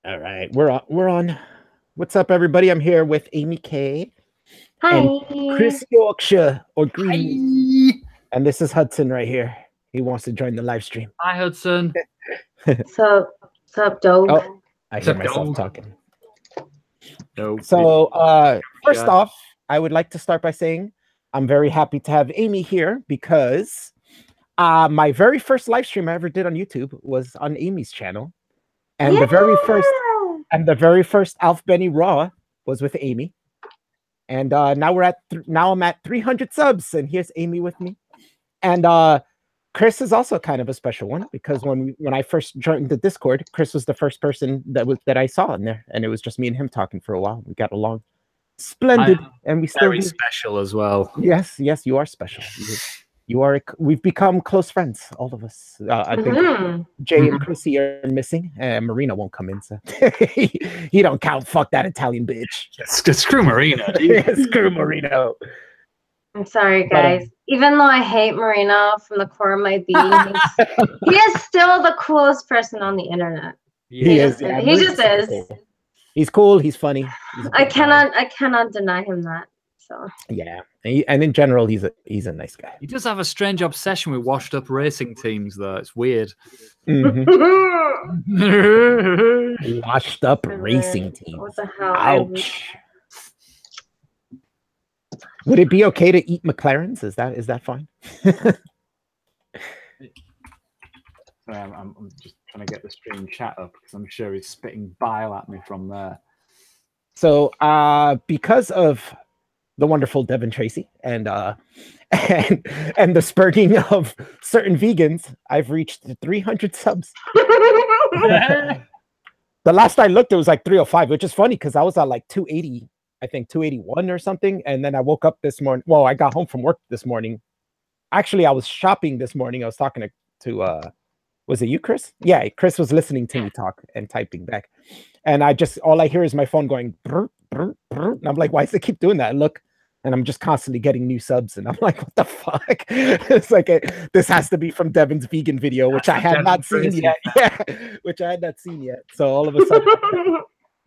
All right, we're on. We're on. What's up, everybody? I'm here with Aimee K and Hi. Chris Yorkshire or Greeny, Hi, and this is Hudson right here. He wants to join the live stream. Hi Hudson. Sup, dog? Oh, I hear Sup, myself dog? talking. No. So, first Yeah. off, I would like to start by saying I'm very happy to have Aimee here because my very first live stream I ever did on YouTube was on Aimee's channel, and the very first Alf Benny Raw was with Aimee. And now I'm at 300 subs, and here's Aimee with me. And Chris is also kind of a special one because when I first joined the Discord, Chris was the first person that I saw in there, and it was just me and him talking for a while. We got along splendid, and we still Very do. special as well. Yes, you are special. You are. We've become close friends, all of us. I think Jay and Chrissy are missing, and Marina won't come in, so he don't count. Fuck that Italian bitch. Screw Marina. Screw Marino. I'm sorry, guys. Even though I hate Marina from the core of my being, he is still the coolest person on the internet. He is. Yeah, he just is. Cool. He's cool. He's funny. I cannot deny him that. So yeah, and in general, he's a nice guy. He does have a strange obsession with washed-up racing teams, though. It's weird. Washed-up racing teams. What the hell? Ouch. Would it be okay to eat McLarens? Is that fine? I'm just trying to get the stream chat up because I'm sure he's spitting bile at me from there. So, because of the wonderful Devin Tracy and the spurging of certain vegans, I've reached 300 subs. The last I looked, it was like 305, which is funny because I was at like 280. I think 281 or something. And then I woke up this morning. Well, I got home from work this morning. Actually, I was shopping this morning. I was talking to was it you, Chris? Yeah, Chris was listening to me talk and typing back. And all I hear is my phone going, brr, brr, brr. And I'm like, why does it keep doing that? I look, and I'm just constantly getting new subs. And I'm like, what the fuck? It's like, this has to be from Devin's vegan video, which I had not seen yet. Yeah, which I had not seen yet. So all of a sudden,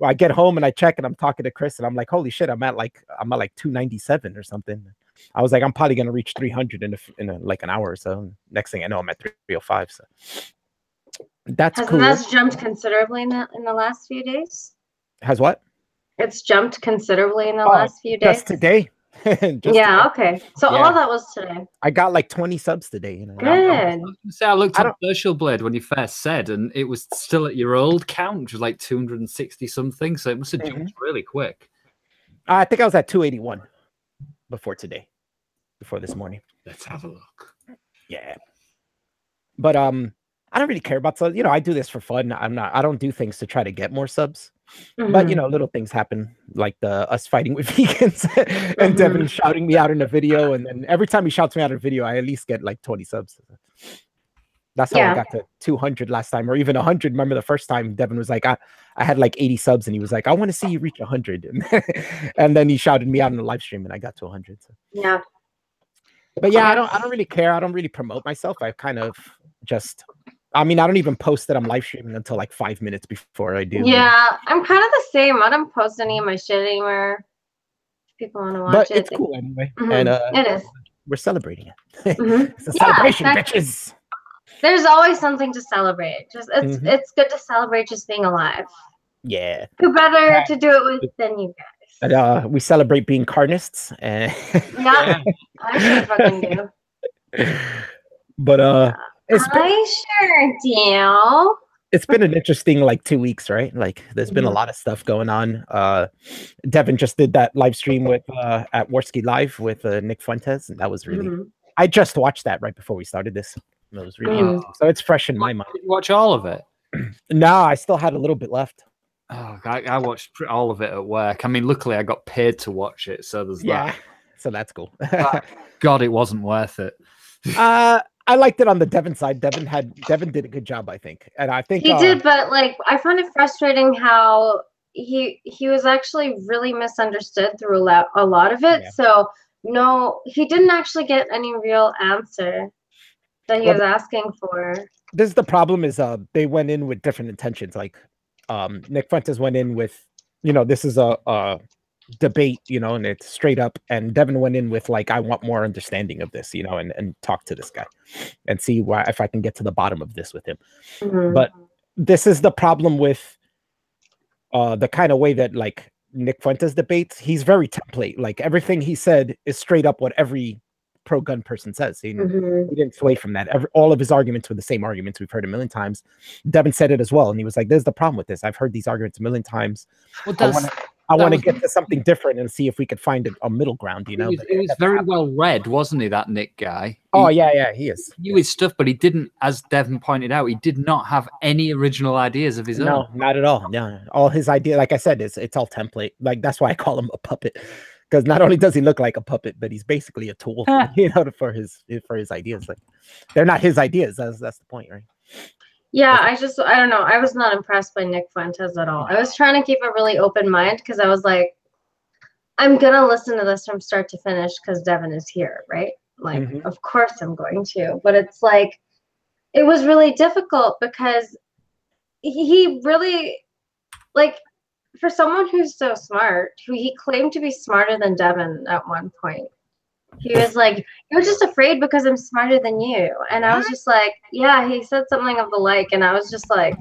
I get home and I check and I'm talking to Chris and I'm like, holy shit, I'm at like 297 or something. I was like, I'm probably gonna reach 300 in like an hour or so. Next thing I know, I'm at 305. So that's cool. That's jumped considerably in the last few days. Has what? It's jumped considerably in the last few days. Just today. Today. Okay. So all that was today. I got like 20 subs today. You know? Good. I looked at Social Blade when you first said, and it was still at your old count, which was like 260 something. So it must have jumped really quick. I think I was at 281 before this morning. Let's have a look. Yeah. But I don't really care about subs. I do this for fun. I don't do things to try to get more subs. But little things happen, like us fighting with vegans and Devin shouting me out in a video, and then every time he shouts me out in a video, I at least get like 20 subs. That's how I got to 200 last time, or even 100. Remember the first time Devin was like, I had like 80 subs, and he was like, I want to see you reach 100, and then he shouted me out in the live stream, and I got to 100. So. Yeah. But yeah, I don't really care. I don't really promote myself. I kind of just. I mean, I don't even post that I'm live streaming until like 5 minutes before I do. Yeah, I'm kind of the same. I don't post any of my shit anymore. If people want to watch it. But it's cool anyway. And it is. We're celebrating it. It's a celebration, bitches. There's always something to celebrate. Just it's good to celebrate just being alive. Yeah. Who better to do it with than you guys? And, we celebrate being carnists. Yeah, I sure fucking do. But I sure do. It's been an interesting like 2 weeks, right? Like there's been a lot of stuff going on. Devin just did that live stream with at Warski Live with Nick Fuentes, and that was really I just watched that right before we started this. It was really interesting. So it's fresh in my mind. Did you watch all of it? No, I still had a little bit left. Oh, I watched all of it at work. I mean, luckily I got paid to watch it, so there's that. So that's cool. God, it wasn't worth it. I liked it on the Devin side. Devin did a good job, I think, and I think he did. But like, I found it frustrating how he was actually really misunderstood through a lot of it. Yeah. So no, he didn't actually get any real answer that he was asking for. This is the problem: is they went in with different intentions. Like Nick Fuentes went in with, this is a debate, and it's straight up, and Devin went in with like, I want more understanding of this, and talk to this guy and see if I can get to the bottom of this with him. But this is the problem with the kind of way that like Nick Fuentes debates. He's very template. Like everything he said is straight up what every pro-gun person says. He didn't sway from that. All of his arguments were the same arguments we've heard a million times. Devin said it as well, and he was like, "There's the problem with this. I've heard these arguments a million times. I want to get to something different and see if we could find a middle ground." It was very well read, wasn't he? That Nick guy. He is. He knew his stuff, but he didn't, as Devin pointed out, he did not have any original ideas of his own. No, not at all. Yeah, all his ideas, like I said, it's all template. Like that's why I call him a puppet. Because not only does he look like a puppet, but he's basically a tool, for his ideas. Like they're not his ideas. That's the point, right? Yeah, I don't know. I was not impressed by Nick Fuentes at all. I was trying to keep a really open mind because I was like, I'm gonna listen to this from start to finish because Devin is here, right? Like, of course I'm going to. But it's like, it was really difficult because he really, like, for someone who's so smart, who he claimed to be smarter than Devin at one point, he was like, "You're just afraid because I'm smarter than you." And I was just like, yeah, he said something of the like, and I was just like,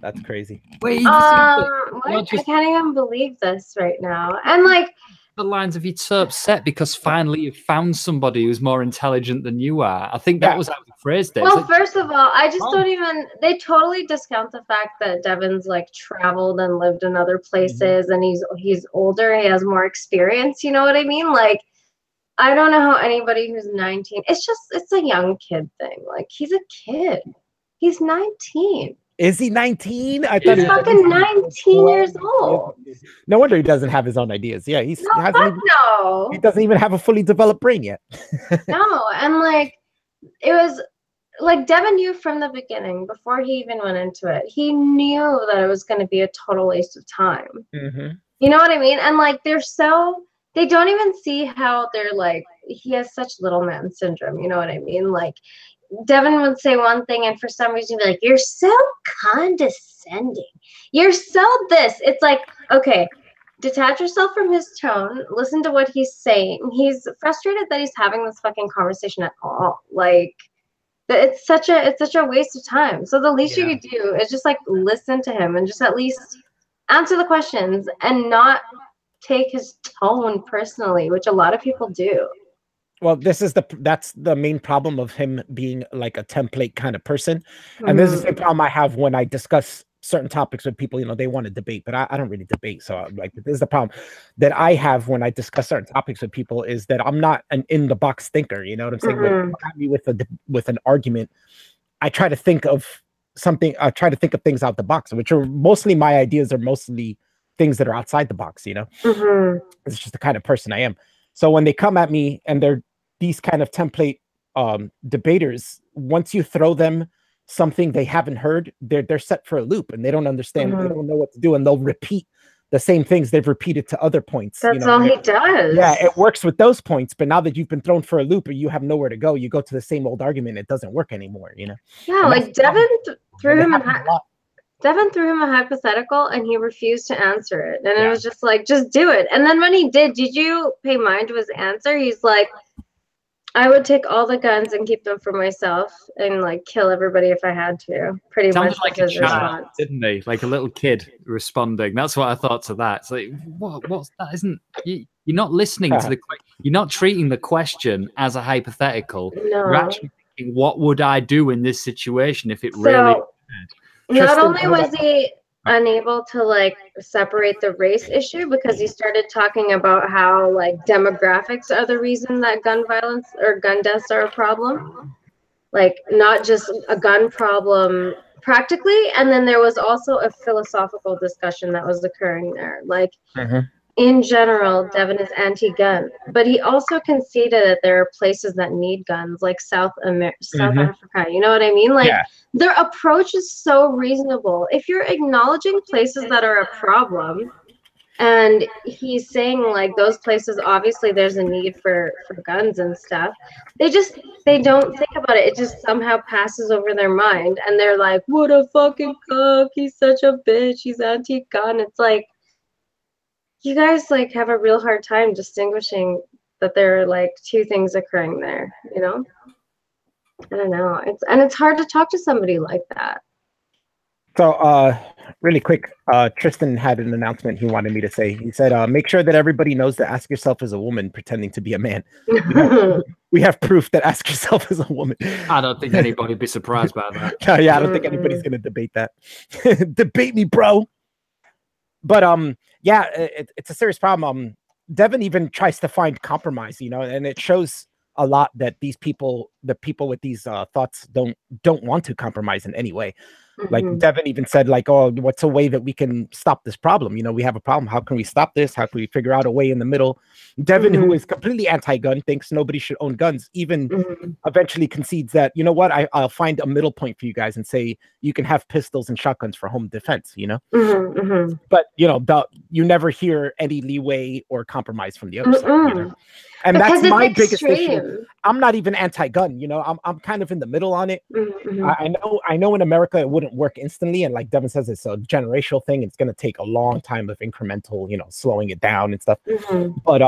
that's crazy. Wait, I can't even believe this right now. And like the lines of, you're so upset because finally you found somebody who's more intelligent than you are. I think that was how he phrased it. Well, like, first of all, I just don't even, they totally discount the fact that Devin's like traveled and lived in other places and he's older, he has more experience, you know what I mean? Like, I don't know how anybody who's 19, it's a young kid thing. Like, he's a kid. He's 19. Is he 19? I thought he's fucking 19 years old. No wonder he doesn't have his own ideas. Yeah, he doesn't even have a fully developed brain yet. No, and like it was like Devin knew from the beginning, before he even went into it, he knew that it was going to be a total waste of time. You know what I mean? And like they don't even see how they're like, he has such little man syndrome. You know what I mean? Like, Devin would say one thing, and for some reason, be like, "You're so condescending. You're so this." It's like, okay, detach yourself from his tone. Listen to what he's saying. He's frustrated that he's having this fucking conversation at all. Like, it's such a waste of time. So the least you could do is just like listen to him and just at least answer the questions and not take his tone personally, which a lot of people do. Well, that's the main problem of him being like a template kind of person. And this is the problem I have when I discuss certain topics with people. They want to debate, but I don't really debate. So like, this is the problem that I have when I discuss certain topics with people, is that I'm not an in the box thinker. You know what I'm saying? When you come at me with an argument, I try to think of something. I try to think of things out the box, which are mostly my ideas are mostly things that are outside the box. It's just the kind of person I am. So when they come at me and they're these kind of template debaters, once you throw them something they haven't heard, they're set for a loop and they don't understand. They don't know what to do, and they'll repeat the same things they've repeated to other points. That's all he does. Yeah, it works with those points, but now that you've been thrown for a loop or you have nowhere to go, you go to the same old argument. It doesn't work anymore. Yeah, and like Devin threw him a hypothetical and he refused to answer it. And it was just like, just do it. And then when he did you pay mind to his answer? He's like, I would take all the guns and keep them for myself and like kill everybody if I had to. Pretty much like a child, didn't he? Like a little kid responding. That's what I thought to that. It's like, what's that? Isn't you're not listening to you're not treating the question as a hypothetical. No. You're actually thinking, what would I do in this situation if it really occurred? Not only was he unable to like separate the race issue, because he started talking about how like demographics are the reason that gun violence or gun deaths are a problem, like not just a gun problem practically. And then there was also a philosophical discussion that was occurring there, like in general, Devin is anti-gun, but he also conceded that there are places that need guns, like South Africa. You know what I mean? Like their approach is so reasonable. If you're acknowledging places that are a problem, And he's saying like those places, obviously there's a need for guns and stuff. They don't think about it. It just somehow passes over their mind, and they're like, what a fucking cuck, he's such a bitch, he's anti-gun. It's like, you guys like have a real hard time distinguishing that there are like two things occurring there, you know? I don't know. It's hard to talk to somebody like that. So, really quick, Tristan had an announcement he wanted me to say. He said, make sure that everybody knows to ask yourself as a woman pretending to be a man. We have proof that ask yourself as a woman. I don't think anybody would be surprised by that. Yeah, I don't think anybody's going to debate that. Debate me, bro. But, yeah, it's a serious problem. Devin even tries to find compromise, you know, and it shows a lot that the people with these thoughts don't want to compromise in any way. Like Devin even said, like, oh, what's a way that we can stop this problem? You know, we have a problem. How can we stop this? How can we figure out a way in the middle? Devin, who is completely anti-gun, thinks nobody should own guns, even eventually concedes that, you know what, I'll find a middle point for you guys and say you can have pistols and shotguns for home defense, you know? But, you know, you never hear any leeway or compromise from the other side, you know? And because that's my biggest issue. I'm not even anti-gun, you know. I'm kind of in the middle on it. I know in America it wouldn't work instantly, and like Devin says, it's a generational thing. It's going to take a long time of incremental, you know, slowing it down and stuff. But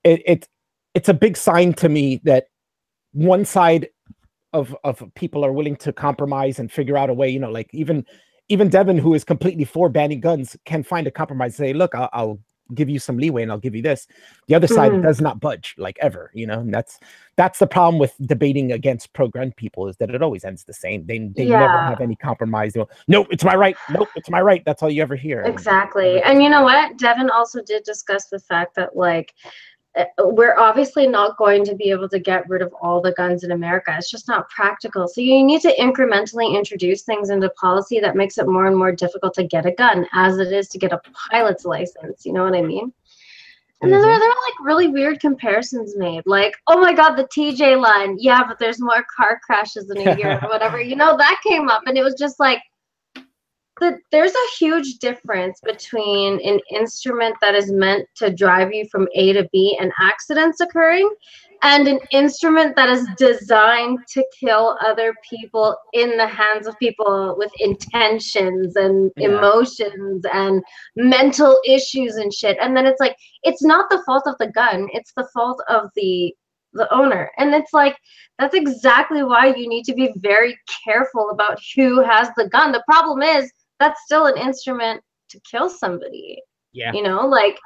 it's a big sign to me that one side of people are willing to compromise and figure out a way. You know, like even Devin, who is completely for banning guns, can find a compromise. Say, look, I'll give you some leeway and I'll give you this. The other side does not budge, like, ever, you know. And that's the problem with debating against pro-gun people, is that it always ends the same. They never have any compromise. Nope, it's my right. Nope, it's my right. That's all you ever hear. Exactly. And you know what? Devin also did discuss the fact that, like, we're obviously not going to be able to get rid of all the guns in America. It's just not practical. So you need to incrementally introduce things into policy that makes it more and more difficult to get a gun, as it is to get a pilot's license. You know what I mean? And then there are like really weird comparisons made. Like, oh my God, the TJ line. Yeah, but there's more car crashes in a year or whatever. You know, that came up, and it was just like, there's a huge difference between an instrument that is meant to drive you from A to B and accidents occurring, and an instrument that is designed to kill other people in the hands of people with intentions and emotions and mental issues and shit. And then it's like, it's not the fault of the gun, it's the fault of the owner. And it's like, that's exactly why you need to be very careful about who has the gun. The problem is, that's still an instrument to kill somebody. Yeah. You know, like,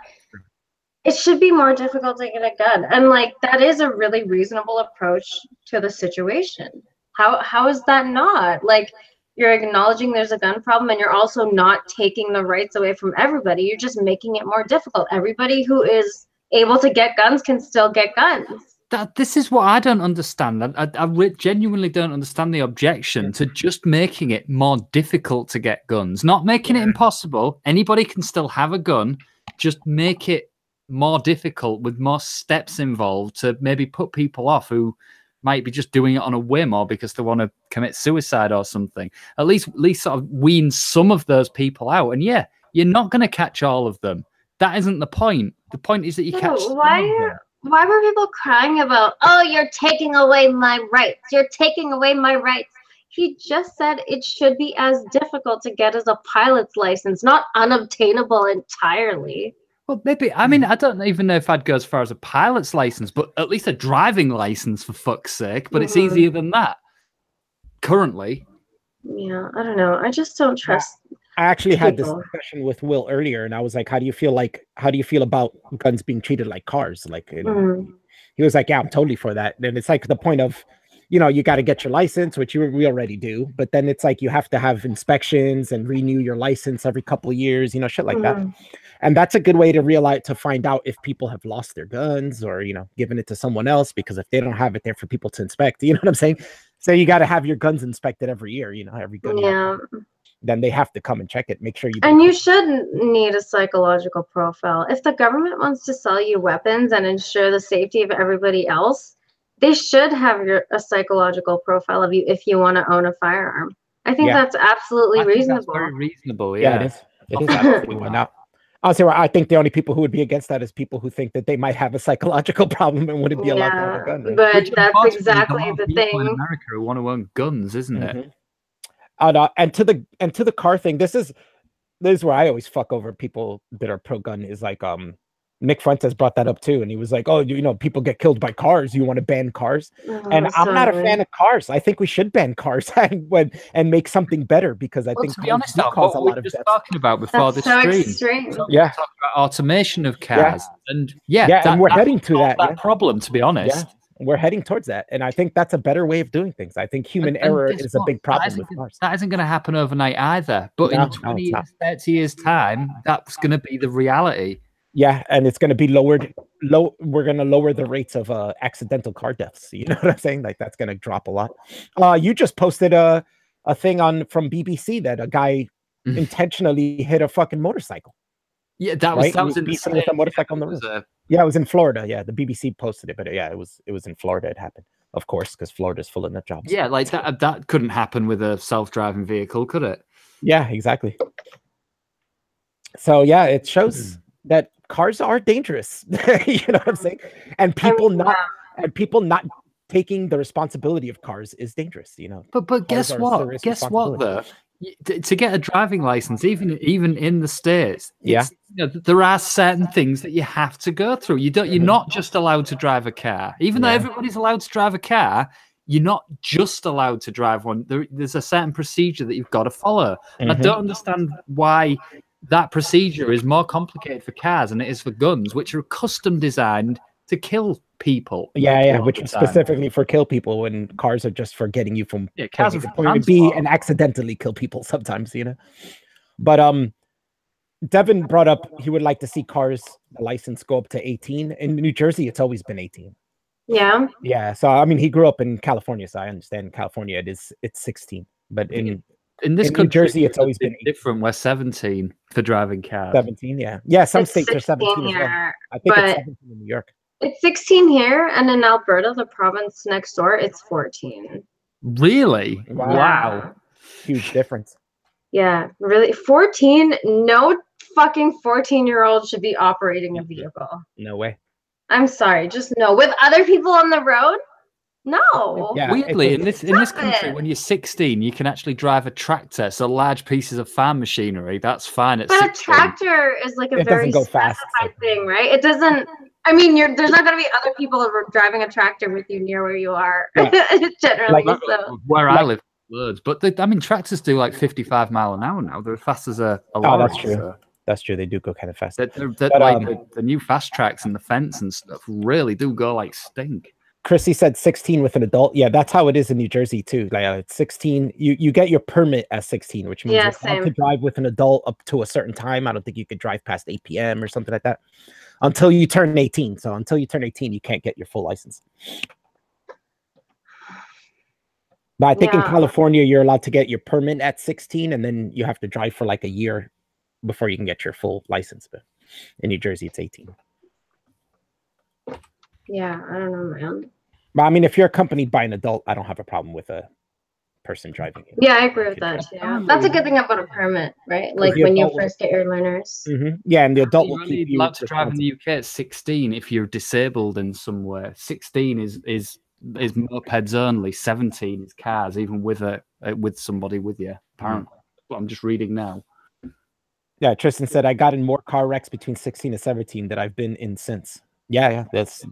it should be more difficult to get a gun. And like, that is a really reasonable approach to the situation. How is that not? Like, you're acknowledging there's a gun problem, and you're also not taking the rights away from everybody. You're just making it more difficult. Everybody who is able to get guns can still get guns. This is what I don't understand. I genuinely don't understand the objection to just making it more difficult to get guns, not making it impossible. Anybody can still have a gun, just make it more difficult with more steps involved to maybe put people off who might be just doing it on a whim or because they want to commit suicide or something. At least sort of wean some of those people out. And yeah, you're not going to catch all of them. That isn't the point. The point is that you catch some of them. Why were people crying about, oh, you're taking away my rights? You're taking away my rights. He just said it should be as difficult to get as a pilot's license, not unobtainable entirely. Well, maybe, I mean, I don't even know if I'd go as far as a pilot's license, but at least a driving license, for fuck's sake. But it's easier than that currently. Yeah, I don't know. I just don't trust. I actually had this discussion with Will earlier, and I was like, how do you feel about guns being treated like cars? Like, he was like, yeah, I'm totally for that. And it's like the point of, you know, you got to get your license, which we already do, but then it's like you have to have inspections and renew your license every couple of years, you know, shit like that. And that's a good way to find out if people have lost their guns or, you know, given it to someone else, because if they don't have it there for people to inspect, you know what I'm saying? So you got to have your guns inspected every year, you know, every gun. Yeah. Then they have to come and check it, make sure you. And you shouldn't need a psychological profile. If the government wants to sell you weapons and ensure the safety of everybody else, they should have a psychological profile of you if you want to own a firearm. I think that's absolutely reasonable. That's very reasonable, yeah. It is absolutely why not. Honestly, I think the only people who would be against that is people who think that they might have a psychological problem and wouldn't be allowed to have a gun. Right? But that's exactly the thing. In America who want to own guns, isn't it? And to the car thing, this is where I always fuck over people that are pro gun. Is like Nick Fuentes brought that up too, and he was like, "Oh, people get killed by cars. You want to ban cars?" And I'm not a fan of cars. I think we should ban cars and make something better, because I think to be honest, cause a lot of deaths. Talking about before this stream, talking about automation of cars, and and we're heading to that problem. To be honest, we're heading towards that, and I think that's a better way of doing things. I think human error is a big problem with cars. That isn't going to happen overnight either. But in 20 years, 30 years time, that's going to be the reality. Yeah, and it's going to be lowered. We're going to lower the rates of accidental car deaths. You know what I'm saying? Like, that's going to drop a lot. You just posted a thing from BBC that a guy intentionally hit a fucking motorcycle. Yeah, that was in with a motorcycle on the road. Yeah, it was in Florida. Yeah, the BBC posted it, but yeah, it was in Florida. It happened, of course, because Florida's full of nut jobs. Yeah, like that couldn't happen with a self-driving vehicle, could it? Yeah, exactly. So yeah, it shows that cars are dangerous. You know what I'm saying? And people not taking the responsibility of cars is dangerous. You know. But guess what? Guess what though? To get a driving license, even in the States, there are certain things that you have to go through. You're not just allowed to drive a car, even though everybody's allowed to drive a car. You're not just allowed to drive one. There's a certain procedure that you've got to follow, and I don't understand why that procedure is more complicated for cars than it is for guns, which are custom designed to kill people. Yeah, which is specifically for kill people, when cars are just for getting you from cars are point B and accidentally kill people sometimes, you know. But Devin brought up he would like to see cars license go up to 18. In New Jersey, it's always been 18. Yeah. Yeah. So I mean, he grew up in California, so I understand in California it's 16. But in this country, New Jersey, it's always been 18. Different. We're 17 for driving cars. 17, yeah. Some states are 17 as well. I think it's 17 in New York. It's 16 here, and in Alberta, the province next door, it's 14. Really? Wow. Huge difference. Yeah, really. 14? No fucking 14-year-old should be operating a vehicle. No way. I'm sorry, just no. With other people on the road? No. Yeah, weirdly, in this country, when you're 16, you can actually drive a tractor, so large pieces of farm machinery. That's fine at 16. But a tractor is like a very specified thing, right? It doesn't. I mean, there's not going to be other people driving a tractor with you near where you are, generally. So. Where I live, loads. But tractors do like 55 mile an hour now. They're as fast as a lorry. Oh, that's true. So. That's true. They do go kind of fast. The new fast tracks and the fence and stuff really do go like stink. Chrissy said 16 with an adult. Yeah, that's how it is in New Jersey too. Like it's 16. You get your permit at 16, which means you're allowed to drive with an adult up to a certain time. I don't think you could drive past 8 p.m. or something like that until you turn 18. So until you turn 18, you can't get your full license. But I think in California, you're allowed to get your permit at 16, and then you have to drive for like a year before you can get your full license. But in New Jersey, it's 18. Yeah, I don't know, man. But I mean, if you're accompanied by an adult, I don't have a problem with a person driving. Yeah, I agree with that. Yeah, that's a good thing about a permit, right? Like when you first get your learners. Yeah, and the adult will keep you allowed to drive in the UK at 16 if you're disabled in some way. 16 is mopeds only. 17 is cars, even with somebody with you. Apparently, what I'm just reading now. Yeah, Tristan said I got in more car wrecks between 16 and 17 that I've been in since. Yeah, that's.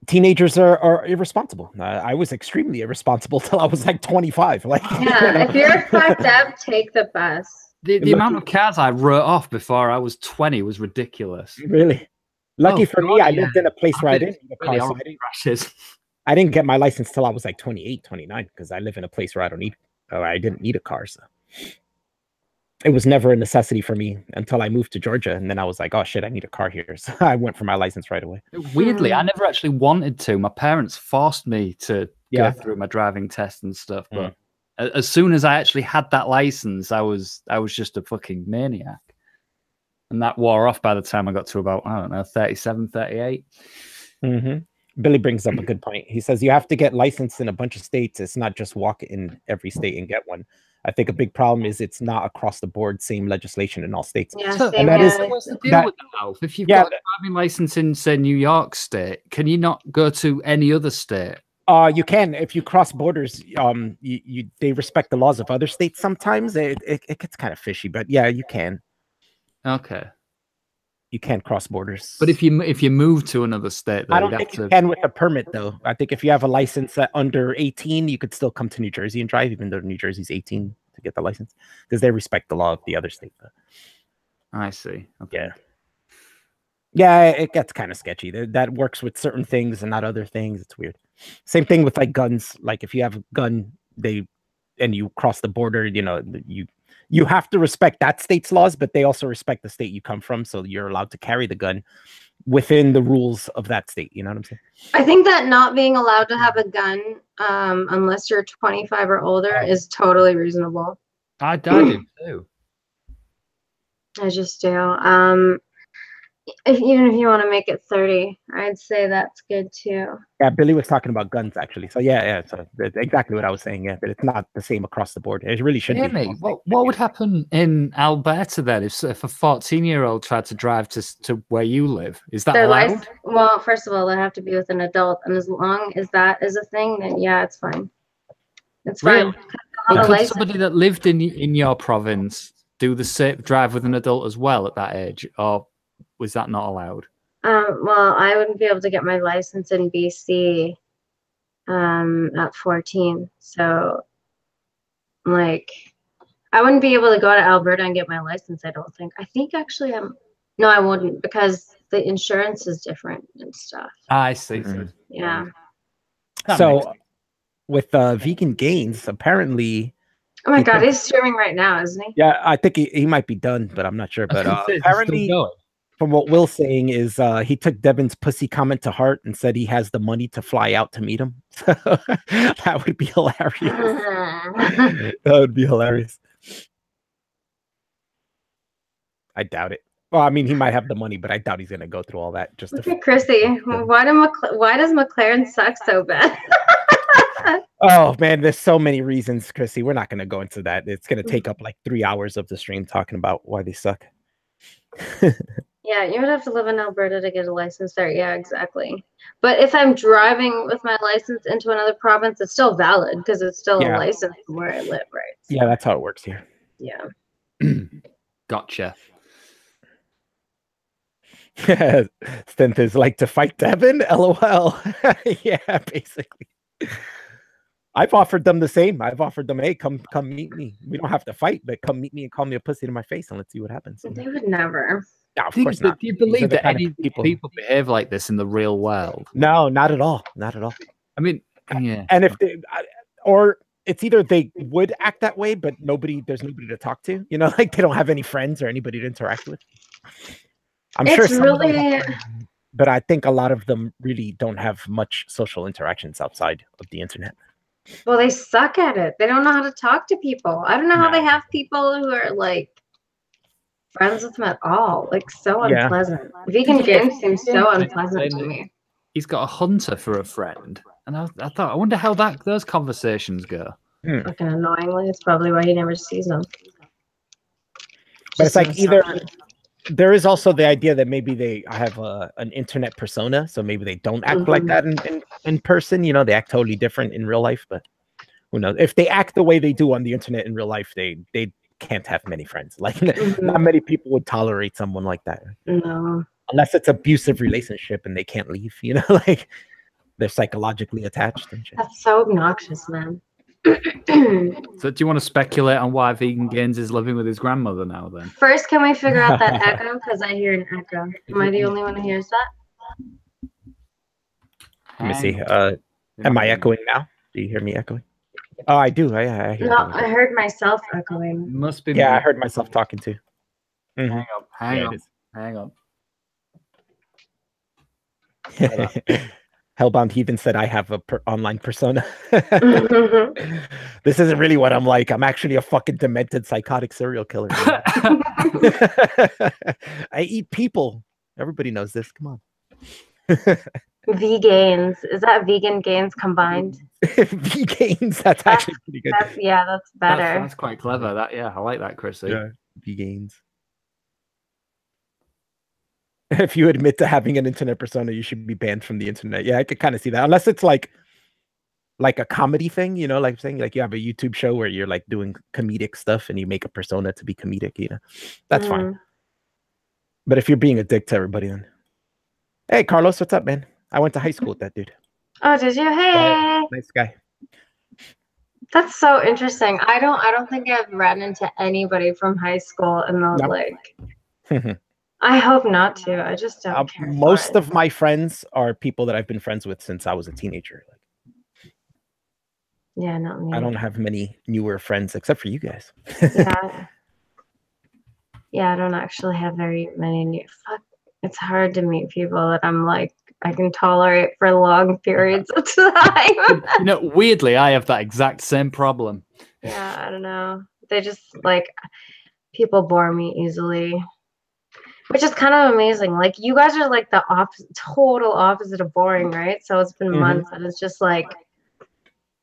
Teenagers are irresponsible. I was extremely irresponsible till I was like 25. Like, if you're fucked up, take the bus. The amount of cars I wrote off before I was 20 was ridiculous. Really? Lucky for me, I lived in a place where I didn't need a car. So I didn't get my license till I was like 28, 29, because I live in a place where I didn't need a car. So it was never a necessity for me until I moved to Georgia, and then I was like, "Oh shit, I need a car here." So I went for my license right away. Weirdly, I never actually wanted to. My parents forced me to go through my driving test and stuff. But as soon as I actually had that license, I was just a fucking maniac, and that wore off by the time I got to about 37, 38. Billy brings up a good point. He says you have to get licensed in a bunch of states. It's not just walk in every state and get one. I think a big problem is it's not across the board same legislation in all states. Yeah, So, same and that here. is what's the deal with that, Alf? If you've got a driving license in, say, New York State, can you not go to any other state? You can if you cross borders. They respect the laws of other states. Sometimes it gets kind of fishy, but yeah, you can. Okay. You can cross borders. But if you move to another state, though, I don't think you can with a permit, though. I think if you have a license at under 18, you could still come to New Jersey and drive, even though New Jersey's 18 to get the license, because they respect the law of the other state. I see. Okay. Yeah, it gets kind of sketchy. That works with certain things and not other things. It's weird. Same thing with like guns. Like if you have a gun, and you cross the border, you have to respect that state's laws, but they also respect the state you come from. So you're allowed to carry the gun within the rules of that state. You know what I'm saying? I think that not being allowed to have a gun unless you're 25 or older is totally reasonable. I do too. I just do. Even if you want to make it 30, I'd say that's good too. Yeah, Billy was talking about guns actually. So yeah. So that's exactly what I was saying. Yeah, but it's not the same across the board. It really should be. What would happen in Alberta then if a 14-year-old tried to drive to where you live? Is that allowed? Well, first of all, they have to be with an adult, and as long as that is a thing, then yeah, it's fine. It's fine. Could somebody that lived in your province do the same drive with an adult as well at that age, or was that not allowed? Well, I wouldn't be able to get my license in BC at 14. So, like, I wouldn't be able to go to Alberta and get my license, I don't think. I think actually no, I wouldn't, because the insurance is different and stuff. I see. Yeah. So, with Vegan Gains, apparently... Oh my God, he's streaming right now, isn't he? Yeah, I think he might be done, but I'm not sure. But apparently... From what Will's saying is he took Devin's pussy comment to heart and said he has the money to fly out to meet him. So that would be hilarious. That would be hilarious. I doubt it. Well, I mean, he might have the money, but I doubt he's going to go through all that. Just look at Chrissy. Why does McLaren suck so bad? Oh, man, there's so many reasons, Chrissy. We're not going to go into that. It's going to take up like 3 hours of the stream talking about why they suck. Yeah, you would have to live in Alberta to get a license there. Yeah, exactly. But if I'm driving with my license into another province, it's still valid because it's still a license where I live, right? So, yeah, that's how it works here. Yeah. Gotcha. Stint is like to fight Devin? LOL. Yeah, basically. I've offered them the same. I've offered them, hey, come meet me. We don't have to fight, but come meet me and call me a pussy to my face and let's see what happens. They would never. No, of course not. Do you believe that any people behave like this in the real world? No, not at all. Not at all. I mean, yeah. And if they, or it's either they would act that way, but there's nobody to talk to. You know, like they don't have any friends or anybody to interact with. I'm sure some of them, but I think a lot of them really don't have much social interactions outside of the internet. Well, they suck at it. They don't know how to talk to people. I don't know how they have people who are like friends with them at all. Like so unpleasant. Vegan Games seems so unpleasant to me. He's got a hunter for a friend, and I thought, I wonder how those conversations go. Fucking annoyingly, it's probably why he never sees them. But it's like either there is also the idea that maybe they have an internet persona, so maybe they don't act like that in person. You know, they act totally different in real life. But who knows? If they act the way they do on the internet in real life, they can't have many friends. Like not many people would tolerate someone like that. No. Unless it's abusive relationship and they can't leave, you know, like they're psychologically attached and shit. That's so obnoxious, man. So do you want to speculate on why Vegan Gains is living with his grandmother now then? First, can we figure out that echo? Because I hear an echo. Am I the only one who hears that? Let me see. Am I echoing now? Do you hear me echoing? Oh, I do. I hear. No, I heard myself echoing. Must be. Yeah, I heard myself talking too. Hang on. Hellbound Heathen said I have a online persona. This isn't really what I'm like. I'm actually a fucking demented psychotic serial killer. I eat people. Everybody knows this. Come on. Vegains. Is that vegan gains combined? Vegains. That's actually pretty good. That's better. That's quite clever. I like that, Chrissy. Yeah, vegains. If you admit to having an internet persona, you should be banned from the internet. Yeah, I could kind of see that. Unless it's like a comedy thing, you know, like saying like you have a YouTube show where you're like doing comedic stuff and you make a persona to be comedic, you know. That's fine. But if you're being a dick to everybody, then hey, Carlos, what's up, man? I went to high school with that dude. Oh, did you? Hey, yeah, nice guy. That's so interesting. I don't think I've ran into anybody from high school and like. I hope not to. I just don't care. Most of my friends are people that I've been friends with since I was a teenager. Like, yeah, not me. I don't have many newer friends except for you guys. Yeah, I don't actually have very many new. Fuck, it's hard to meet people that I'm like I can tolerate for long periods of time. You know, weirdly, I have that exact same problem. Yeah, I don't know. They just like people bore me easily. Which is kind of amazing. Like you guys are like the total opposite of boring, right? So it's been months and it's just like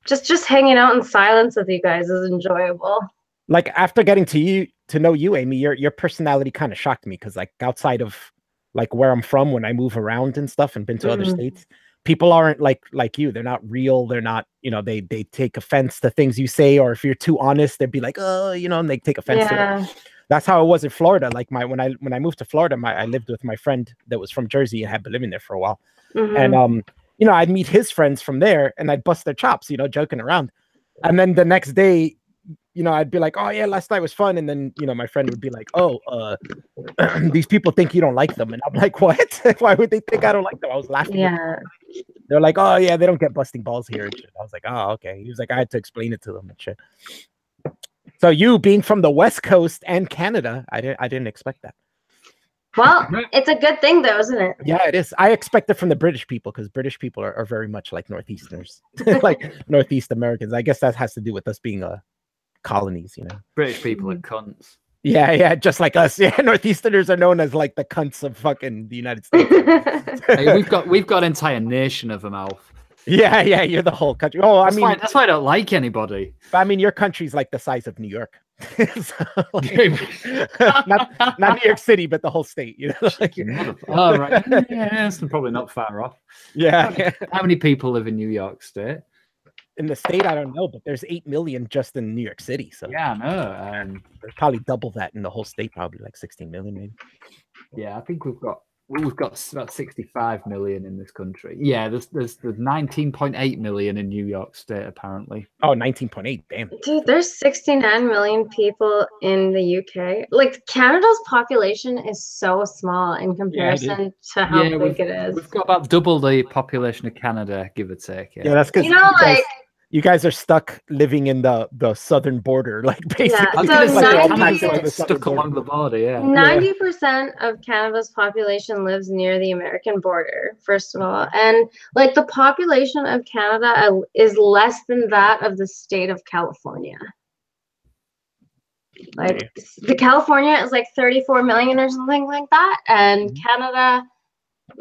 just hanging out in silence with you guys is enjoyable. Like after getting to know you, Aimee, your personality kind of shocked me because like outside of like where I'm from, when I move around and stuff and been to other states, people aren't like you. They're not real. They're not, you know, they take offense to things you say, or if you're too honest, they'd be like, oh, you know, and they take offense to it. That's how it was in Florida. Like when I moved to Florida, I lived with my friend that was from Jersey and had been living there for a while. And you know, I'd meet his friends from there and I'd bust their chops, you know, joking around. And then the next day, you know, I'd be like, oh yeah, last night was fun. And then, you know, my friend would be like, oh, these people think you don't like them. And I'm like, what? Why would they think I don't like them? I was laughing. Yeah. They're like, oh yeah, they don't get busting balls here and shit. I was like, oh, okay. He was like, I had to explain it to them and shit. So you being from the West Coast and Canada, I didn't expect that. Well, it's a good thing though, isn't it? Yeah, it is. I expect it from the British people because British people are very much like Northeasterners, like Northeast Americans. I guess that has to do with us being colonies, you know. British people are cunts. Yeah, just like us. Yeah, Northeasterners are known as like the cunts of fucking the United States. Hey, we've got an entire nation of them, Alf. Yeah, you're the whole country. Oh, that's why I don't like anybody. But I mean, your country's like the size of New York. So, like, not New York City, but the whole state. You know. Like, oh right, yeah, it's probably not far off. Yeah. How many people live in New York State? In the state, I don't know, but there's 8 million just in New York City. So yeah, I know. There's probably double that in the whole state, probably like 16 million, maybe. Yeah, I think we've got about 65 million in this country. Yeah, there's 19.8 million in New York State, apparently. Oh, 19.8, damn. Dude, there's 69 million people in the UK. Like, Canada's population is so small in comparison to how big it is. We've got about double the population of Canada, give or take. Yeah, that's because you guys are stuck living in the southern border, like basically. Yeah, so stuck along the border. Yeah, 90% of Canada's population lives near the American border. First of all, and like the population of Canada is less than that of the state of California. Like the California is like 34 million or something like that, and Canada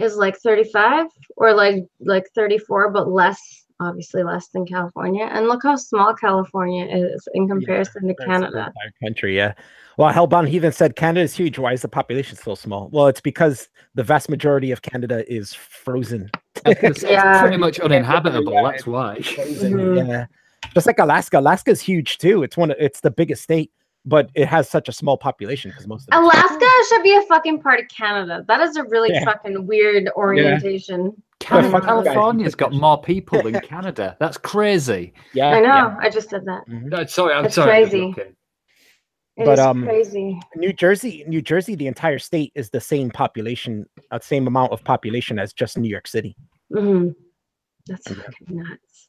is like 35 or like 34, but less. Obviously less than California, and look how small California is in comparison to Canada. Country, yeah. Well, Hellbound Heathen said Canada is huge. Why is the population so small? Well, it's because the vast majority of Canada is frozen. It's pretty much uninhabitable. That's why. Yeah, just like Alaska. Alaska is huge too. It's the biggest state, but it has such a small population because most of Alaska should be a fucking part of Canada. That is a really fucking weird orientation. California's got more people than Canada. That's crazy. Yeah, I know. I just said that. No, sorry, I'm sorry. Crazy. But crazy. New Jersey, the entire state is the same population, same amount of population as just New York City. That's fucking nuts.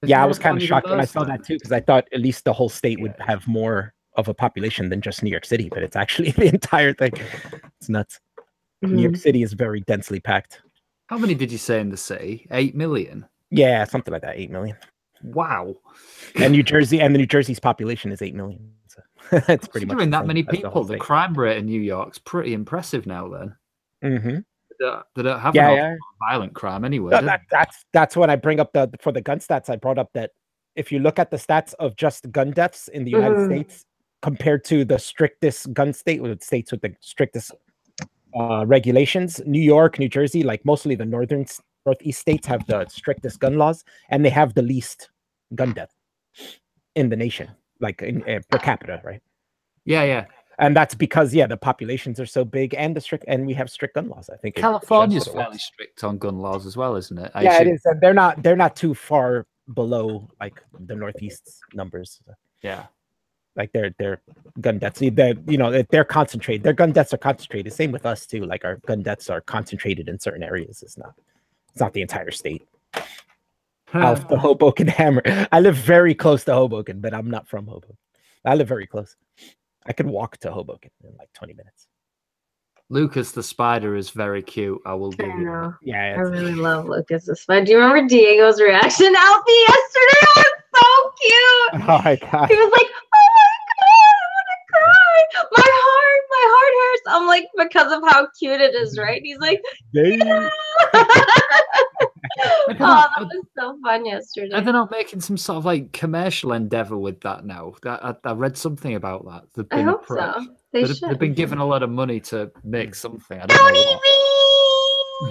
Yeah, I was kind of shocked when I saw that too, because I thought at least the whole state would have more of a population than just New York City, but it's actually the entire thing. It's nuts. New York City is very densely packed. How many did you say in the city? 8 million? Yeah, something like that. 8 million. Wow. And New Jersey's population is 8 million. So it's pretty much that many people. The crime rate in New York's pretty impressive now then. They don't have an awful lot of violent crime anyway. No, that's when I bring up for the gun stats. I brought up that if you look at the stats of just gun deaths in the United States compared to the strictest gun state, with states with the strictest regulations, New York, New Jersey, like mostly the northeast states have the strictest gun laws, and they have the least gun death in the nation, like in per capita, right? Yeah. And that's because the populations are so big, and we have strict gun laws. I think California's fairly strict on gun laws as well, isn't it? It is. And they're not too far below like the Northeast's numbers. Yeah, like their gun deaths. They're concentrated. Their gun deaths are concentrated. Same with us too. Like our gun deaths are concentrated in certain areas. It's not the entire state. Off the Hoboken Hammer. I live very close to Hoboken, but I'm not from Hoboken. I live very close. I could walk to Hoboken in like 20 minutes. Lucas the spider is very cute. I will give you that. Yeah, I really love Lucas the spider. Do you remember Diego's reaction to Alfie yesterday? It was so cute. Oh my god. He was like, "Oh my god, I want to cry. My heart hurts." I'm like, because of how cute it is, right? He's like, yeah. That was so fun yesterday. Are they not making some sort of like commercial endeavor with that now? I read something about that. I hope so. They've been given a lot of money to make something. I don't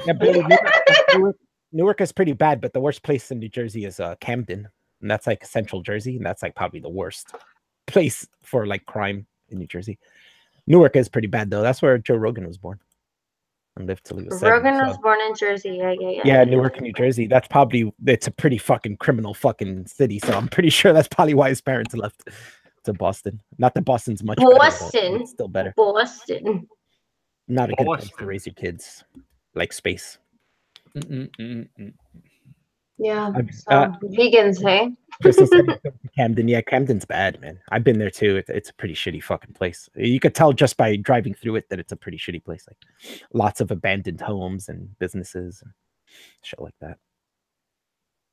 know what. Newark is pretty bad, but the worst place in New Jersey is Camden, and that's like central Jersey, and that's like probably the worst place for like crime in New Jersey. Newark is pretty bad though. That's where Joe Rogan was born and lived till he was 7. Rogan was born in Jersey. Yeah, Newark, New Jersey. It's a pretty fucking criminal fucking city. So I'm pretty sure that's probably why his parents left to Boston. Not that Boston's much better. It's still better. Boston. Not a good place to raise your kids. Like space. Yeah. Vegans, hey? Camden. Yeah, Camden's bad, man. I've been there too. It's a pretty shitty fucking place. You could tell just by driving through it that it's a pretty shitty place. Like lots of abandoned homes and businesses and shit like that.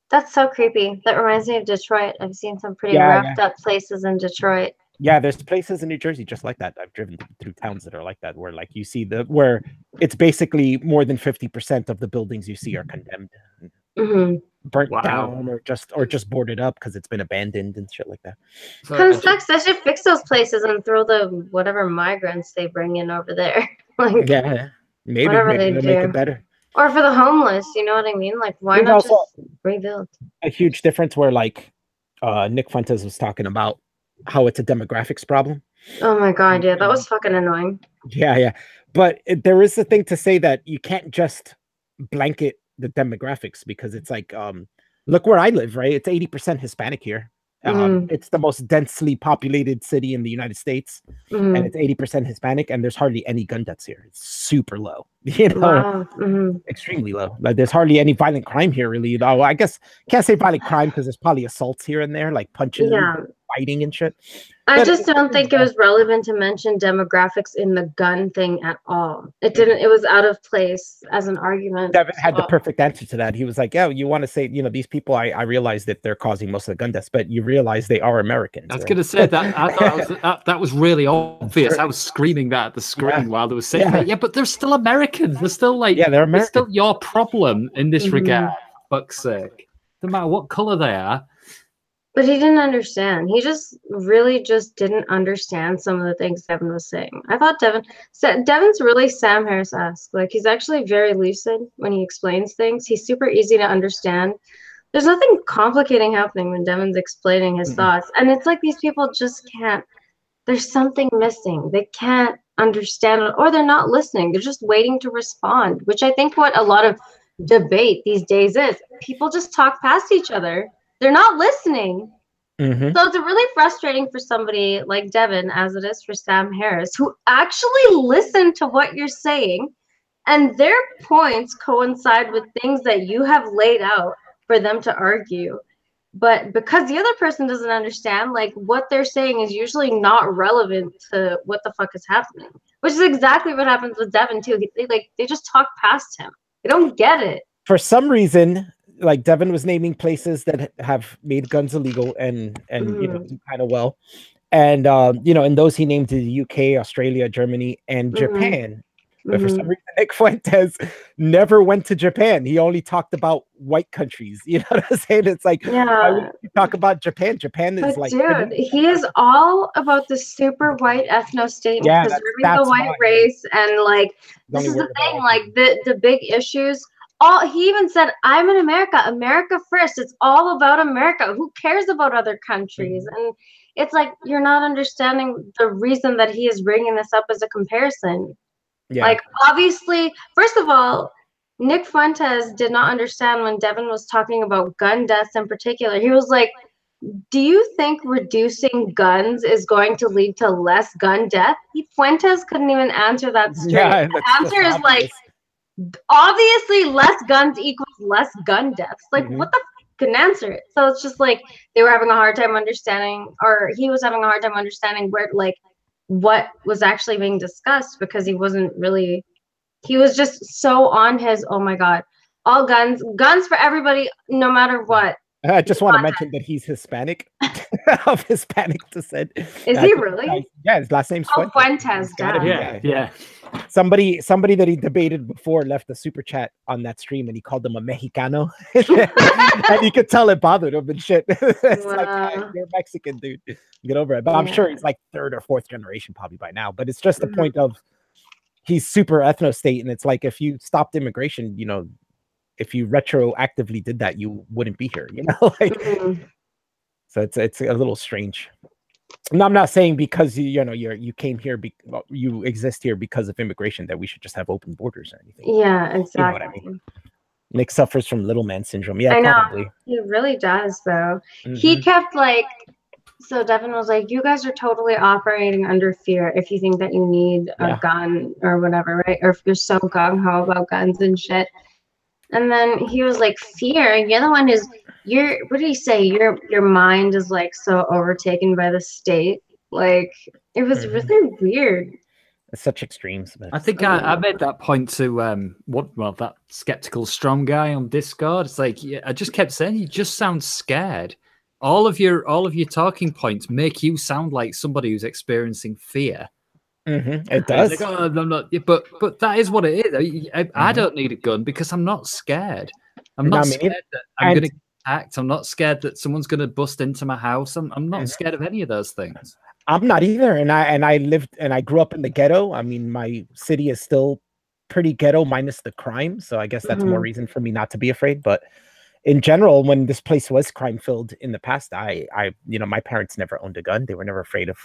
That's so creepy. That reminds me of Detroit. I've seen some pretty roughed up places in Detroit. Yeah, there's places in New Jersey just like that. I've driven through towns that are like that, where like you see where it's basically more than 50% of the buildings you see are condemned, burnt down, or just boarded up because it's been abandoned and shit like that. So kind of sucks. They should fix those places and throw the whatever migrants they bring in over there. Like, maybe they make it better. Or for the homeless, you know what I mean? Like, why not just rebuild? A huge difference where like Nick Fuentes was talking about how it's a demographics problem. Oh my god, yeah, that was fucking annoying. Yeah. But there is a thing to say that you can't just blanket the demographics, because it's like, look where I live, right? It's 80% Hispanic here. It's the most densely populated city in the United States, and it's 80% Hispanic, and there's hardly any gun deaths here. It's super low, extremely low. Like there's hardly any violent crime here, really. Though I guess can't say violent crime because there's probably assaults here and there, like punches, fighting and shit. I just don't think it was relevant to mention demographics in the gun thing at all. It didn't. It was out of place as an argument. Devin had the perfect answer to that. He was like, "Yeah, you want to say, these people. I realize that they're causing most of the gun deaths, but you realize they are Americans." I was going to say that. I thought that was really obvious. I was screaming that at the screen while they were saying that. Yeah, but they're still Americans. They're still like, they're American. They're still your problem in this regard. Fuck's sake. No matter what color they are. But he didn't understand. He really didn't understand some of the things Devin was saying. I thought Devin's really Sam Harris-esque. Like, he's actually very lucid when he explains things. He's super easy to understand. There's nothing complicating happening when Devin's explaining his thoughts. And it's like these people just can't. There's something missing. They can't understand it, or they're not listening. They're just waiting to respond, which I think what a lot of debate these days is. People just talk past each other. They're not listening. So it's really frustrating for somebody like Devin, as it is for Sam Harris, who actually listen to what you're saying, and their points coincide with things that you have laid out for them to argue. But because the other person doesn't understand, like, what they're saying is usually not relevant to what the fuck is happening, which is exactly what happens with Devin too. They just talk past him. They don't get it. For some reason, like Devin was naming places that have made guns illegal and do kind of well, and and those he named the UK, Australia, Germany, and Japan. But for some reason, Nick Fuentes never went to Japan. He only talked about white countries. You know what I'm saying? It's like, why would you talk about Japan? Japan is like, dude, he is all about the super white ethno state and preserving the white race, and like this is the thing, like the big issues. He even said, "I'm in America, America first. It's all about America. Who cares about other countries?" And it's like you're not understanding the reason that he is bringing this up as a comparison. Yeah. Like, obviously, first of all, Nick Fuentes did not understand when Devin was talking about gun deaths in particular. He was like, do you think reducing guns is going to lead to less gun death? Fuentes couldn't even answer that straight. Yeah, the answer is like, obviously, less guns equals less gun deaths. Like, what the couldn't answer it. So it's just like they were having a hard time understanding, or he was having a hard time understanding where, like, what was actually being discussed, because he wasn't really, he was just so on his, oh my God, all guns for everybody, no matter what. I just want to mention that he's Hispanic, of Hispanic descent. Is he really? Yeah, his last name's Fuentes. Fuentes. Yeah. Somebody that he debated before left a super chat on that stream, and he called him a Mexicano, and you could tell it bothered him and shit. It's like, hey, you're Mexican, dude. Get over it. But I'm sure he's like third or fourth generation probably by now. But it's just the point of he's super ethno state, and it's like if you stopped immigration, you know, if you retroactively did that, you wouldn't be here, you know. Like, so it's a little strange. And I'm not saying because you came here, you exist here because of immigration, that we should just have open borders or anything. Yeah, exactly. You know what I mean? Nick suffers from little man syndrome. Yeah, I know. probably. He really does, though. He kept like, so Devin was like, you guys are totally operating under fear if you think that you need a gun or whatever, right? Or if you're so gung-ho about guns and shit. And then he was like, fear? You're the one who's, what did he say? Your mind is like so overtaken by the state. Like, it was really weird. It's such extremes. But... I think I made that point to that skeptical strong guy on Discord. It's like, I just kept saying, you just sound scared. All of your talking points make you sound like somebody who's experiencing fear. It does. Like, oh, I'm not, but that is what it is. I don't need a gun because I'm not scared. I'm not scared that I'm going to get attacked. I'm not scared that someone's going to bust into my house. I'm not scared of any of those things. I'm not either. And I grew up in the ghetto. I mean, my city is still pretty ghetto minus the crime. So I guess that's more reason for me not to be afraid. But in general, when this place was crime filled in the past, I my parents never owned a gun. They were never afraid of,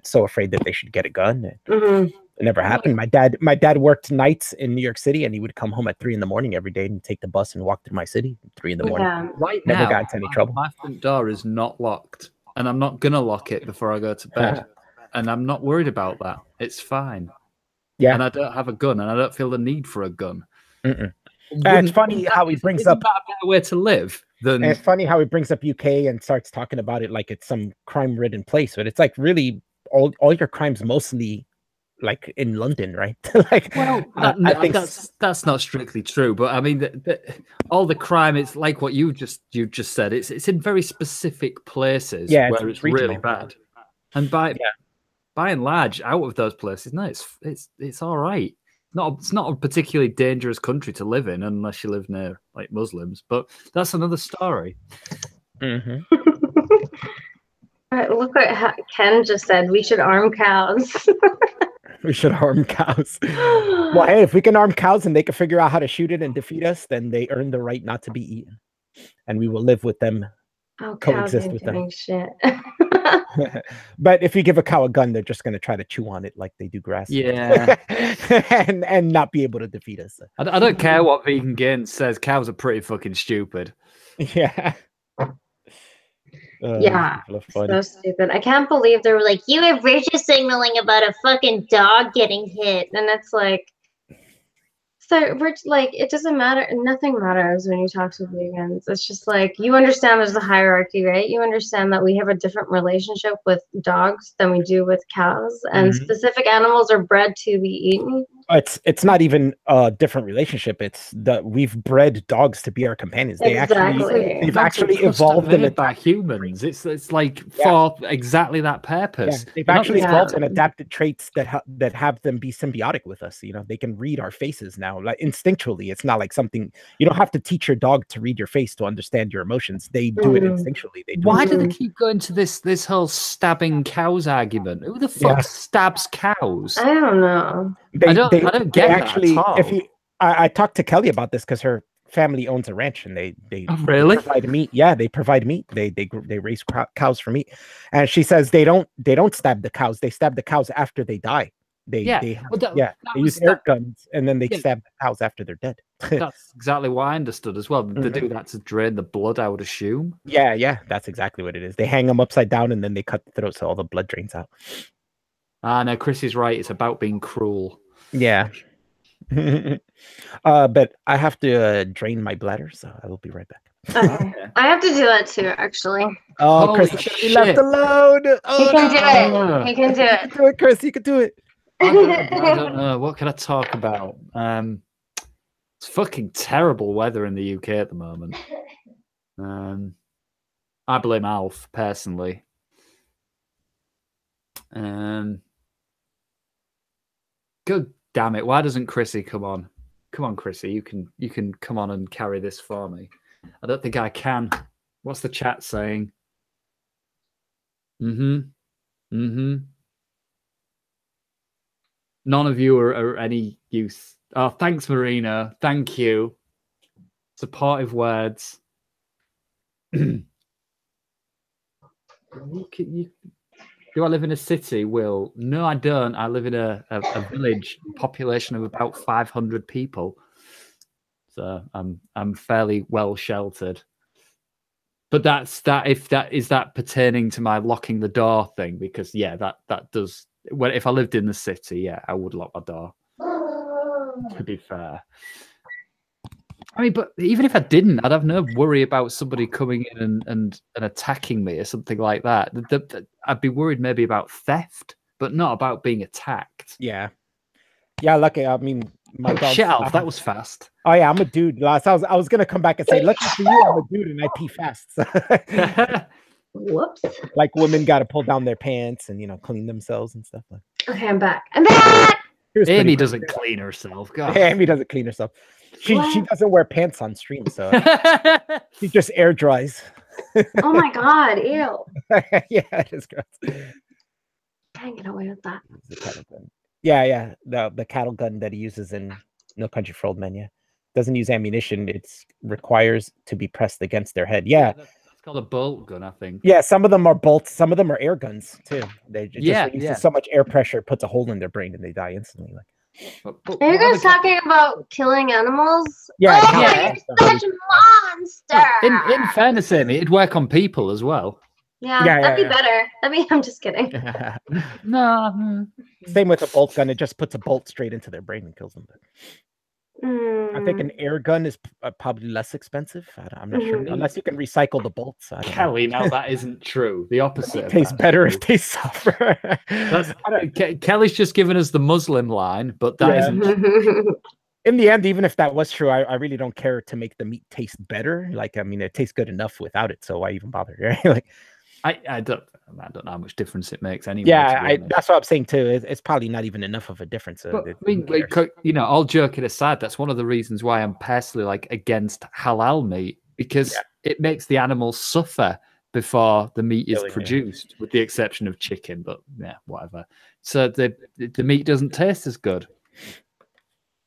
so afraid that they should get a gun. It never happened. My dad worked nights in New York City, and he would come home at 3 a.m. every day and take the bus and walk through my city at 3 a.m. Yeah. Right never now, got into any trouble. My front door is not locked, and I'm not gonna lock it before I go to bed. And I'm not worried about that. It's fine. Yeah. And I don't have a gun, and I don't feel the need for a gun. It's funny how he brings up a better way to live. And it's funny how he brings up UK and starts talking about it like it's some crime-ridden place, but it's like really all your crimes mostly like in London, right? Like, well, I think that's not strictly true, but I mean, all the crime, it's like what you just said. It's in very specific places where it's really bad, and by and large, out of those places, no, it's all right. It's not a particularly dangerous country to live in unless you live near like Muslims, but that's another story. Look what Ken just said. We should arm cows. We should arm cows. Well, hey, if we can arm cows and they can figure out how to shoot it and defeat us, then they earn the right not to be eaten, and we will live with them. Coexist with them. Shit. But if you give a cow a gun, they're just going to try to chew on it like they do grass. Yeah. and not be able to defeat us. I don't care what Vegan Gains says. Cows are pretty fucking stupid. Yeah. Yeah. So stupid. I can't believe they were like, you were virtue signaling about a fucking dog getting hit. And it's like, so we're like, it doesn't matter. Nothing matters when you talk to vegans. It's just like, you understand there's a hierarchy, right? You understand that we have a different relationship with dogs than we do with cows, and specific animals are bred to be eaten. It's not even a different relationship. It's that we've bred dogs to be our companions. They've actually evolved by humans. It's like for exactly that purpose. Yeah. They've actually evolved and adapted traits that have them be symbiotic with us. You know, they can read our faces now, like instinctually. It's not like something you don't have to teach your dog to read your face to understand your emotions. They do it instinctually. Why do they keep going to this whole stabbing cows argument? Who the fuck stabs cows? I don't know. I don't get actually, that at all. I talked to Kelly about this because her family owns a ranch and they really provide meat. Yeah, they provide meat. They raise cows for meat, and she says they don't stab the cows. They stab the cows after they die. They use air guns and then they stab the cows after they're dead. That's exactly what I understood as well. They do that to drain the blood, I would assume. Yeah, that's exactly what it is. They hang them upside down and then they cut the throat so all the blood drains out. No, Chris is right. It's about being cruel. Yeah. But I have to drain my bladder, so I will be right back. Okay. I have to do that too, actually. Oh, Chris, you left alone. Oh, he can do it. He can do it. You can do it, Chris. You can do it. I don't know. What can I talk about? It's fucking terrible weather in the UK at the moment. I blame Alf personally. Good damn it! Why doesn't Chrissy come on? Come on, Chrissy. You can come on and carry this for me. I don't think I can. What's the chat saying? None of you are any use. Oh, thanks, Marina. Thank you. Supportive words. Do I live in a city, Will? No, I don't. I live in a village, population of about 500 people. So I'm fairly well sheltered. But that's that. If that is that pertaining to my locking the door thing, because that does. Well, if I lived in the city, I would lock my door. To be fair, I mean, but even if I didn't, I'd have no worry about somebody coming in and attacking me or something like that. I'd be worried maybe about theft, but not about being attacked. Yeah. Lucky. I mean, my dog. Shit, Alf, that was fast. Oh yeah, I'm a dude. I was gonna come back and say, lucky for you, I'm a dude and I pee fast. Whoops. Like women got to pull down their pants and clean themselves and stuff. Okay, I'm back. I'm back. Aimee doesn't clean herself. God. Aimee doesn't clean herself. She doesn't wear pants on stream, so she just air dries. Oh my god, ew. Yeah, it is gross. Can't get away with that. Yeah. The cattle gun that he uses in No Country for Old Men, doesn't use ammunition. It requires to be pressed against their head. Yeah. It's called a bolt gun, I think. Yeah, some of them are bolts, some of them are air guns too. They just so much air pressure puts a hole in their brain and they die instantly. Are you guys talking about killing animals? Yeah. You're such a monster. In fairness, Aimee, it'd work on people as well. Yeah, that'd be better. I'm just kidding. No. Same with a bolt gun. It just puts a bolt straight into their brain and kills them. I think an air gun is probably less expensive. I'm not sure. Unless you can recycle the bolts. Kelly, now that isn't true. The opposite. It tastes better if they suffer. Kelly's just given us the Muslim line, but that isn't true. In the end, even if that was true, I really don't care to make the meat taste better. It tastes good enough without it, so why even bother? Right? I don't know how much difference it makes anyway. Yeah, that's what I'm saying too. It's probably not even enough of a difference. But, all joking aside, that's one of the reasons why I'm personally against halal meat, because it makes the animals suffer before the meat is produced, with the exception of chicken. But whatever. So the meat doesn't taste as good.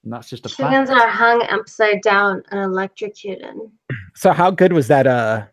And that's just a fact. Chickens are hung upside down and electrocuted. So how good was that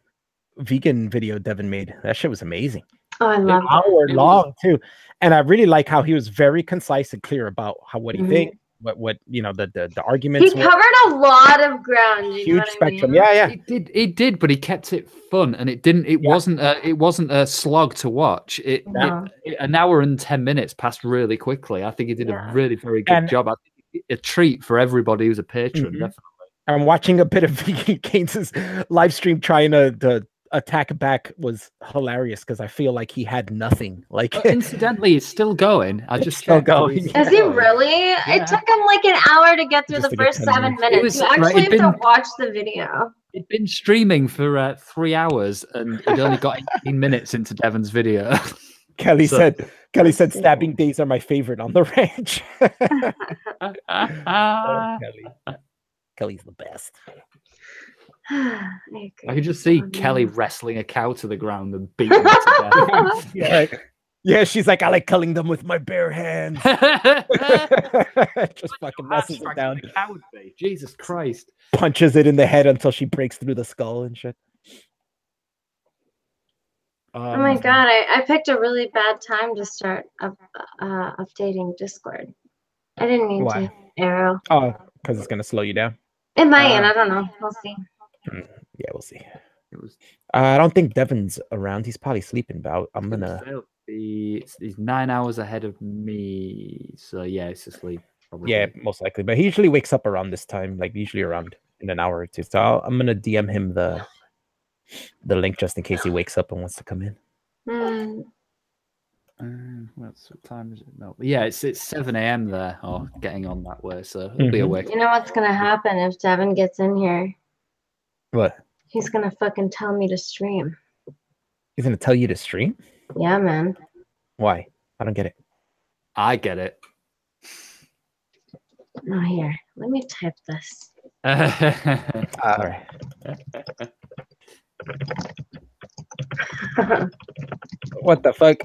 vegan video Devin made? That shit was amazing. Oh, I love it. An hour long too. And I really like how he was very concise and clear about what he thinks, what the arguments. He covered a lot of ground. Huge spectrum. I mean? Yeah. He did, but he kept it fun, and it wasn't a slog to watch. An hour and 10 minutes passed really quickly. I think he did a really very good job. I think a treat for everybody who's a patron, definitely. I'm watching a bit of Vegan Keynes' live stream trying to attack back was hilarious because I feel like he had nothing. Like, incidentally, it's still going. I just still going. Is he really? Yeah. It took him like an hour to get through the first 7 minutes. You actually have to watch the video. It'd been streaming for 3 hours, and it only got 18 minutes into Devon's video. Kelly said, stabbing days are my favorite on the ranch. Oh, Kelly's the best. I could just see Kelly wrestling a cow to the ground and beating it to death. Yeah, she's like, I like killing them with my bare hands. Just fucking messes it down. Jesus Christ. Punches it in the head until she breaks through the skull and shit. Oh my god, I picked a really bad time to start updating Discord. I didn't mean to, Arrow. Oh, because it's going to slow you down? It might, and I don't know. We'll see. Yeah, we'll see. I don't think Devon's around. He's probably sleeping about. I'm going to... He's 9 hours ahead of me. So, yeah, it's asleep. Probably. Yeah, most likely. But he usually wakes up around this time, like usually around in an hour or two. So I'm going to DM him the link just in case he wakes up and wants to come in. What time is it? No, yeah, it's 7 a.m. there, or getting on that way, so he'll be awake. You know what's gonna happen if Devon gets in here? What? He's gonna fucking tell me to stream. He's gonna tell you to stream? Yeah, man. Why? I don't get it. I get it. Oh, here. Let me type this. All right. What the fuck?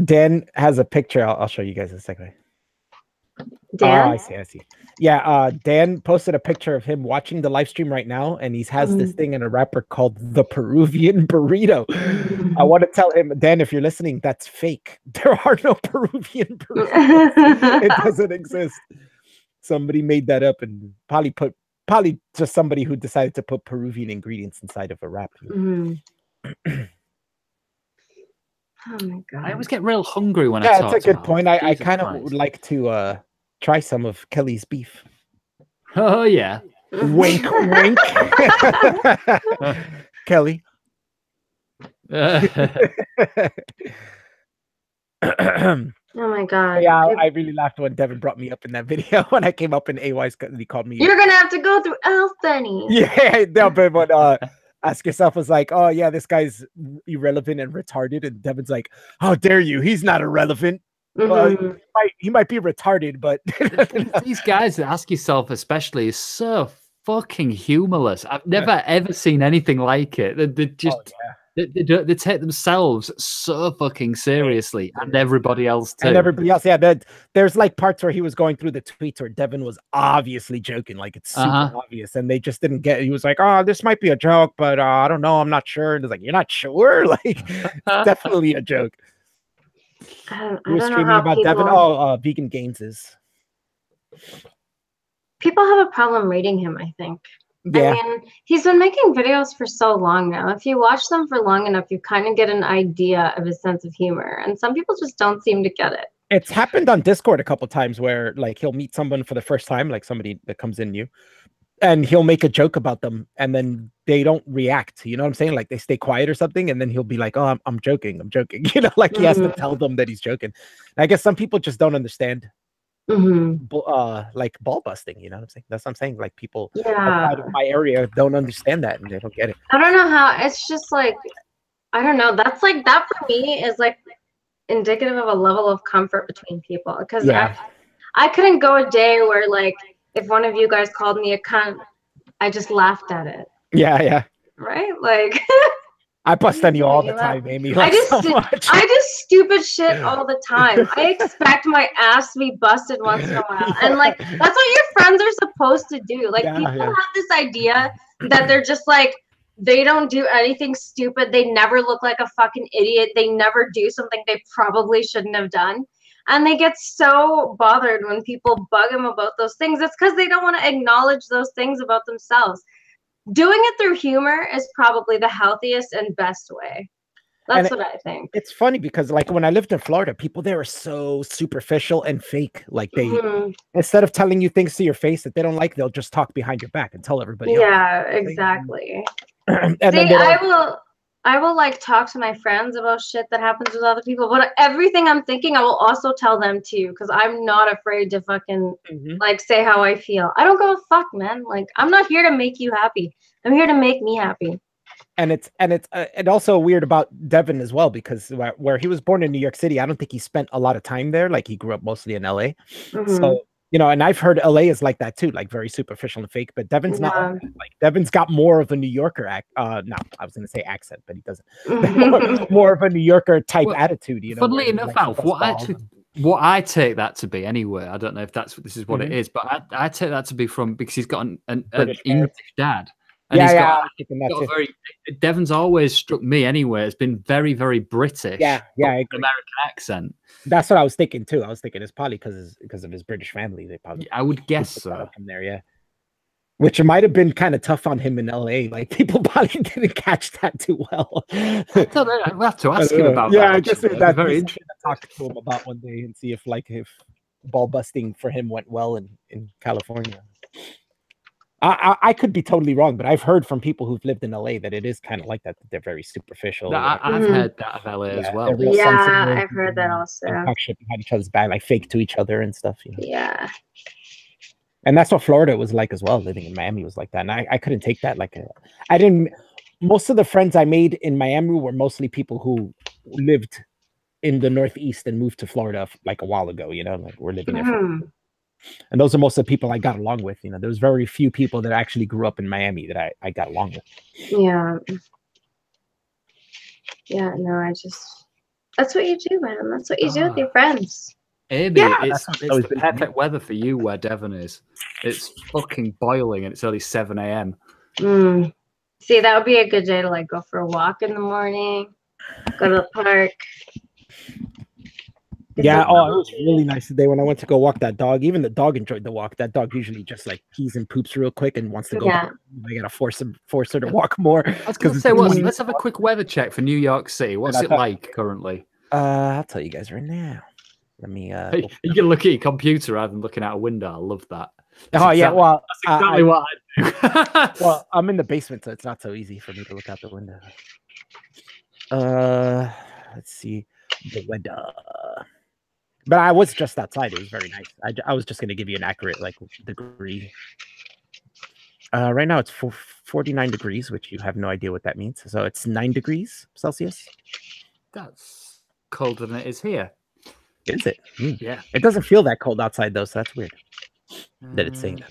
Dan has a picture. I'll show you guys in a second. Dan? Oh, I see. Yeah, Dan posted a picture of him watching the live stream right now, and he has this thing in a wrapper called the Peruvian burrito. I want to tell him, Dan, if you're listening, that's fake. There are no Peruvian burritos. It doesn't exist. Somebody made that up and probably just somebody who decided to put Peruvian ingredients inside of a wrap. Oh my god! I always get real hungry when I talk. Yeah, it's a good point. I kind of would like to try some of Kelly's beef. Oh yeah. Wink, wink. Kelly. Oh my god! Yeah, I really laughed when Devon brought me up in that video when I came up in AY's. He called me. You're gonna have to go through Elf Benny. Yeah, no, but when Ask Yourself was like, oh yeah, this guy's irrelevant and retarded, and Devon's like, how dare you? He's not irrelevant. He might be retarded, but these guys that Ask Yourself, especially, is so fucking humorless. I've never ever seen anything like it. They just. They take themselves so fucking seriously, and everybody else too. And everybody else, yeah. There's like parts where he was going through the tweets where Devon was obviously joking, like it's super obvious, and they just didn't get it. He was like, "Oh, this might be a joke, but I don't know. I'm not sure." And it's like, "You're not sure? Like, it's definitely a joke." I we were don't streaming know how about people... Devon. Vegan Games is. People have a problem reading him, I think. Yeah. I mean, he's been making videos for so long now. If you watch them for long enough, you kind of get an idea of his sense of humor. And some people just don't seem to get it. It's happened on Discord a couple times where like he'll meet someone for the first time, like somebody that comes in new, and he'll make a joke about them and then they don't react. You know what I'm saying? Like they stay quiet or something, and then he'll be like, "Oh, I'm joking. I'm joking." You know, like he has to tell them that he's joking. I guess some people just don't understand. Like ball busting, you know what I'm saying? That's what I'm saying. Like people outside of my area don't understand that and they don't get it. I don't know how. It's just like, I don't know. That's like, that for me is like indicative of a level of comfort between people, because I couldn't go a day where like if one of you guys called me a cunt, I just laughed at it. Yeah Right, like I bust on you all the time, Aimee. Like, I do stupid shit all the time. I expect my ass to be busted once in a while. And like, that's what your friends are supposed to do. Like people have this idea that they're just like, they don't do anything stupid. They never look like a fucking idiot. They never do something they probably shouldn't have done. And they get so bothered when people bug them about those things. It's because they don't want to acknowledge those things about themselves. Doing it through humor is probably the healthiest and best way. That's what I think. It's funny because like when I lived in Florida, people there are so superficial and fake. Like they, instead of telling you things to your face that they don't like, they'll just talk behind your back and tell everybody else. Yeah, exactly. And See, then I will like talk to my friends about shit that happens with other people, but everything I'm thinking, I will also tell them too, because I'm not afraid to fucking like say how I feel. I don't give a fuck, man. Like, I'm not here to make you happy. I'm here to make me happy. And it's also weird about Devin as well, because where he was born in New York City, I don't think he spent a lot of time there. Like, he grew up mostly in LA. So, you know, and I've heard LA is like that too, like very superficial and fake, but Devin's not like Devin's got more of a New Yorker no, I was gonna say accent, but he doesn't. more of a New Yorker type attitude, you know. Funnily enough, Alf, what I take that to be anyway, I don't know if this is what it is, but I take that to be from, because he's got an English dad. And Devon's always struck me anyway. It's been very, very British. Yeah, American accent. That's what I was thinking too. I was thinking it's probably because of his British family. They probably, I would guess so. From there, yeah. Which might have been kind of tough on him in LA. Like, people probably didn't catch that too well. I don't know. We'll have to ask him about that. Yeah, I guess that's very interesting to talk to him about one day and see if ball busting for him went well in California. I could be totally wrong, but I've heard from people who've lived in LA that it is kind of like that. That they're very superficial. No, I've heard that of LA as well. Yeah, I've heard that also. Talk shit behind each other's back, like fake to each other and stuff. You know? Yeah. And that's what Florida was like as well. Living in Miami was like that, and I couldn't take that. Like, I didn't. Most of the friends I made in Miami were mostly people who lived in the Northeast and moved to Florida like a while ago. You know, like we're living there. And those are most of the people I got along with. You know, there's very few people that actually grew up in Miami that I got along with. Yeah. Yeah, no, that's what you do, man. That's what you do with your friends. Aimee, it's the perfect weather for you where Devon is. It's fucking boiling and it's only 7 a.m. See, that would be a good day to like go for a walk in the morning, go to the park. Yeah, it was really nice today when I went to go walk that dog. Even the dog enjoyed the walk. That dog usually just like pees and poops real quick and wants to go. I gotta force her to walk more. I was gonna say, let's have a quick weather check for New York City. What's it like currently? I'll tell you guys right now. Let me. You can look at your computer rather than looking out a window. I love that. That's that's exactly what I do. Well, I'm in the basement, so it's not so easy for me to look out the window. Let's see the weather. But I was just outside. It was very nice. I was just going to give you an accurate like degree. Right now it's 49 degrees, which you have no idea what that means. So it's 9 degrees Celsius. That's colder than it is here. Is it? Yeah. It doesn't feel that cold outside though, so that's weird that it's saying that.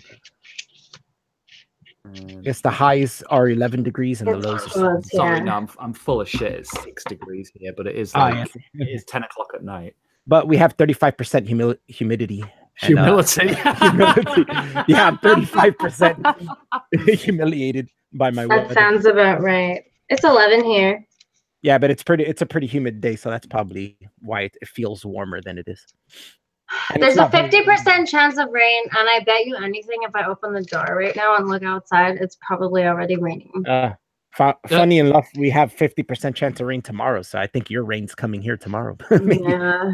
I guess the highs are 11 degrees and the lows are 7. Sorry, no, I'm full of shit. It's 6 degrees here, but it is like it is 10 o'clock at night. But we have 35% humidity. Humility. Humility. Yeah, I'm 35% humiliated by my weather. That sounds about right. It's 11 here. Yeah, but it's a pretty humid day, so that's probably why it feels warmer than it is. And there's a 50% chance of rain, and I bet you anything if I open the door right now and look outside, it's probably already raining. Funny enough, we have 50% chance of rain tomorrow, so I think your rain's coming here tomorrow. Yeah.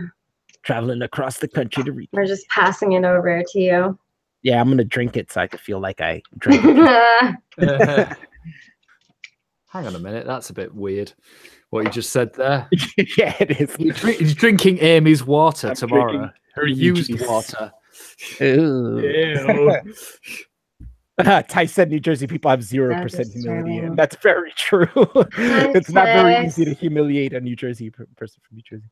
Traveling across the country to read. We're just passing it over to you. Yeah, I'm gonna drink it so I can feel like I drank it. Hang on a minute, that's a bit weird. What you just said there. Yeah, it is. He's drinking Amy's water tomorrow. Her used water. Ew. Ty said New Jersey people have 0% humility, and that's very true. It's not very easy to humiliate a New Jersey person from New Jersey.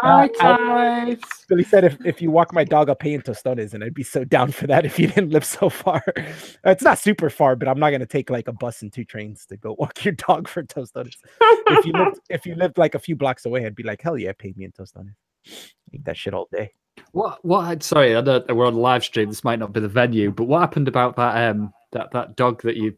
Hi, Ty. Billy said, if you walk my dog, I'll pay in tostones, and I'd be so down for that if you didn't live so far. It's not super far, but I'm not going to take like a bus and 2 trains to go walk your dog for tostones. if you lived like a few blocks away, I'd be like, hell yeah, pay me in tostones. Eat that shit all day. What? Sorry, I know we're on live stream. This might not be the venue, but what happened about that that dog that you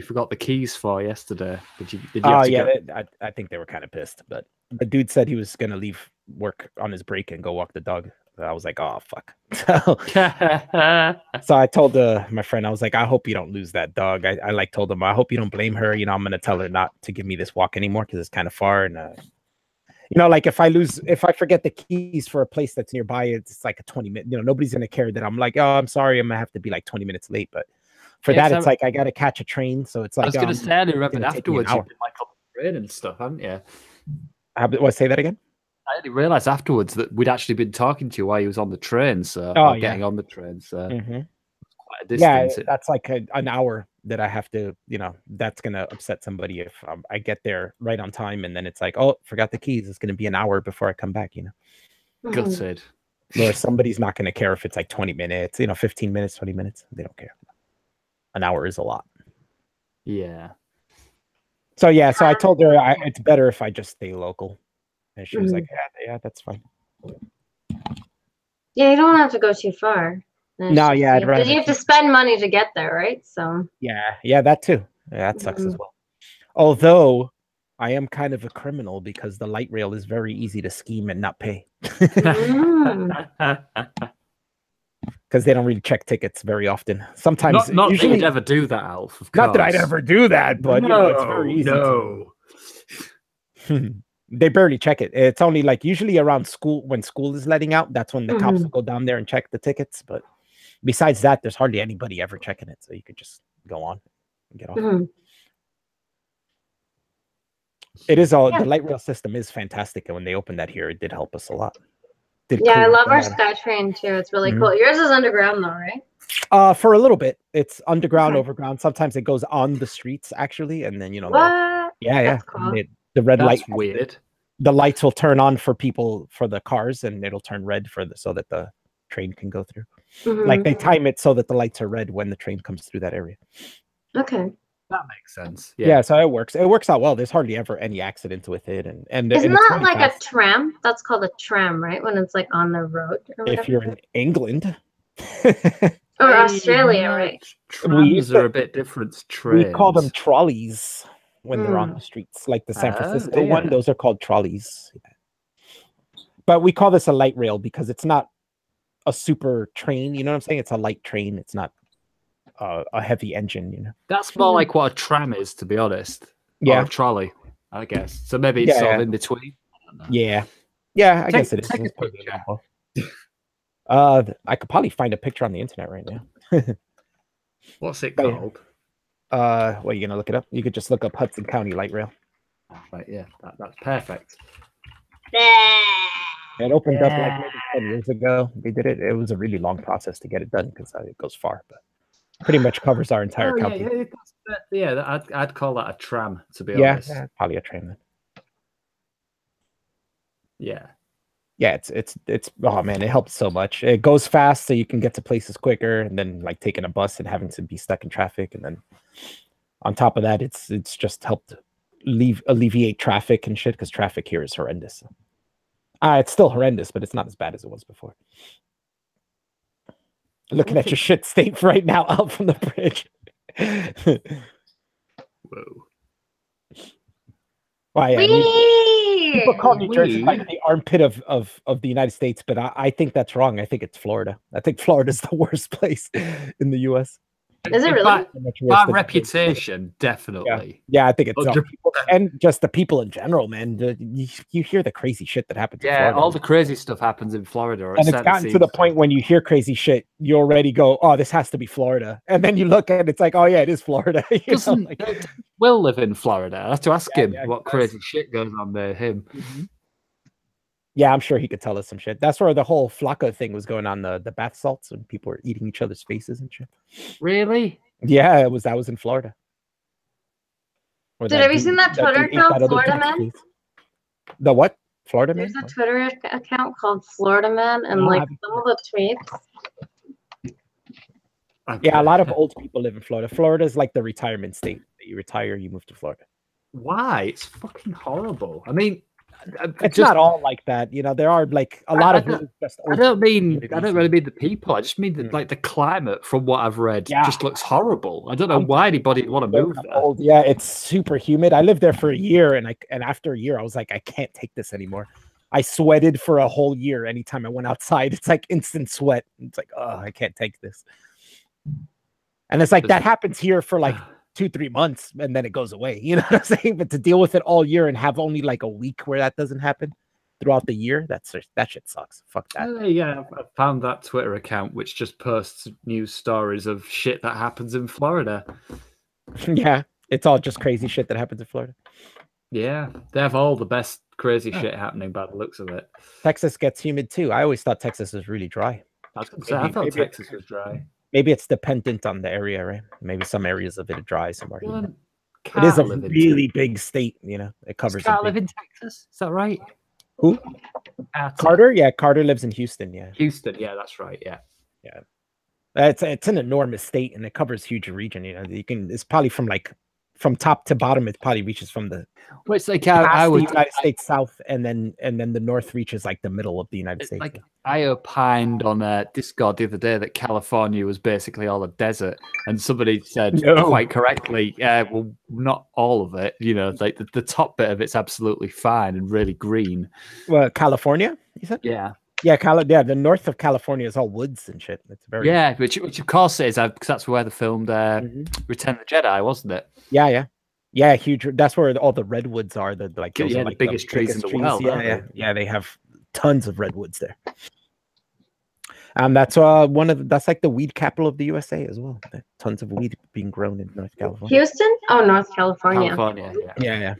forgot the keys for yesterday? Did you I think they were kind of pissed, but the dude said he was gonna leave work on his break and go walk the dog. So I was like, oh fuck. So I told my friend, I was like, I hope you don't lose that dog. I like told him, I hope you don't blame her. You know, I'm gonna tell her not to give me this walk anymore because it's kind of far. And you know, like if I forget the keys for a place that's nearby, it's like a 20-minute. You know, nobody's gonna care that I'm like, oh, I'm sorry, I'm gonna have to be like 20 minutes late. But For that, it's like I got to catch a train, so it's like I was going to say, I remembered afterwards you've been like on the train and stuff, haven't you? What? Say that again. I didn't realize afterwards that we'd actually been talking to you while he was on the train, so getting on the train. So quite a distance. Yeah, that's like an hour that I have to. That's gonna upset somebody if I get there right on time, and then it's like, oh, forgot the keys. It's gonna be an hour before I come back. Gutted. Where somebody's not gonna care if it's like 20 minutes, 15 minutes, 20 minutes. They don't care. An hour is a lot. Yeah. So so I told her it's better if I just stay local, and she was like, "Yeah, that's fine." Yeah, you don't have to go too far. No, yeah, I'd rather. You have to spend money to get there, right? So. Yeah, that too. Yeah, that sucks as well. Although I am kind of a criminal because the light rail is very easy to scheme and not pay. Because they don't really check tickets very often. Sometimes, not usually, that you'd ever do that, Alf. Of course. Not that I'd ever do that, but it's very easy. They barely check it. It's only like usually around school when school is letting out. That's when the cops will go down there and check the tickets. But besides that, there's hardly anybody ever checking it, so you could just go on and get off. It is all the light rail system is fantastic, and when they opened that here, it did help us a lot. I love our SkyTrain too. It's really cool. Yours is underground though, right? For a little bit, it's underground, overground. Sometimes it goes on the streets actually, and then what? Cool. The red light. Weird. The lights will turn on for people for the cars, and it'll turn red so that the train can go through. Like they time it so that the lights are red when the train comes through that area. Okay. That makes sense. Yeah, so it works. It works out well. There's hardly ever any accidents with it, and isn't that like fast. A tram? That's called a tram, right? When it's like on the road. If you're in England or Australia, right? Trams are a bit different. We call them trolleys when they're on the streets, like the San Francisco one. Those are called trolleys. But we call this a light rail because it's not a super train. You know what I'm saying? It's a light train. It's not a heavy engine, That's more like what a tram is, to be honest. Yeah, or a trolley, I guess. So maybe it's sort of in between. I guess it is. I could probably find a picture on the internet right now. What's it called? What are you gonna look it up? You could just look up Hudson County Light Rail. Right, yeah, that's perfect. It opened up like maybe 10 years ago. They did it. It was a really long process to get it done because it goes far, but pretty much covers our entire county. I'd call that a tram, to be honest. Yeah, probably a train then. Yeah. Yeah, it's oh man, it helps so much. It goes fast so you can get to places quicker, and then like taking a bus and having to be stuck in traffic, and then on top of that, it's just helped alleviate traffic and shit because traffic here is horrendous. It's still horrendous, but it's not as bad as it was before. Looking at your shit state right now out from the bridge. Whoa. Well, yeah, people call New Jersey like the armpit of the United States, but I think that's wrong. I think it's Florida. I think Florida's the worst place in the U.S. Is it really? By reputation, definitely. Yeah, I think it's and just the people in general, man. You hear the crazy shit that happens. Yeah, all the crazy stuff happens in Florida. And it's gotten to the point when you hear crazy shit, you already go, "Oh, this has to be Florida," and then you look at it, it's like, "Oh yeah, it is Florida." Will live in Florida. I have to ask him what crazy shit goes on there. Him. Yeah, I'm sure he could tell us some shit. That's where the whole Flocka thing was going on, the bath salts, and people were eating each other's faces and shit. Really? Yeah, it was. That was in Florida. Have you seen that Twitter account, Florida Man? The what? Florida Man? There's a Twitter account called Florida Man, and like some of the tweets. Yeah, a lot of old people live in Florida. Florida is like the retirement state. You retire, you move to Florida. Why? It's fucking horrible. I mean, it's not all like that, there are like a lot of just I don't really mean the people. I just mean like the climate. From what I've read, just looks horrible. I don't know why anybody would want to move there. Yeah, it's super humid. I lived there for a year, and after a year, I was like, I can't take this anymore. I sweated for a whole year. Anytime I went outside, it's like instant sweat. It's like, oh, I can't take this. And it's like that happens here for like 2-3 months, and then it goes away. You know what I'm saying? But to deal with it all year and have only like a week where that doesn't happen, throughout the year, that shit sucks. Fuck that. Yeah, I found that Twitter account which just posts news stories of shit that happens in Florida. Yeah, it's all just crazy shit that happens in Florida. Yeah, they have all the best crazy shit happening by the looks of it. Texas gets humid too. I always thought Texas was really dry. I was going to say, I thought Texas was dry. Maybe it's dependent on the area, right? Maybe some areas of it are dry, some are humid. It is a really big state, you know. It covers. Does Carter live in Texas? Is that right? Who? Carter? Yeah, Carter lives in Houston. Yeah. Houston. Yeah, that's right. Yeah. Yeah. It's an enormous state and it covers huge region. You know, it's probably from top to bottom. It probably reaches from the. Well, it's like I would the United States south, and then the north reaches like the middle of the United States. Like I opined on Discord the other day that California was basically all a desert, and somebody said quite correctly, well, not all of it. You know, like the top bit of it's absolutely fine and really green. Well, California, you said? Yeah. Yeah, the north of California is all woods and shit. It's very which of course it is, because that's where they filmed Return of the Jedi, wasn't it? Yeah, huge. That's where all the redwoods are. The biggest trees in the world. Yeah, they have tons of redwoods there. That's that's like the weed capital of the USA as well. Tons of weed being grown in North California. Houston? Oh, North California. Yeah.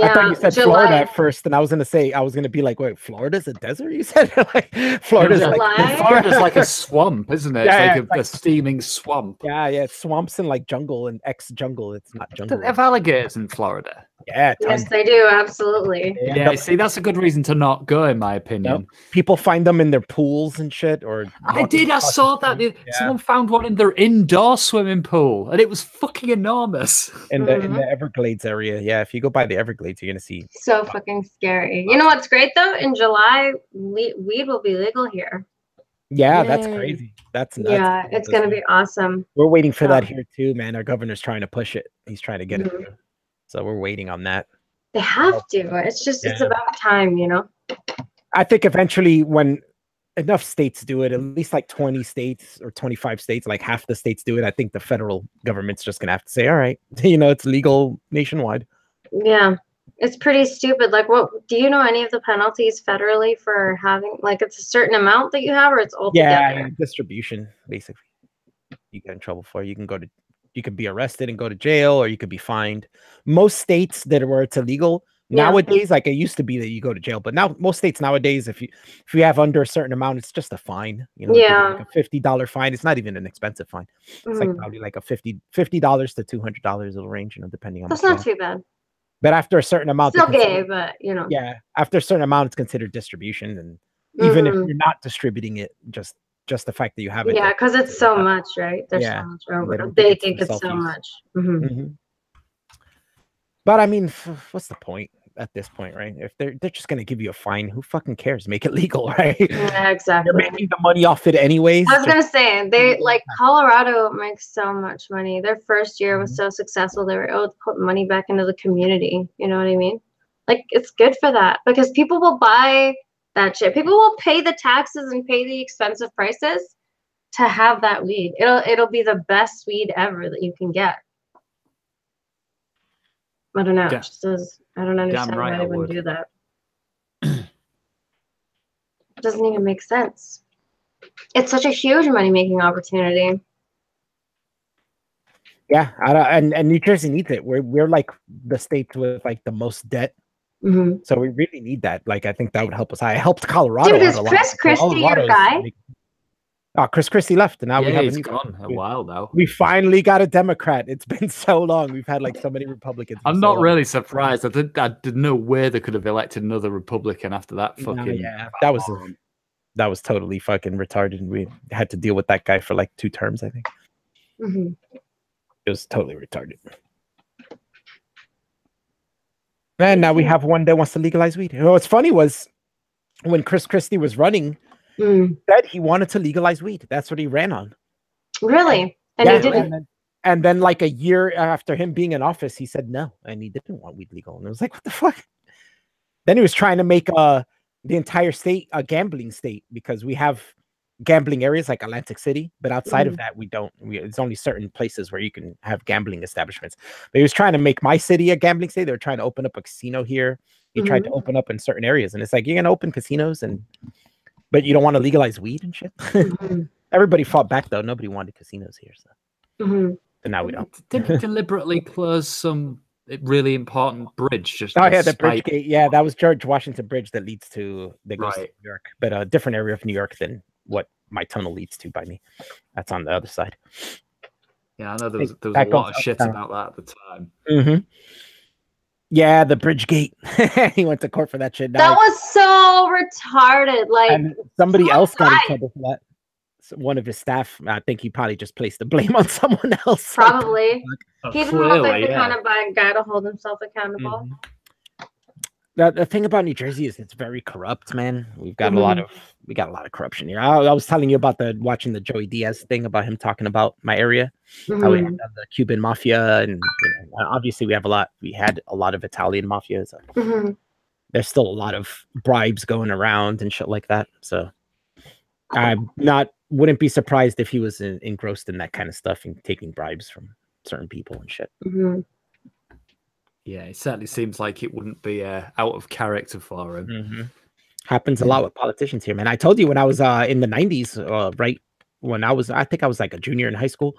I thought you said Florida at first, and I was gonna be like, wait, Florida's a desert? You said like Florida's like a swamp, isn't it? It's like a steaming swamp. Yeah, it's swamps and like jungle and jungle. It's not jungle. They have alligators in Florida. Yeah, yes, they do. Absolutely. Yeah, see, that's a good reason to not go, in my opinion. People find them in their pools and shit. I saw that. Someone found one in their indoor swimming pool, and it was fucking enormous. In the Everglades area, yeah. If you go by the Everglades, you're gonna see. So fucking scary. You know what's great though? In July, weed will be legal here. Yeah, that's crazy. That's nuts. Yeah, it's gonna be awesome. We're waiting for that here too, man. Our governor's trying to push it. He's trying to get it through. So we're waiting on that. They have to. It's just it's about time, you know. I think eventually, when enough states do it, at least like 20 states or 25 states, like half the states do it, I think the federal government's just gonna have to say, all right, you know, it's legal nationwide. Yeah. It's pretty stupid. Like, what do you know any of the penalties federally for having, like, it's a certain amount that you have, or it's all together? Yeah, distribution, basically. You get in trouble for. You could be arrested and go to jail, or you could be fined. Most states where it's illegal nowadays, like it used to be that you go to jail, but now most states nowadays, if you have under a certain amount, it's just a fine. You know, like a $50 fine. It's not even an expensive fine. It's like probably like a $50 to $200. It'll range, you know, depending on. That's not too bad. But after a certain amount, still gay, but you know. Yeah, after a certain amount, it's considered distribution, and even if you're not distributing it, just the fact that you have it. Yeah, because it's so much, right? There's so much over. They think it's so much. But I mean, what's the point at this point, right? If they're just gonna give you a fine, who fucking cares? Make it legal, right? Yeah, exactly. They're making the money off it anyways. I was gonna say they like Colorado makes so much money. Their first year was so successful. They were able to put money back into the community. You know what I mean? Like it's good for that because people will buy that shit. People will pay the taxes and pay the expensive prices to have that weed. It'll be the best weed ever that you can get. I don't know. Yeah. I don't understand why they wouldn't do that. It doesn't even make sense. It's such a huge money-making opportunity. Yeah, and New Jersey needs it. We're like the state with like the most debt, so we really need that. Like, I think that would help us. I helped Colorado. Dude, is Chris Christie your guy? Oh, Chris Christie left, and now we have he's gone a while now. We finally got a Democrat. It's been so long. We've had like so many Republicans. I'm not really surprised. I did no way they could have elected another Republican after that fucking. That was totally fucking retarded. We had to deal with that guy for like 2 terms, I think. It was totally retarded. And now we have one that wants to legalize weed. What's funny was when Chris Christie was running. Said he wanted to legalize weed. That's what he ran on. Really? And he didn't. And then like a year after him being in office, he said no, and he didn't want weed legal. And it was like, what the fuck? Then he was trying to make the entire state a gambling state because we have gambling areas like Atlantic City, but outside of that, we don't. It's only certain places where you can have gambling establishments. But he was trying to make my city a gambling city. They were trying to open up a casino here. He tried to open up in certain areas, and it's like, you're gonna open casinos, but you don't want to legalize weed and shit. Everybody fought back though. Nobody wanted casinos here, so but now we don't. Did he deliberately close some really important bridge? Just the bridge gate. Yeah, that was George Washington Bridge that leads to New York, but a different area of New York than what my tunnel leads to by me. That's on the other side. Yeah, I know there was a lot of shit about that at the time. Yeah, the bridge gate. He went to court for that shit. That was so retarded. Like, and somebody else got in trouble for that. So one of his staff, I think he probably just placed the blame on someone else. Probably. He didn't look like the kind of guy to hold himself accountable. The thing about New Jersey is it's very corrupt, man. We've got a lot of corruption here. I was telling you about watching the Joey Diaz thing about him talking about my area, how we had the Cuban mafia, and obviously we had a lot of Italian mafia. So there's still a lot of bribes going around and shit like that. So wouldn't be surprised if he was engrossed in that kind of stuff and taking bribes from certain people and shit. Yeah, it certainly seems like it wouldn't be out of character for him. Happens a lot with politicians here, man. I told you when I was in the 90s, right when I think I was like a junior in high school,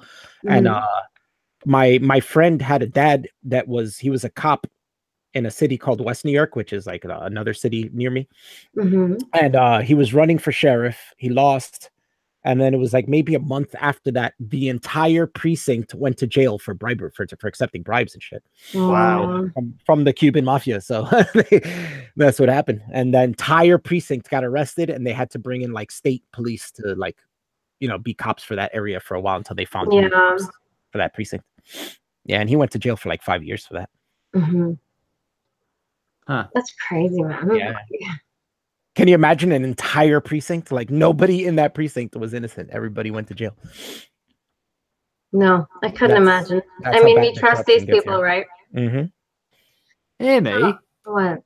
and my friend had a dad he was a cop in a city called West New York, which is like another city near me, and he was running for sheriff. He lost. And then it was like maybe a month after that, the entire precinct went to jail for bribery, for accepting bribes and shit. Wow. From the Cuban mafia. So that's what happened. And the entire precinct got arrested, and they had to bring in like state police to be cops for that area for a while until they found cops for that precinct. Yeah, and he went to jail for like 5 years for that. That's crazy, man. Yeah. Can you imagine an entire precinct? Like nobody in that precinct was innocent. Everybody went to jail. No, I couldn't imagine. I mean, we trust these people, right? Aimee, what?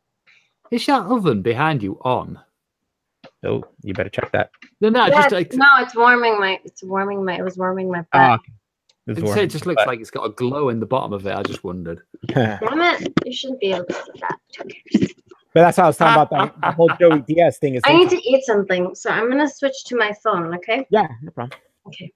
Is that oven behind you on? Oh, you better check that. No, it's warming my. It was warming my butt. It just looks like it's got a glow in the bottom of it. I just wondered. Damn it! You shouldn't be able to see that. But that's how I was talking about the whole Joey Diaz thing. I need to eat something, so I'm gonna switch to my phone. Okay? Yeah, no problem. Okay.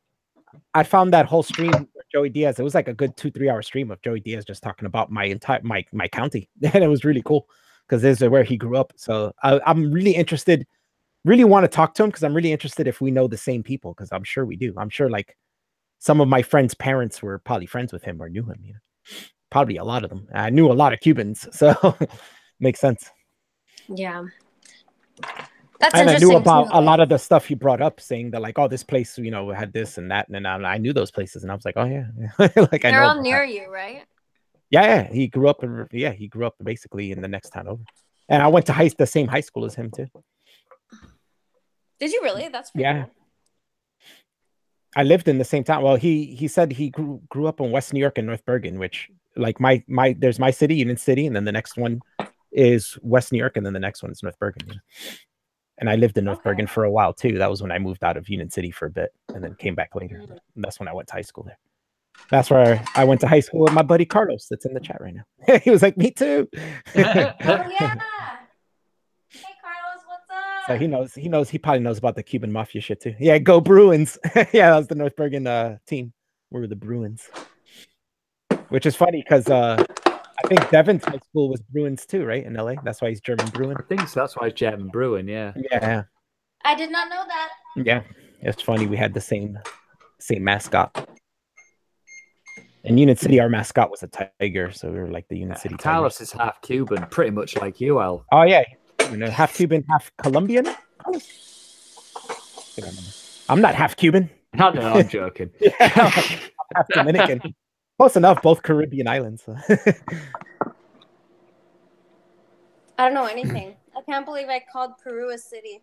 I found that whole stream of Joey Diaz. It was like a good 2-3 hour stream of Joey Diaz just talking about my entire my county, and it was really cool because this is where he grew up. So I'm really interested. Really want to talk to him because I'm really interested if we know the same people, because I'm sure we do. I'm sure like some of my friends' parents were probably friends with him or knew him. Probably a lot of them. I knew a lot of Cubans, so makes sense. Yeah. That's and I knew about a lot of the stuff he brought up, saying that like, oh, this place, had this and that, and I knew those places, and I was like, oh yeah, like they're all near you, right? Yeah, he grew up basically in the next town over, and I went to the same high school as him too. Did you really? That's pretty cool. I lived in the same town. Well, he said he grew up in West New York and North Bergen, which like there's my city, Union City, and then the next one is West New York, and then the next one is North Bergen. And I lived in North Bergen for a while too. That was when I moved out of Union City for a bit, and then came back later. And that's when I went to high school there. That's where I went to high school with my buddy Carlos, that's in the chat right now. He was like, "Me too." Oh yeah. Hey Carlos, what's up? So he probably knows about the Cuban mafia shit too. Yeah, go Bruins. Yeah, that was the North Bergen team. We were the Bruins. Which is funny because I think Devin's high school was Bruins too, right? In LA. That's why he's German Bruin. I think so. That's why he's German Bruin, yeah. Yeah. I did not know that. Yeah. It's funny. We had the same mascot. In Union City, our mascot was a tiger, so we were like the Union City Tigers. Carlos is half Cuban, pretty much like you, Al. Oh yeah. Half Cuban, half Colombian. I'm not half Cuban. No, I'm joking. Yeah, I'm half Dominican. Close enough, both Caribbean islands. I don't know anything. I can't believe I called Peru a city.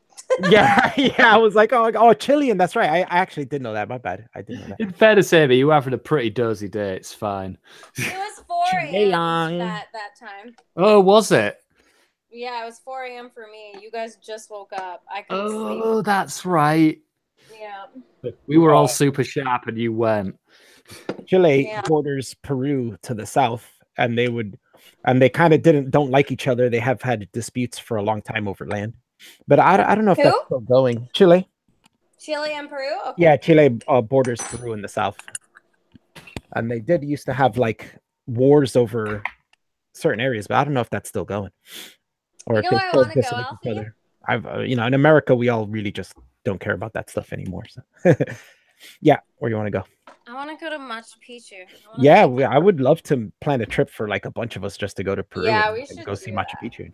yeah, I was like, oh, Chilean. That's right. I actually did know that. My bad. I didn't know that. It's fair to say, but you were having a pretty dozy day. It's fine. It was 4 a.m. that time. Oh, was it? Yeah, it was 4 a.m. for me. You guys just woke up. I couldn't sleep. Oh, that's right. Yeah. We were all super sharp and you weren't. Chile borders Peru to the south, and they kind of don't like each other. They have had disputes for a long time over land, but I don't know if that's still going. Chile and Peru. Okay. Yeah, Chile borders Peru in the south, and they did used to have like wars over certain areas, but I don't know if that's still going or if they still dislike each other. I've in America we all really just don't care about that stuff anymore. So yeah, where do you want to go? I want to go to Machu Picchu. Yeah, I would love to plan a trip for like a bunch of us just to go to Peru. Yeah, we should go see Machu Picchu.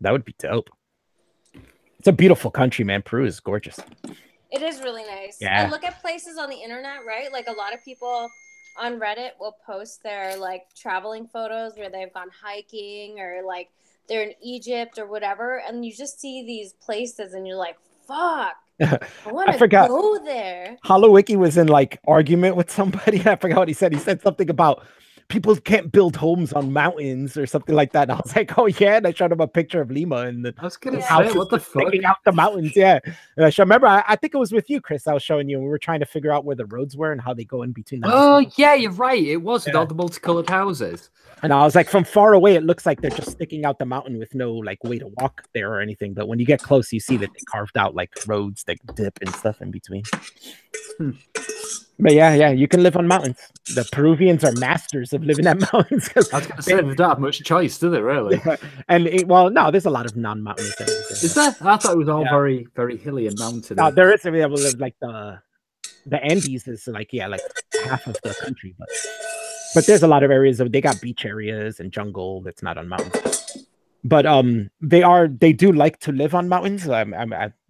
That would be dope. It's a beautiful country, man. Peru is gorgeous. It is really nice. Yeah. And look at places on the internet, right? Like a lot of people on Reddit will post their like traveling photos where they've gone hiking or like they're in Egypt or whatever, and you just see these places and you're like, fuck. I want to go there. Holowiki was in like argument with somebody. I forgot what he said. He said something about people can't build homes on mountains or something like that. And I was like, oh yeah. And I showed him a picture of Lima and the house what the fuck? Sticking out the mountains. Yeah. And I remember, I think it was with you, Chris. I was showing you, and we were trying to figure out where the roads were and how they go in between the houses. Yeah, you're right. It was with all the multicolored houses. And I was like, from far away, it looks like they're just sticking out the mountain with no like way to walk there or anything. But when you get close, you see that they carved out like roads that dip and stuff in between. But yeah, you can live on mountains. The Peruvians are masters of living at mountains. I was going to say, they don't have much choice, do they, really? Yeah. And no, there's a lot of non-mountainous areas. Is there? I thought it was all very, very hilly and mountainous. No, there is to be able to live like the Andes is like half of the country, but there's a lot of areas they got beach areas and jungle that's not on mountains. But they do like to live on mountains.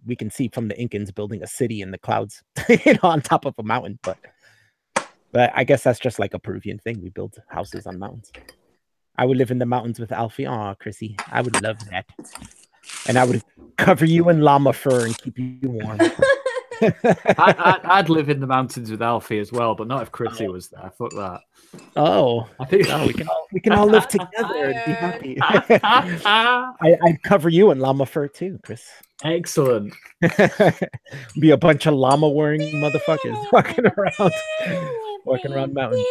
We can see from the Incans building a city in the clouds, on top of a mountain. But I guess that's just like a Peruvian thing. We build houses on mountains. I would live in the mountains with Alfie. Aw, Chrissy, I would love that. And I would cover you in llama fur and keep you warm. I'd live in the mountains with Alfie as well, but not if Chrissy was there. Fuck that. Oh, I think we can all live together and be happy. I'd cover you in llama fur too, Chris. Excellent. Be a bunch of llama wearing motherfuckers walking around mountains.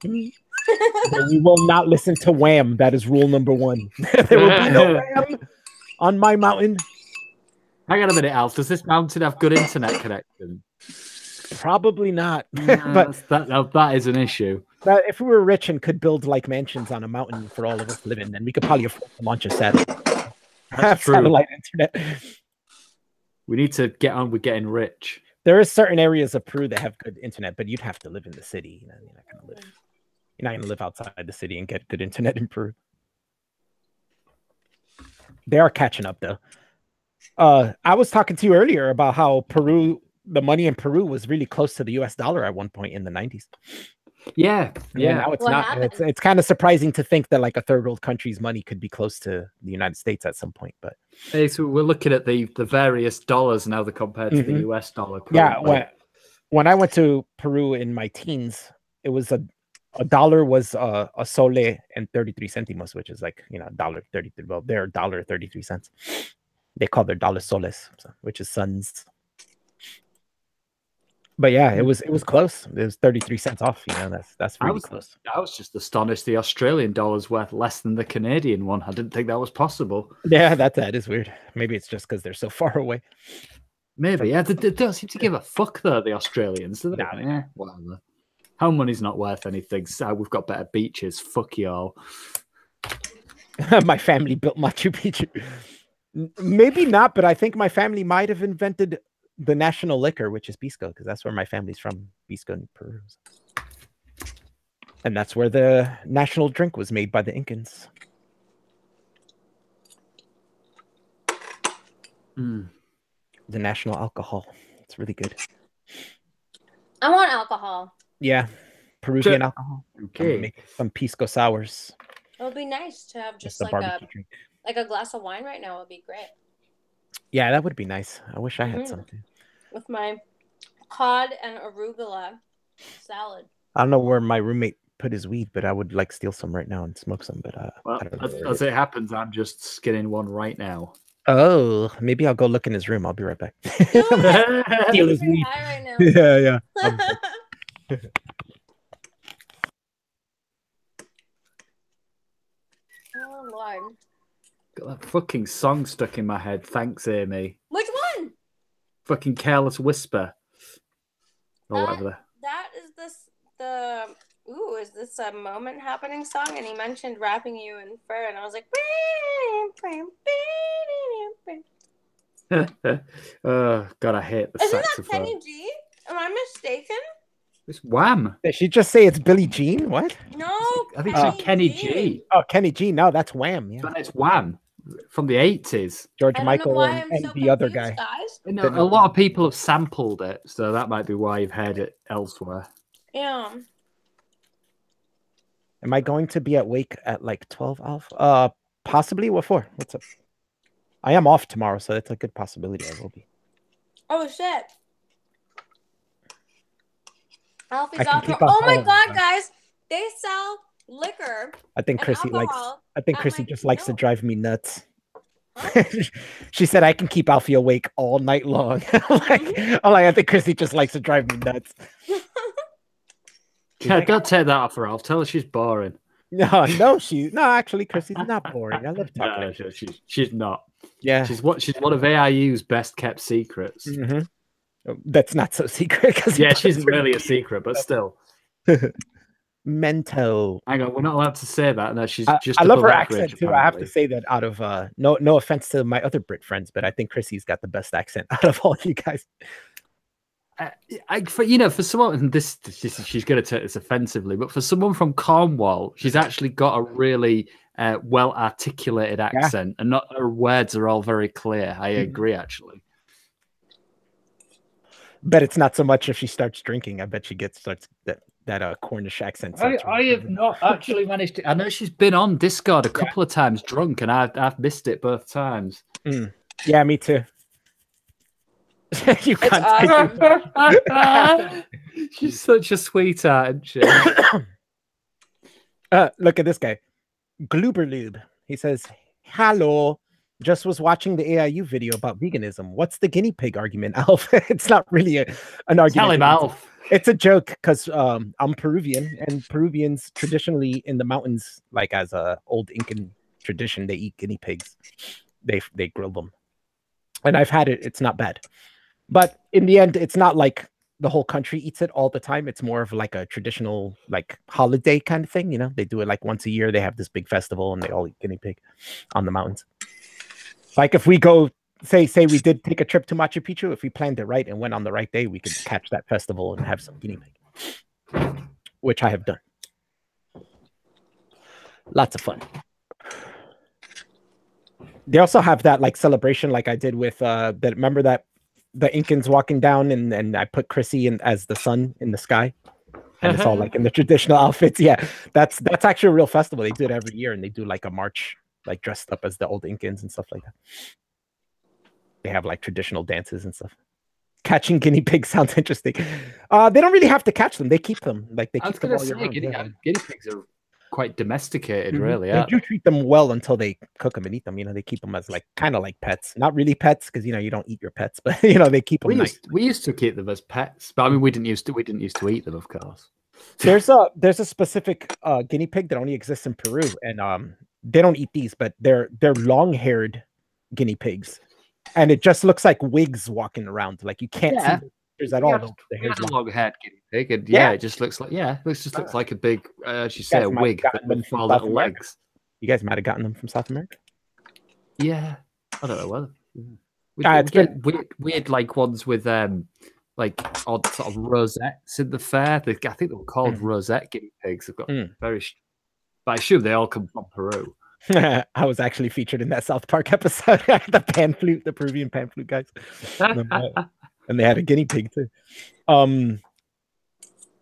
You will not listen to Wham. That is rule number 1. There will be no Wham on my mountain. Hang on a minute, Alf. Does this mountain have good internet connection? Probably not. But that is an issue. But if we were rich and could build like mansions on a mountain for all of us living, then we could probably afford to launch a satellite. That's true. Satellite internet. We need to get on with getting rich. There are certain areas of Peru that have good internet, but you'd have to live in the city. You're not going to live outside the city and get good internet in Peru. They are catching up though. I was talking to you earlier about how the money in Peru was really close to the US dollar at one point in the 90s. Yeah. Now it's not. It's kind of surprising to think that like a third world country's money could be close to the United States at some point. But so we're looking at the various dollars now, they're compared to the US dollar. Yeah. When I went to Peru in my teens, it was a dollar was a sole and 33 centimos, which is like $1.33. Well, they're $1.33. They call their dollars soles, which is suns. But yeah, it was close. It was 33 cents off. That's really close. I was just astonished the Australian dollar's worth less than the Canadian one. I didn't think that was possible. Yeah, that is weird. Maybe it's just because they're so far away. Maybe. Yeah, they don't seem to give a fuck though, the Australians, do they? No, yeah, whatever. Home money's not worth anything. So we've got better beaches. Fuck y'all. My family built Machu Picchu. Maybe not, but I think my family might have invented the national liquor, which is pisco, because that's where my family's from, pisco in Peru. And that's where the national drink was made by the Incans. The national alcohol. It's really good. I want alcohol. Yeah, Peruvian alcohol. Okay. Make some pisco sours. It would be nice to have just a barbecue drink. Like a glass of wine right now would be great. Yeah, that would be nice. I wish I had some too. With my cod and arugula salad. I don't know where my roommate put his weed, but I would steal some right now and smoke some. But as it happens, I'm just skinning one right now. Oh, maybe I'll go look in his room. I'll be right back. Steal his weed. Right now. Yeah. Oh Lord. Got that fucking song stuck in my head. Thanks, Aimee. Which one? Fucking Careless Whisper. Or whatever. That is is this a moment happening song? And he mentioned wrapping you in fur, and I was like, oh God, I hate the Isn't saxophone. that Kenny G? Am I mistaken? It's Wham. Did she just say it's Billie Jean? What? No, I think it's Kenny G. Oh, Kenny G. No, that's Wham. Yeah, but it's Wham from the 80s. George Michael and so the other guy. Guys. No, a lot of people have sampled it, so that might be why you've heard it elsewhere. Yeah. Am I going to be at Wake at like 12, Alf? Possibly. What for? What's up? I am off tomorrow, so it's a good possibility I will be. Oh shit. Alfie's off. Oh my God, guys! They sell liquor. I think Chrissy just likes to drive me nuts. Huh? She said I can keep Alfie awake all night long. I think Chrissy just likes to drive me nuts. Yeah, don't take that off her, Alf. Tell her she's boring. No, actually, Chrissy's not boring. I love talking. No, she's not. Yeah, she's one of AIU's best kept secrets. Mm-hmm. That's not so secret. She's really a secret, but still. Mento. Hang on, we're not allowed to say that. No, she's just. I love her accent too. Apparently. I have to say that out of no offense to my other Brit friends, but I think Chrissy's got the best accent out of all you guys. For someone, she's going to take this offensively, but for someone from Cornwall, she's actually got a really well articulated accent, and not her words are all very clear. I agree, actually. Bet it's not so much if she starts drinking. I bet she starts that Cornish accent. I have not actually managed to. I know she's been on Discord a couple of times drunk, and I've missed it both times. Yeah, me too. You can't. She's such a sweetheart, isn't she? Look at this guy, Glooberlube. He says, "Hello. Just was watching the AIU video about veganism. What's the guinea pig argument, Alf?" It's not really an argument. Tell him, Alf. It's a joke because I'm Peruvian, and Peruvians traditionally in the mountains, like as a old Incan tradition, they eat guinea pigs. They grill them, and I've had it. It's not bad, but in the end, it's not like the whole country eats it all the time. It's more of like a traditional like holiday kind of thing. You know, they do it like once a year. They have this big festival, and they all eat guinea pig on the mountains. Like if we go, say we did take a trip to Machu Picchu, if we planned it right and went on the right day, we could catch that festival and have some guinea pig, which I have done. Lots of fun. They also have that like celebration like I did with remember that the Incans walking down and I put Chrissy in as the sun in the sky. And it's all like in the traditional outfits. Yeah, that's actually a real festival. They do it every year, and they do like a march, like dressed up as the old Incans and stuff like that. They have like traditional dances and stuff. Catching guinea pigs sounds interesting. They don't really have to catch them. They keep them. Like they keep them all year round. Guinea pigs are quite domesticated, really. They do treat them well until they cook them and eat them. You know, they keep them as like kind of like pets. Not really pets because you don't eat your pets, but they keep them. We used to keep them as pets, but I mean we didn't used to eat them, of course. There's a specific guinea pig that only exists in Peru, and they don't eat these, but they're long-haired guinea pigs, and it just looks like wigs walking around. Like you can't see the pictures at all. The hair's a long-haired guinea pig, and it just looks like looks like a big, as you say, a wig with four little legs. You guys might have gotten them from South America. Yeah, I don't know whether. We get weird like ones with like odd sort of rosettes in the fair. I think they were called rosette guinea pigs. They've got but I assume they all come from Peru. I was actually featured in that South Park episode. The Peruvian pan flute guys, and they had a guinea pig too.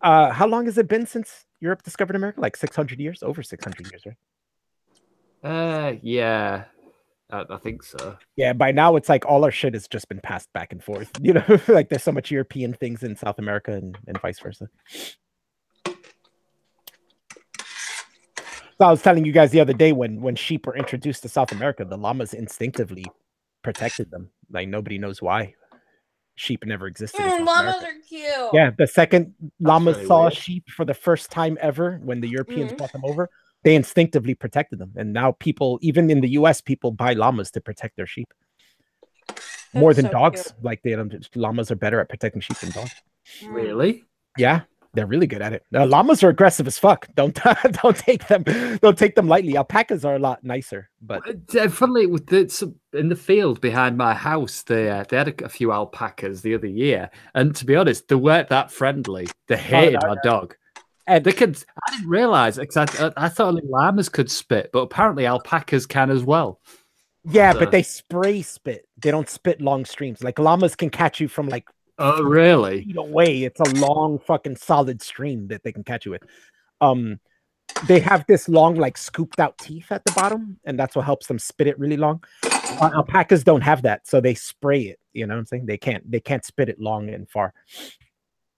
How long has it been since Europe discovered America? Like 600 years, over 600 years, right? Yeah. I think so. Yeah, by now it's like all our shit has just been passed back and forth. Like there's so much European things in South America and vice versa. So I was telling you guys the other day when sheep were introduced to South America, the llamas instinctively protected them. Like nobody knows why. Sheep never existed. In South llamas America. are cute. Yeah, the second llamas really saw weird. sheep for the first time ever, when the Europeans brought them over, they instinctively protected them. And now people, even in the US, people buy llamas to protect their sheep. More than dogs. Cute. Like llamas are better at protecting sheep than dogs. Really? Yeah, they're really good at it. Llamas are aggressive as fuck. Don't take them. Don't take them lightly. Alpacas are a lot nicer. But funnily, with in the field behind my house, they had a few alpacas the other year, and to be honest, they weren't that friendly. They hated my dog. And they could. I didn't realize because I thought only llamas could spit, but apparently alpacas can as well. Yeah, but they spray spit. They don't spit long streams. Like llamas can catch you from like. Oh, really? Feet away. It's a long fucking solid stream that they can catch you with. They have this long, like scooped out teeth at the bottom, and that's what helps them spit it really long. Alpacas don't have that, so they spray it. You know what I'm saying? They can't spit it long and far.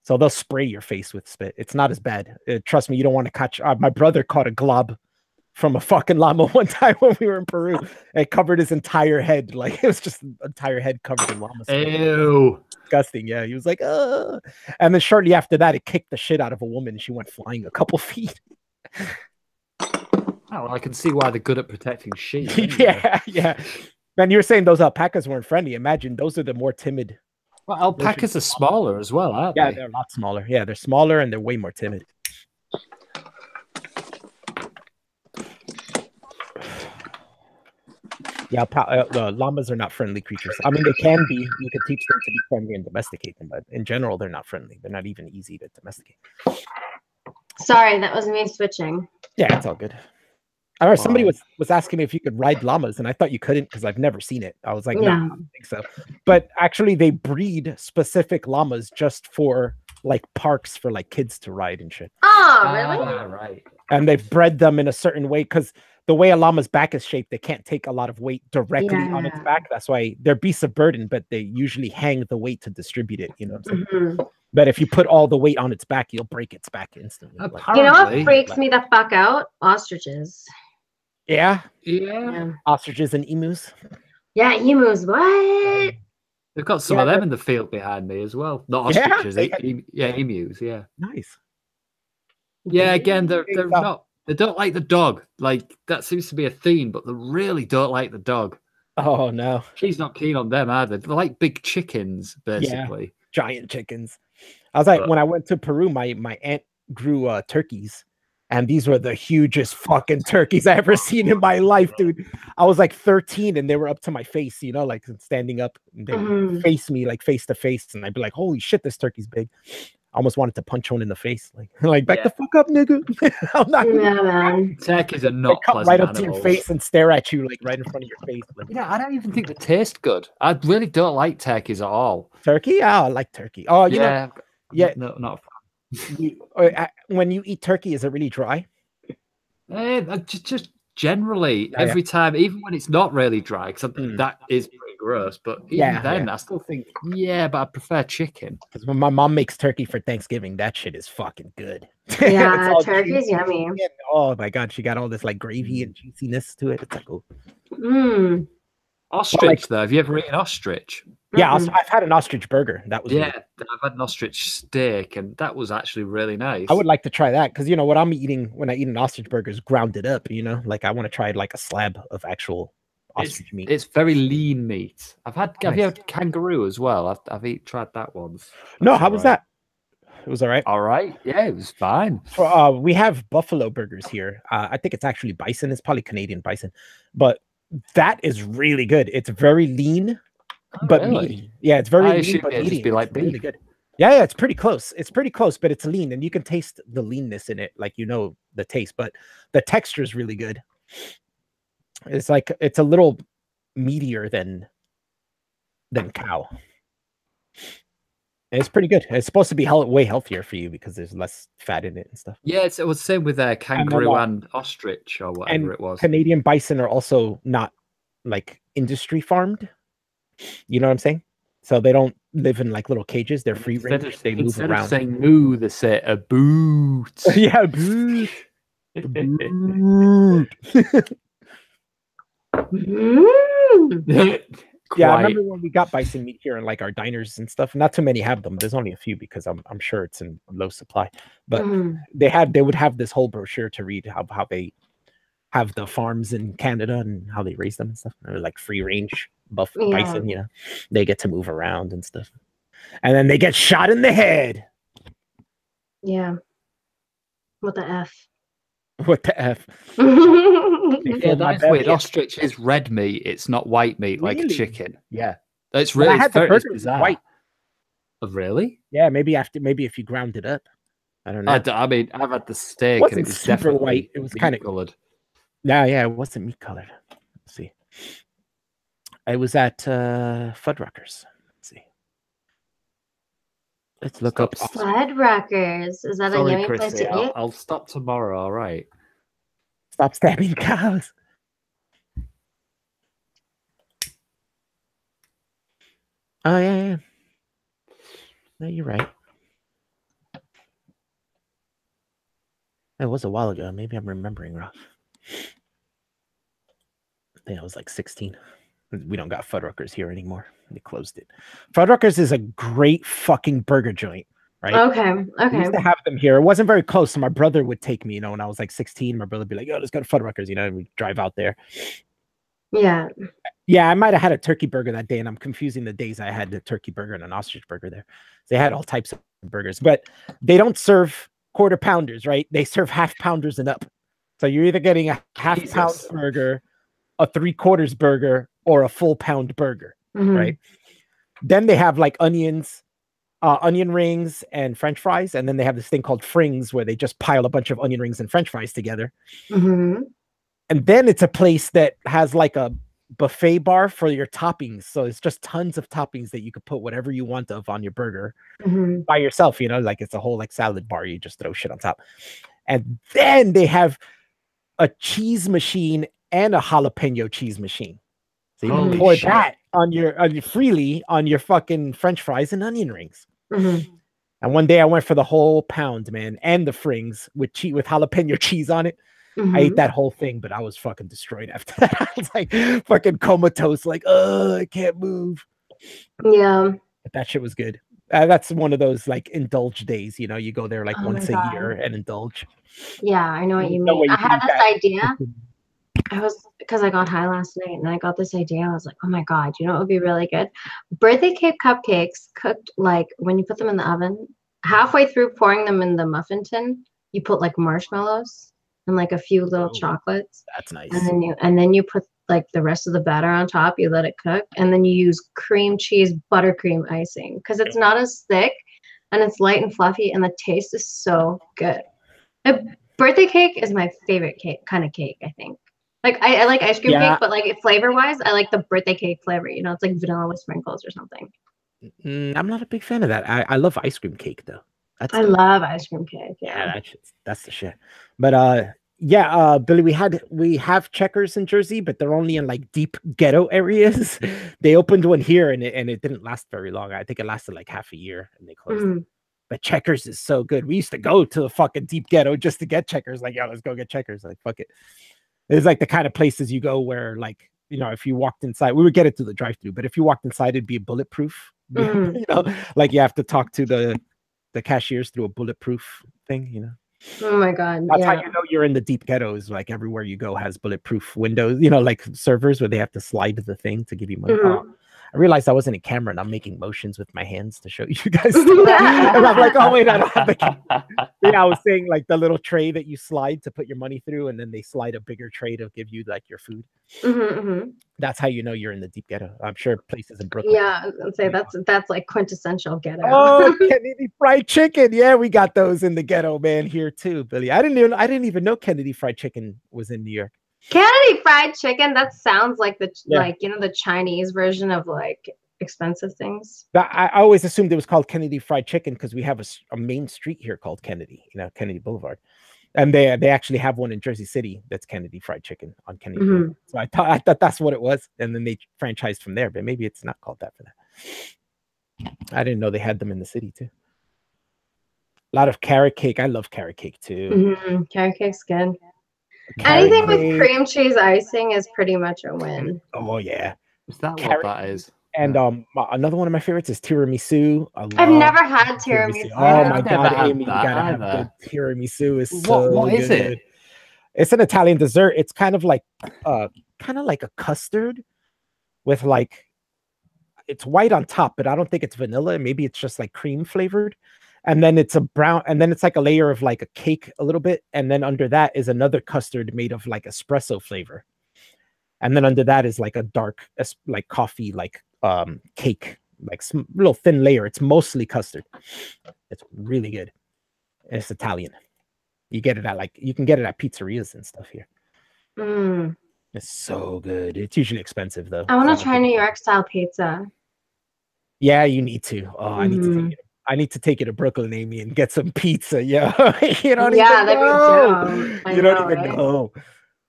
So they'll spray your face with spit. It's not as bad. Trust me, you don't want to catch. My brother caught a glob from a fucking llama one time when we were in Peru. It covered his entire head. Like it was just an entire head covered in llama spit. Ew. Disgusting. Yeah, he was like, "Ugh." And then shortly after that, it kicked the shit out of a woman. She went flying a couple feet. Oh, well, I can see why they're good at protecting sheep. Yeah. Man, you were saying those alpacas weren't friendly. Imagine those are the more timid. Well, alpacas are smaller as well, aren't they? Yeah, they're a lot smaller. Yeah, they're smaller and they're way more timid. Yeah, llamas are not friendly creatures. I mean, they can be. You can teach them to be friendly and domesticate them, but in general, they're not friendly. They're not even easy to domesticate. Sorry, that was me switching. Yeah, it's all good. All right, somebody was asking me if you could ride llamas, and I thought you couldn't because I've never seen it. I was like, no, I don't think so. But actually, they breed specific llamas just for like parks for like kids to ride and shit. Oh, really? Right. And they've bred them in a certain way because the way a llama's back is shaped, they can't take a lot of weight directly on its back. That's why they're beasts of burden, but they usually hang the weight to distribute it. You know what I'm saying? But if you put all the weight on its back, you'll break its back instantly. You know what freaks me the fuck out? Ostriches. Yeah. Yeah. Ostriches and emus. Yeah, emus. What? They've got some of them in the field behind me as well. Not ostriches, emus. Yeah. Nice. Yeah, again, they're not. They don't like the dog. Like that seems to be a theme, but they really don't like the dog. Oh no, she's not keen on them either. They're like big chickens, basically. Yeah, giant chickens. I was like, when I went to Peru, my aunt grew turkeys, and these were the hugest fucking turkeys I ever seen in my life, dude. I was like 13, and they were up to my face, you know, like standing up. And they would face me like face to face, and I'd be like, "Holy shit, this turkey's big." I almost wanted to punch one in the face, like back the fuck up, nigga. I'm not man. Turkeys are not pleasant right up animals. to your face and stare at you like right in front of your face. Like, yeah, I don't even think they taste good. I really don't like turkeys at all. Turkey? Oh, I like turkey. Oh, you know, no, not a fan. When you eat turkey, is it really dry? Just generally, every time, even when it's not really dry, because that is pretty gross. But even then, I still think, but I prefer chicken. Because when my mom makes turkey for Thanksgiving, that shit is fucking good. Yeah, turkey's yummy. Oh my god, she got all this like gravy and juiciness to it. It's like, oh. Ostrich, though. Have you ever eaten ostrich? Yeah, I've had an ostrich burger. That was I've had an ostrich steak, and that was actually really nice. I would like to try that because you know what I'm eating when I eat an ostrich burger is grounded up. You know, like I want to try like a slab of actual ostrich meat. It's very lean meat. Have you had kangaroo as well? I've tried that once. No, how was that? It was all right. All right. Yeah, it was fine. We have buffalo burgers here. I think it's actually bison. It's probably Canadian bison, but that is really good. It's very lean, but meaty. Yeah, it's very lean, but meaty. Be like really good. Yeah, it's pretty close. It's pretty close, but it's lean, and you can taste the leanness in it, like you know the taste. But the texture is really good. It's like it's a little meatier than cow. And it's pretty good. It's supposed to be way healthier for you because there's less fat in it and stuff. Yeah, it was the same with kangaroo and ostrich or whatever it was. Canadian bison are also not like industry farmed. You know what I'm saying? So they don't live in like little cages. They're free range. They move around. Instead of saying moo, they say a boot. Yeah, boot. Yeah, I remember when we got bison meat here in like our diners and stuff. Not too many have them. There's only a few because I'm sure it's in low supply. But they would have this whole brochure to read how they have the farms in Canada and how they raise them and stuff. They're like free range bison, you know. They get to move around and stuff. And then they get shot in the head. Yeah. What the F? What the F? Yeah, that's weird. Ostrich is red meat. It's not white meat like a chicken. Yeah. It's really it's bizarre. White. Oh, really? Yeah, maybe if you ground it up. I don't know. I mean, I've had the steak and it was super definitely white. It was kind of colored. Yeah, it wasn't meat colored. Let's see. It was at Fuddruckers. Let's see. Let's look up Fuddruckers. Is that a yummy place to eat? I'll stop tomorrow. All right. Stop stabbing cows. Oh yeah. No, you're right. It was a while ago. Maybe I'm remembering wrong. I think I was like 16. We don't got Fuddruckers here anymore. They closed it. Fuddruckers is a great fucking burger joint, right? Okay. We used to have them here. It wasn't very close, so my brother would take me, when I was like 16. My brother would be like, yo, let's go to Fuddruckers, and we'd drive out there. Yeah. Yeah, I might have had a turkey burger that day, and I'm confusing the days I had the turkey burger and an ostrich burger there. They had all types of burgers, but they don't serve quarter pounders, right? They serve half pounders and up. So you're either getting a half pound burger, a 3/4 burger, or a full pound burger, right? Then they have like onion rings and French fries, and then they have this thing called frings where they just pile a bunch of onion rings and French fries together. And then it's a place that has like a buffet bar for your toppings, so it's just tons of toppings that you could put whatever you want of on your burger by yourself, like it's a whole like salad bar. You just throw shit on top. And then they have a cheese machine and a jalapeno cheese machine, so you can pour that on your freely on your fucking French fries and onion rings. And one day I went for the whole pound, man, and the frings with jalapeno cheese on it. I ate that whole thing, but I was fucking destroyed after that. I was like fucking comatose, like, I can't move. Yeah. But that shit was good. That's one of those like indulge days, you go there like once a year and indulge. Yeah, I know what you mean. I had this idea. Because I got high last night and I got this idea. I was like, oh my God, what would be really good? Birthday cake cupcakes cooked, like when you put them in the oven, halfway through pouring them in the muffin tin, you put like marshmallows and like a few little chocolates. That's nice. And then you put like the rest of the batter on top, you let it cook, and then you use cream cheese buttercream icing because it's not as thick and it's light and fluffy and the taste is so good. A birthday cake is my favorite kind of cake, I think. Like I like ice cream cake, but like flavor wise, I like the birthday cake flavor. It's like vanilla with sprinkles or something. I'm not a big fan of that. I love ice cream cake though. I love ice cream cake. Yeah, that's the shit. But Billy, we have Checkers in Jersey, but they're only in like deep ghetto areas. They opened one here and it didn't last very long. I think it lasted like half a year and they closed it. But Checkers is so good. We used to go to the fucking deep ghetto just to get Checkers. Like, let's go get Checkers. Like, fuck it. It's like the kind of places you go where, like, if you walked inside, we would get it through the drive-thru, but if you walked inside, it'd be bulletproof. Like you have to talk to the cashiers through a bulletproof thing. Oh my God! That's how you know you're in the deep ghettos. Like everywhere you go has bulletproof windows. Like servers where they have to slide the thing to give you money. I realized I wasn't in camera and I'm making motions with my hands to show you guys. And I'm like, oh wait, I don't have the camera. I was saying like the little tray that you slide to put your money through, and then they slide a bigger tray to give you like your food. That's how you know you're in the deep ghetto. I'm sure places in Brooklyn. Yeah, I'd say that's like quintessential ghetto. Oh, Kennedy Fried Chicken. Yeah, we got those in the ghetto, man, here too, Billy. I didn't even know Kennedy Fried Chicken was in New York. Kennedy Fried Chicken. That sounds like the Chinese version of like expensive things. I always assumed it was called Kennedy Fried Chicken because we have a main street here called Kennedy, Kennedy Boulevard, and they actually have one in Jersey City that's Kennedy Fried Chicken on Kennedy Boulevard. So I thought that's what it was, and then they franchised from there, but maybe it's not called that for that. I didn't know they had them in the city too. A lot of carrot cake. I love carrot cake too. Carrot cake's good. Anything with cream cheese icing is pretty much a win. Oh yeah, Is that carrot, what that is? and another one of my favorites is tiramisu. I've never had tiramisu. Oh my I've god, never had Amy, you that gotta have either. good tiramisu. Is so what is good. it? It's an Italian dessert. It's kind of like a custard with like, it's white on top, but I don't think it's vanilla. Maybe it's just like cream flavored. And then it's a brown, and then it's like a layer of like a cake a little bit. And then under that is another custard made of like espresso flavor. And then under that is like a dark, like coffee, like cake, like some little thin layer. It's mostly custard. It's really good. And it's Italian. You get it at you can get it at pizzerias and stuff here. It's so good. It's usually expensive though. I want to try New York style pizza. Yeah, you need to. Oh, I need to take you to Brooklyn, Amy, and get some pizza. Yeah, you don't even know. You don't even know.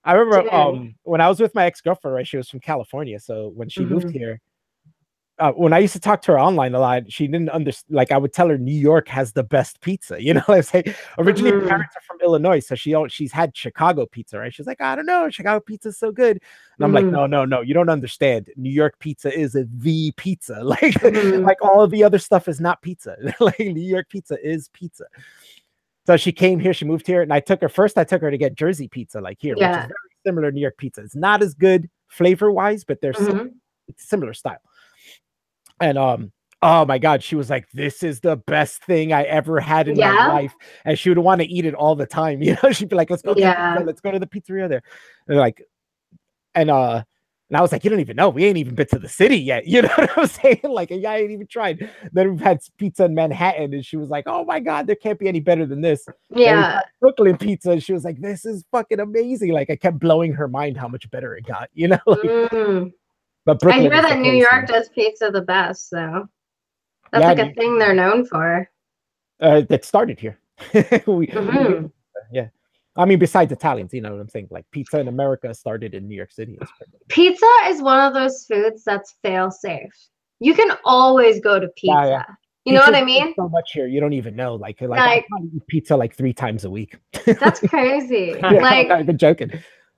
I remember when I was with my ex-girlfriend, right? She was from California, so when she moved here, when I used to talk to her online a lot, she didn't understand. Like, I would tell her New York has the best pizza. You know, I say originally my parents are from Illinois, so she's had Chicago pizza, right? She's like, I don't know, Chicago pizza is so good, and I'm like, no, you don't understand. New York pizza is the pizza. Like, like all of the other stuff is not pizza. Like New York pizza is pizza. So she came here, she moved here, and I took her to get Jersey pizza, like here, which is very similar to New York pizza. It's not as good flavor wise, but they're it's similar style. And oh my god, she was like, this is the best thing I ever had in my life, and she would want to eat it all the time. You know, she'd be like, let's go get pizza. Let's go to the pizzeria there. And like, and I was like, you don't even know, we ain't even been to the city yet. You know what I'm saying? Like, I ain't even tried. Then we've had pizza in Manhattan, and she was like, oh my god, there can't be any better than this. Brooklyn pizza, and she was like, this is fucking amazing. Like, I kept blowing her mind how much better it got, you know. Like, but Brooklyn, I hear that New York does pizza the best, though. That's like a thing they're known for. That started here. Yeah. I mean, besides Italians, you know what I'm saying? Like, pizza in America started in New York City. Pizza is one of those foods that's fail safe. You can always go to pizza. You know what I mean? So much here, you don't even know. Like I eat pizza like 3 times a week. That's crazy. Like, I've been joking.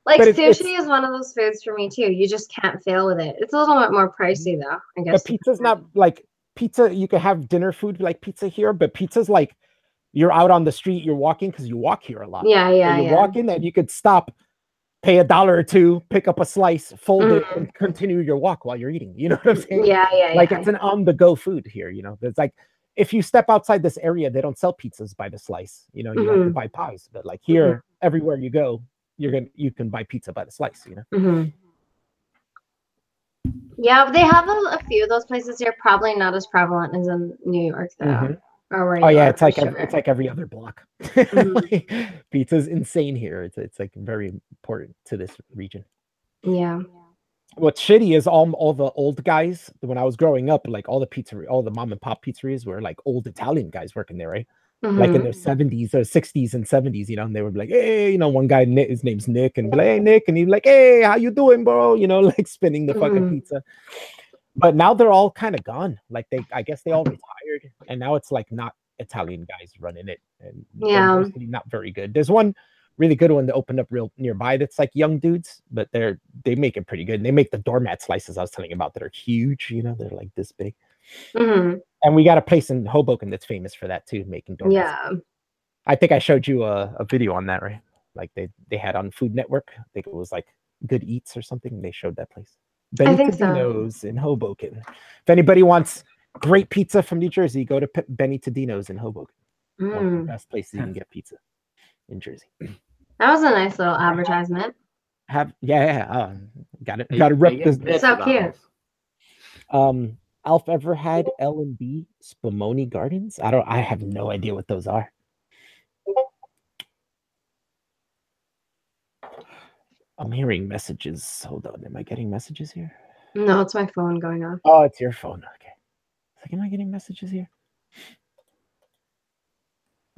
Like, but sushi is one of those foods for me too. You just can't fail with it. It's a little bit more pricey though, I guess. But pizza's not like pizza. You can have dinner food like pizza here, but pizza's like you're out on the street, you're walking, because you walk here a lot. You're walking, and you could stop, pay $1 or $2, pick up a slice, fold it, and continue your walk while you're eating. You know what I'm saying? Like, it's an on-the-go food here. You know, there's like, if you step outside this area, they don't sell pizzas by the slice. You know, you have to buy pies. But like here, everywhere you go, you can buy pizza by the slice, you know. Yeah, they have a few of those places here. Probably not as prevalent as in New York, though. It's like every other block. Like, pizza's insane here. It's like very important to this region. Yeah. What's shitty is all the old guys. When I was growing up, like all the mom and pop pizzerias were like old Italian guys working there, right? Like in their 70s or 60s and 70s, you know, and they would be like, hey, you know, one guy, his name's Nick, and be like, hey, Nick, and he'd be like, hey, how you doing, bro? You know, like spinning the fucking pizza. But now they're all kind of gone. Like, I guess they all retired, and now it's like not Italian guys running it, and they're mostly not very good. There's one really good one that opened up real nearby that's like young dudes, but they make it pretty good. And they make the doormat slices I was telling you about that are huge, you know, they're like this big. And we got a place in Hoboken that's famous for that too, making doormats. I think I showed you a video on that, right? Like they had on Food Network. I think it was like Good Eats or something. And they showed that place. Benny Tadino's in Hoboken. If anybody wants great pizza from New Jersey, go to Benny Tadino's in Hoboken. One of the best places you can get pizza in Jersey. That was a nice little advertisement. Got to rep this. So cute. Alf ever had L&B Spumoni Gardens? I have no idea what those are. I'm hearing messages. Hold on. Am I getting messages here? No, it's my phone going off. Oh, it's your phone. Okay. Like, am I getting messages here?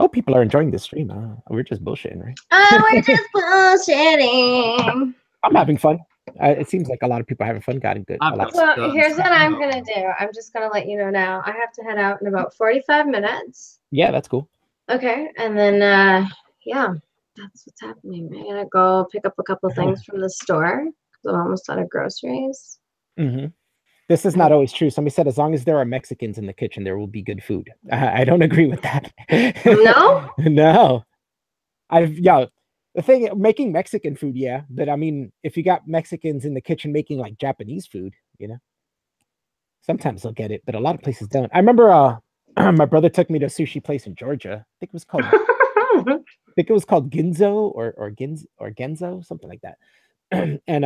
Oh, people are enjoying the stream. We're just bullshitting, right? Oh, we're just bullshitting. I'm having fun. It seems like a lot of people are having fun. Got it good. So here's what I'm going to do. I'm just going to let you know now. I have to head out in about 45 minutes. Yeah, that's cool. Okay. And then, yeah, that's what's happening. I'm going to go pick up a couple things from the store because I'm almost out of groceries. This is not always true. Somebody said as long as there are Mexicans in the kitchen, there will be good food. I don't agree with that. No? No. The thing, making Mexican food, yeah. But I mean, if you got Mexicans in the kitchen making like Japanese food, you know, sometimes they'll get it, but a lot of places don't. I remember my brother took me to a sushi place in Georgia. I think it was called Ginzo or Genzo, something like that. And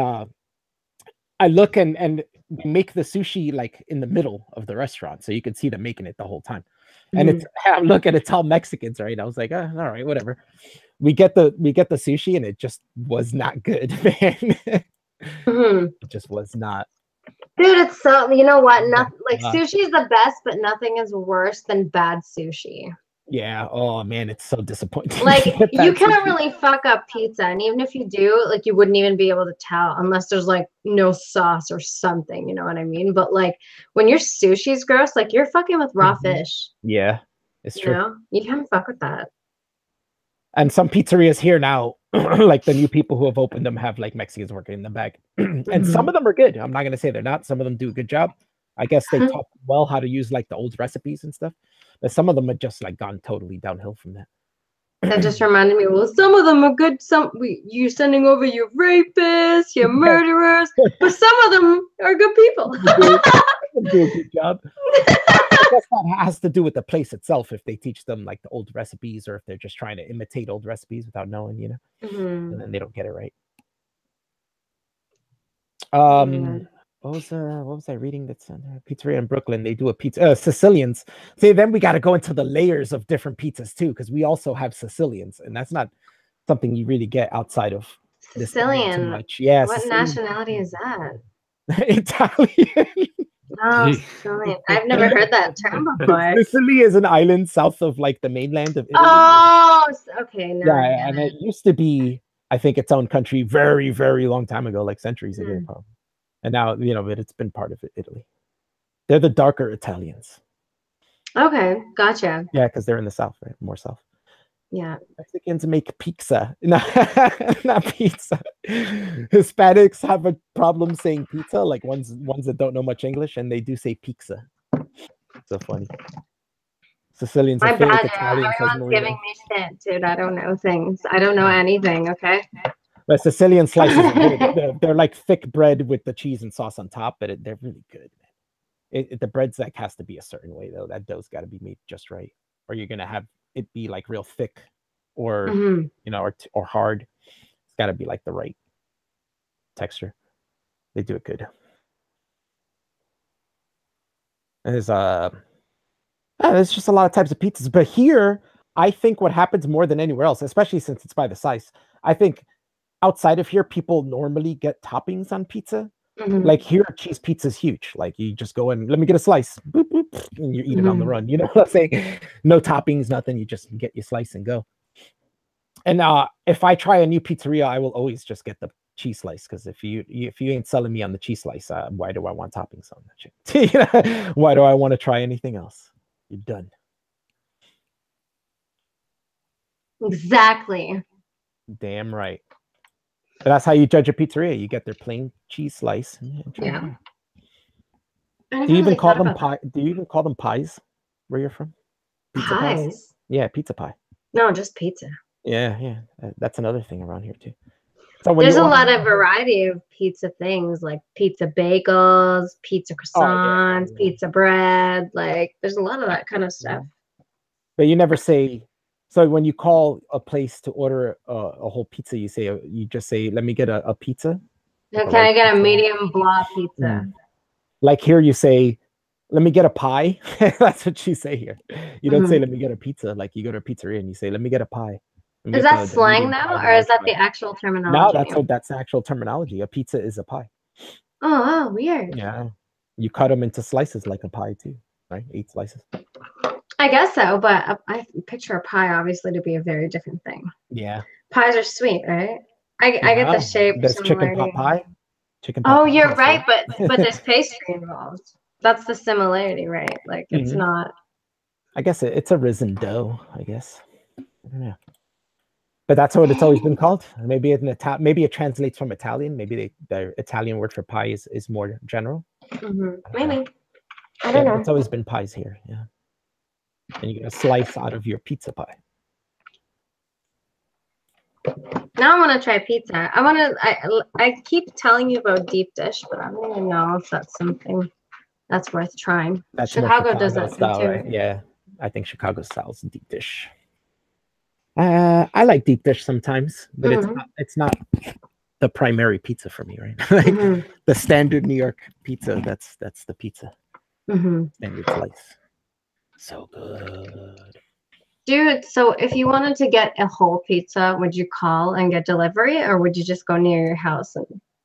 I look and make the sushi like in the middle of the restaurant, so you could see them making it the whole time. And I'm looking, it's all Mexicans, right? I was like, oh, all right, whatever. We get the sushi, and it just was not good, man. It just was not. Dude, it's so, you know what? Nothing like sushi is the best, but nothing is worse than bad sushi. Yeah. Oh man, it's so disappointing. Like you can't really fuck up pizza, and even if you do, like you wouldn't even be able to tell unless there's like no sauce or something. You know what I mean? But like when your sushi's gross, like you're fucking with raw fish. Yeah, it's true. You know? You can't fuck with that. And some pizzerias here now, like the new people who have opened them, have like Mexicans working in the back, and some of them are good. I'm not gonna say they're not. Some of them do a good job. I guess they taught well how to use like the old recipes and stuff. But some of them have just like gone totally downhill from that. That just reminded me. Well, some of them are good. You're sending over your rapists, your murderers, but some of them are good people. Do a good job. I guess that has to do with the place itself. If they teach them like the old recipes, or if they're just trying to imitate old recipes without knowing, you know, and then they don't get it right. What was I reading? That's pizzeria in Brooklyn. They do a pizza. Sicilians. See, then we got to go into the layers of different pizzas too, because we also have Sicilians, and that's not something you really get outside of Sicilian. Too much. Yeah. What nationality is that? Italian. Oh, Sicilian. I've never heard that term before. Sicily is an island south of like the mainland of Italy. Oh, okay. Yeah, and it used to be, I think, its own country very, very long time ago, like centuries ago, probably. And now, you know, it's been part of Italy. They're the darker Italians. Okay, gotcha. Yeah, because they're in the south, right? More south. Yeah. Mexicans make pizza, not pizza. Hispanics have a problem saying pizza, like ones that don't know much English, and they do say pizza. So funny. Sicilians. My bad, everyone's giving me shit, dude. I don't know things. I don't know anything. Okay. But Sicilian slices are good. They're like thick bread with the cheese and sauce on top, but they're really good. The bread's like has to be a certain way though. That dough's got to be made just right, or you're gonna have it be like real thick, or you know, or hard. It's got to be like the right texture. They do it good. There's just a lot of types of pizzas, but here I think what happens more than anywhere else, especially since it's by the slice, I think outside of here people normally get toppings on pizza. Like here, cheese pizza is huge. Like you just go in, let me get a slice, boop, boop, and you eat it on the run. You know what I'm saying? No toppings, nothing. You just get your slice and go. And if I try a new pizzeria, I will always just get the cheese slice, because if you ain't selling me on the cheese slice, why do I want toppings on that shit? You know? Why do I want to try anything else? You're done. Exactly. Damn right. But that's how you judge a pizzeria. You get their plain cheese slice. Yeah. Do you even call them pie? Do you even call them pies where you're from? Pizza pies? Yeah, pizza pie. No, just pizza. Yeah. That's another thing around here too. So there's a lot of variety of pizza things, like pizza bagels, pizza croissants, pizza bread. Like there's a lot of that kind of stuff. But you never say. So when you call a place to order a whole pizza, you just say, "Let me get a pizza." Can I get a medium blah pizza? Like here, you say, "Let me get a pie." That's what you say here. You don't say, "Let me get a pizza." Like you go to a pizzeria and you say, "Let me get a pie." Is that slang now, or is that the actual terminology? No, that's the actual terminology. A pizza is a pie. Oh, weird. Yeah, you cut them into slices like a pie too, right? 8 slices. I guess so, but I picture a pie obviously to be a very different thing. Yeah. Pies are sweet, right? I get the shape. There's chicken pot pie. Chicken pot pie. You're right, but there's pastry involved. That's the similarity, right? Like it's not. I guess it's a risen dough, I guess. Yeah. But that's what it's always been called. Maybe maybe it translates from Italian. Maybe the Italian word for pie is more general. Maybe. I don't know. It's always been pies here. Yeah. And you get a slice out of your pizza pie. Now I want to try pizza. I keep telling you about deep dish, but I don't even know if that's something that's worth trying. That's Chicago does that style, too. Right? Yeah. I think Chicago style's deep dish. I like deep dish sometimes, but it's not the primary pizza for me, right? Like the standard New York pizza, that's the pizza. Standard slice. So good. Dude, so if you wanted to get a whole pizza, would you call and get delivery, or would you just go near your house?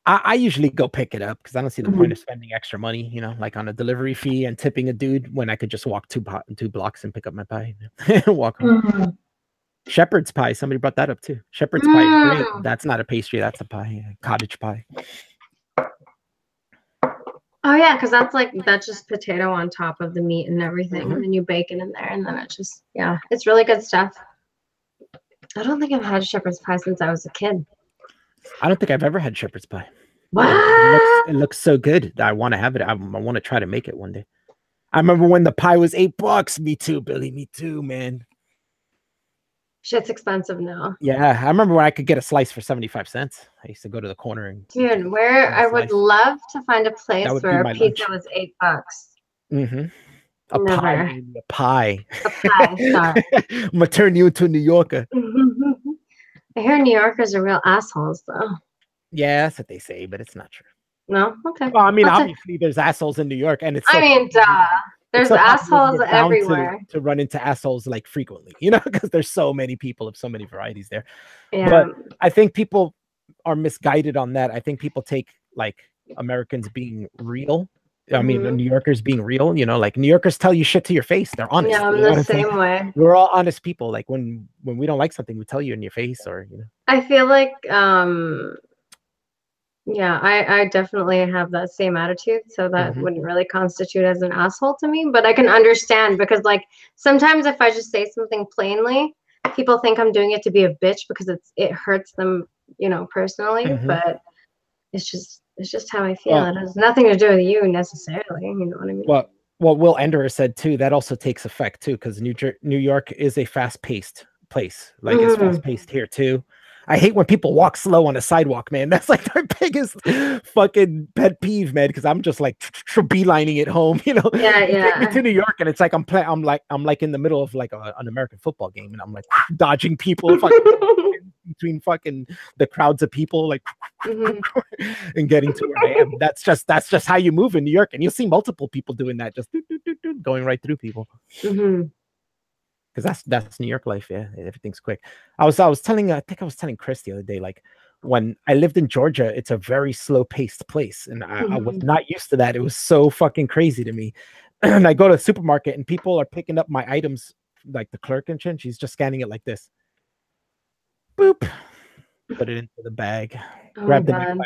I usually go pick it up because I don't see the point of spending extra money, you know, like on a delivery fee and tipping a dude when I could just walk two blocks and pick up my pie and walk home. Shepherd's pie. Somebody brought that up too. Shepherd's pie is great. That's not a pastry. That's a pie. Cottage pie. Oh yeah, because that's just potato on top of the meat and everything, and then you bake it in there, and then it's just it's really good stuff. I don't think I've had shepherd's pie since I was a kid. I don't think I've ever had shepherd's pie. What? It looks so good. I want to have it. I want to try to make it one day. I remember when the pie was $8. Me too, Billy. Me too, man. Shit's expensive now. Yeah, I remember when I could get a slice for 75 cents. I used to go to the corner and dude, where I would love to find a place where a pizza was $8. A Never. pie. A pie, sorry. I'm gonna turn you into a New Yorker. I hear New Yorkers are real assholes, though. Yeah, that's what they say, but it's not true. No? Okay. Well, I mean, obviously, there's assholes in New York, and it's. I mean, duh. There's assholes everywhere. To run into assholes like frequently, you know, because there's so many people of so many varieties there. Yeah. But I think people are misguided on that. I think people take like Americans being real. I mean, New Yorkers being real, you know, like New Yorkers tell you shit to your face. They're honest. Yeah, I'm the same way. We're all honest people. Like when we don't like something, we tell you in your face, or you know. I feel like yeah, I definitely have that same attitude, so that wouldn't really constitute as an asshole to me, but I can understand because like sometimes if I just say something plainly, people think I'm doing it to be a bitch because it hurts them, you know, personally, but it's just how I feel. It has nothing to do with you necessarily, you know what I mean? Well, Will Enderer said too, that also takes effect too, because New York is a fast-paced place. Like it's fast-paced here too. I hate when people walk slow on a sidewalk, man. That's like their biggest fucking pet peeve, man. Because I'm just like beelining it home, you know. Yeah. Take me to New York, and it's like I'm like in the middle of like an American football game, and I'm like dodging people between fucking the crowds of people, like and getting to where I am. That's just how you move in New York, and you'll see multiple people doing that, just going right through people. Because that's New York life, yeah. Everything's quick. I think I was telling Chris the other day, like when I lived in Georgia, it's a very slow-paced place, and I was not used to that. It was so fucking crazy to me. And I go to the supermarket, and people are picking up my items, like the clerk and shit. She's just scanning it like this. Boop. Put it into the bag. Grab the next item.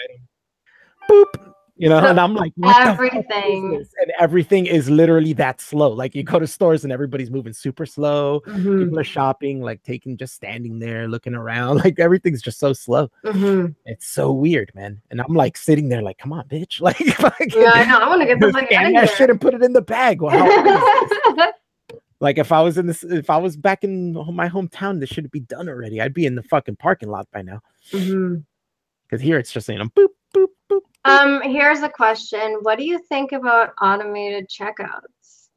Boop. You know, and I'm like, what everything. The fuck is this? And everything is literally that slow. Like you go to stores and everybody's moving super slow. People are shopping, like just standing there, looking around. Like everything's just so slow. It's so weird, man. And I'm like sitting there, like, come on, bitch. Like, yeah, I know. I want to get the fuck out of here. Shit and put it in the bag. Well, how like if I was back in my hometown, this should be done already. I'd be in the fucking parking lot by now. Because here it's just saying, boop, boop, boop. Here's a question. What do you think about automated checkouts?